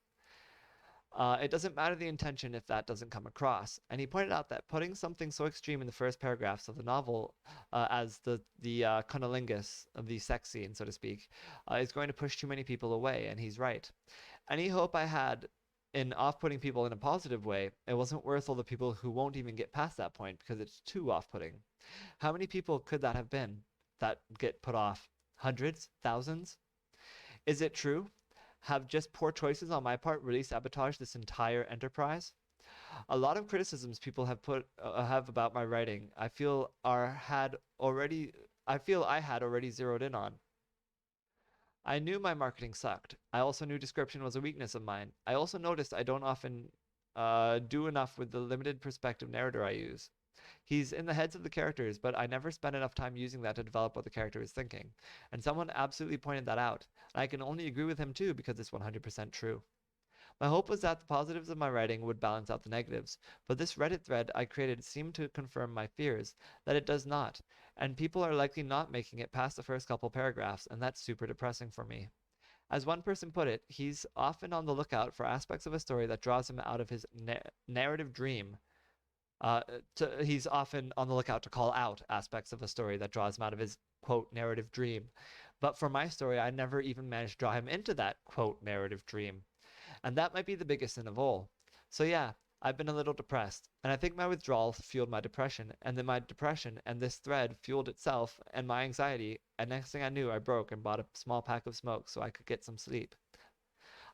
It doesn't matter the intention if that doesn't come across. And he pointed out that putting something so extreme in the first paragraphs of the novel as the cunnilingus of the sex scene, so to speak, is going to push too many people away, and he's right. Any hope I had in off-putting people in a positive way, it wasn't worth all the people who won't even get past that point because it's too off-putting. How many people could that have been that get put off? Hundreds? Thousands? Is it true? Have just poor choices on my part really sabotaged this entire enterprise? A lot of criticisms people have have about my writing, I feel I had already zeroed in on. I knew my marketing sucked. I also knew description was a weakness of mine. I also noticed I don't often do enough with the limited perspective narrator I use. He's in the heads of the characters, but I never spend enough time using that to develop what the character is thinking. And someone absolutely pointed that out. And I can only agree with him too because it's 100% true. My hope was that the positives of my writing would balance out the negatives, but this Reddit thread I created seemed to confirm my fears that it does not, and people are likely not making it past the first couple paragraphs, and that's super depressing for me. As one person put it, he's often on the lookout for aspects of a story that draws him out of his narrative dream. He's often on the lookout to call out aspects of a story that draws him out of his, quote, narrative dream. But for my story, I never even managed to draw him into that, quote, narrative dream. And that might be the biggest sin of all. So yeah, I've been a little depressed, and I think my withdrawal fueled my depression, and then my depression and this thread fueled itself and my anxiety, and next thing I knew, I broke and bought a small pack of smoke so I could get some sleep.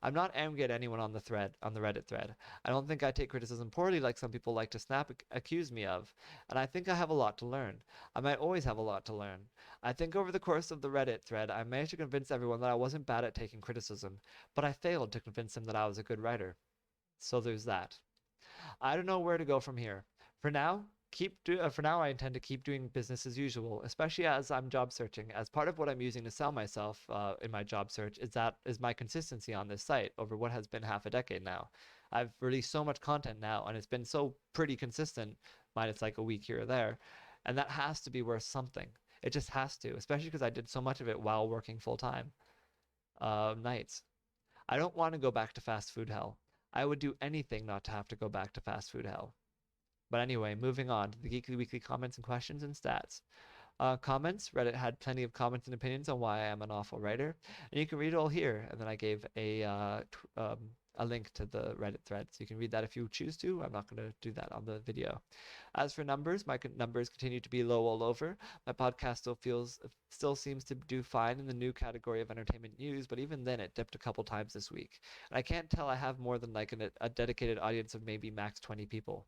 I'm not angry at anyone on the Reddit thread. I don't think I take criticism poorly like some people like to accuse me of, and I think I have a lot to learn. I might always have a lot to learn. I think over the course of the Reddit thread, I managed to convince everyone that I wasn't bad at taking criticism, but I failed to convince them that I was a good writer. So there's that. I don't know where to go from here. For now, I intend to keep doing business as usual, especially as I'm job searching. As part of what I'm using to sell myself in my job search is my consistency on this site over what has been half a decade now. I've released so much content now, and it's been so pretty consistent, minus like a week here or there, and that has to be worth something. It just has to, especially because I did so much of it while working full time nights. I don't want to go back to fast food hell. I would do anything not to have to go back to fast food hell. But anyway, moving on to the Geekly Weekly comments and questions and stats. Comments, Reddit had plenty of comments and opinions on why I am an awful writer, and you can read it all here. And then I gave a link to the Reddit thread, so you can read that if you choose to. I'm not going to do that on the video. As for numbers, my numbers continue to be low all over. My podcast still seems to do fine in the new category of entertainment news, but even then it dipped a couple times this week. And I can't tell I have more than like a dedicated audience of maybe max 20 people.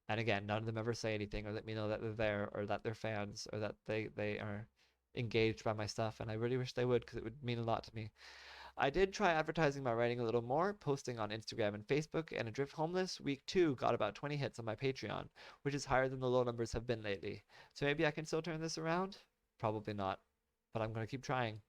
And again, none of them ever say anything or let me know that they're there or that they're fans or that they are engaged by my stuff. And I really wish they would, because it would mean a lot to me. I did try advertising my writing a little more, posting on Instagram and Facebook, and Adrift Homeless Week 2 got about 20 hits on my Patreon, which is higher than the low numbers have been lately. So maybe I can still turn this around? Probably not, but I'm going to keep trying.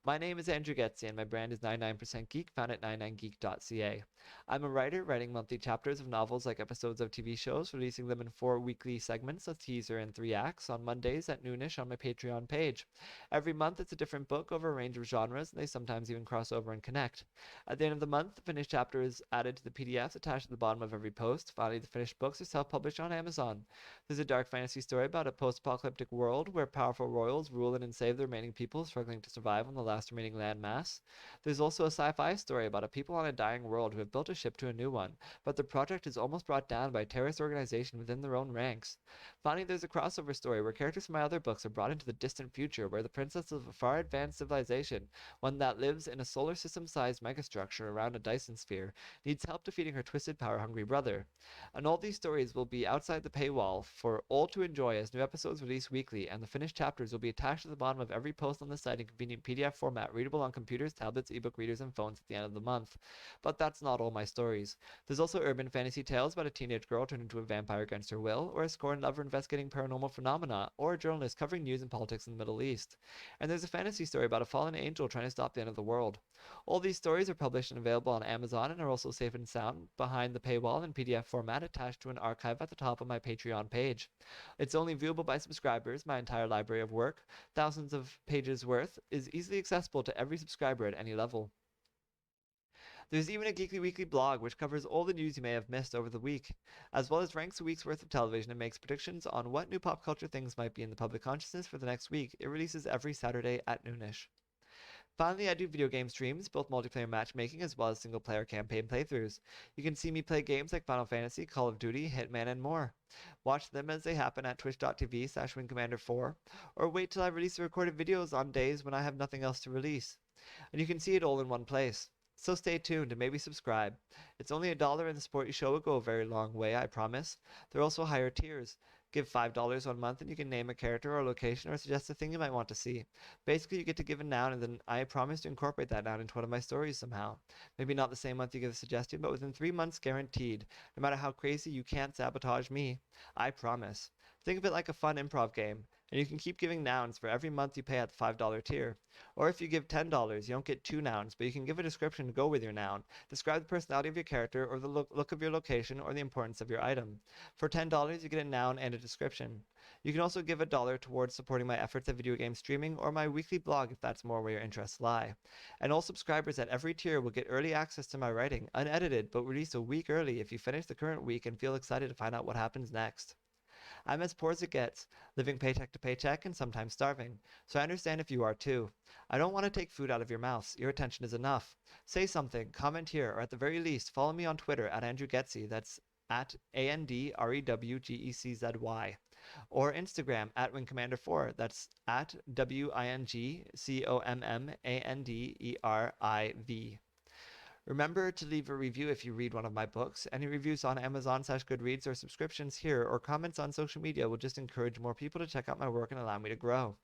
My name is Andrew Geczy, and my brand is 99% Geek, found at 99geek.ca. I'm a writer, writing monthly chapters of novels like episodes of TV shows, releasing them in 4 weekly segments, a teaser and 3 acts, on Mondays at noonish on my Patreon page. Every month it's a different book over a range of genres, and they sometimes even cross over and connect. At the end of the month, the finished chapter is added to the PDFs attached at the bottom of every post. Finally, the finished books are self-published on Amazon. There's a dark fantasy story about a post-apocalyptic world where powerful royals rule and enslave the remaining people struggling to survive on the last remaining landmass. There's also a sci-fi story about a people on a dying world who have built a ship to a new one, but the project is almost brought down by a terrorist organization within their own ranks. Finally, there's a crossover story where characters from my other books are brought into the distant future, where the princess of a far advanced civilization, one that lives in a solar system-sized megastructure around a Dyson Sphere, needs help defeating her twisted, power-hungry brother. And all these stories will be outside the paywall for all to enjoy as new episodes release weekly, and the finished chapters will be attached at the bottom of every post on the site in convenient PDF format, readable on computers, tablets, ebook readers, and phones at the end of the month. But that's not all my stories. There's also urban fantasy tales about a teenage girl turned into a vampire against her will, or a scorned lover investigating paranormal phenomena, or a journalist covering news and politics in the Middle East. And there's a fantasy story about a fallen angel trying to stop the end of the world. All these stories are published and available on Amazon and are also safe and sound behind the paywall in PDF format attached to an archive at the top of my Patreon page. It's only viewable by subscribers. My entire library of work, thousands of pages worth, is easily accessible to every subscriber at any level. There's even a Geekly Weekly blog which covers all the news you may have missed over the week, as well as ranks a week's worth of television and makes predictions on what new pop culture things might be in the public consciousness for the next week. It releases every Saturday at noonish. Finally, I do video game streams, both multiplayer matchmaking as well as single-player campaign playthroughs. You can see me play games like Final Fantasy, Call of Duty, Hitman, and more. Watch them as they happen at twitch.tv/wingcommander4, or wait till I release the recorded videos on days when I have nothing else to release. And you can see it all in one place. So stay tuned and maybe subscribe. It's only $1 and the support you show will go a very long way, I promise. There are also higher tiers. Give $5 1 month and you can name a character or a location or suggest a thing you might want to see. Basically, you get to give a noun and then I promise to incorporate that noun into one of my stories somehow. Maybe not the same month you give a suggestion, but within 3 months guaranteed. No matter how crazy, you can't sabotage me. I promise. Think of it like a fun improv game. And you can keep giving nouns for every month you pay at the $5 tier. Or if you give $10, you don't get 2 nouns, but you can give a description to go with your noun. Describe the personality of your character, or the look of your location, or the importance of your item. For $10, you get a noun and a description. You can also give $1 towards supporting my efforts at video game streaming or my weekly blog if that's more where your interests lie. And all subscribers at every tier will get early access to my writing, unedited, but released a week early if you finish the current week and feel excited to find out what happens next. I'm as poor as it gets, living paycheck to paycheck and sometimes starving, so I understand if you are too. I don't want to take food out of your mouths. Your attention is enough. Say something, comment here, or at the very least, follow me on Twitter at Andrew Geczy, that's at ANDREWGECZY, or Instagram at WingCommander4, that's at WINGCOMMANDERIV. Remember to leave a review if you read one of my books. Any reviews on Amazon/Goodreads or subscriptions here or comments on social media will just encourage more people to check out my work and allow me to grow.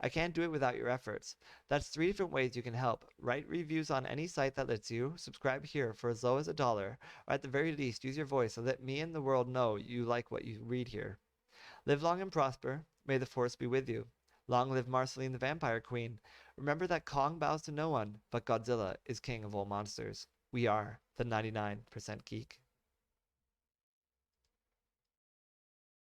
I can't do it without your efforts. That's 3 different ways you can help. Write reviews on any site that lets you, subscribe here for as low as $1, or at the very least use your voice so that me and the world know you like what you read here. Live long and prosper. May the force be with you. Long live Marceline the Vampire Queen. Remember that Kong bows to no one, but Godzilla is king of all monsters. We are the 99% Geek.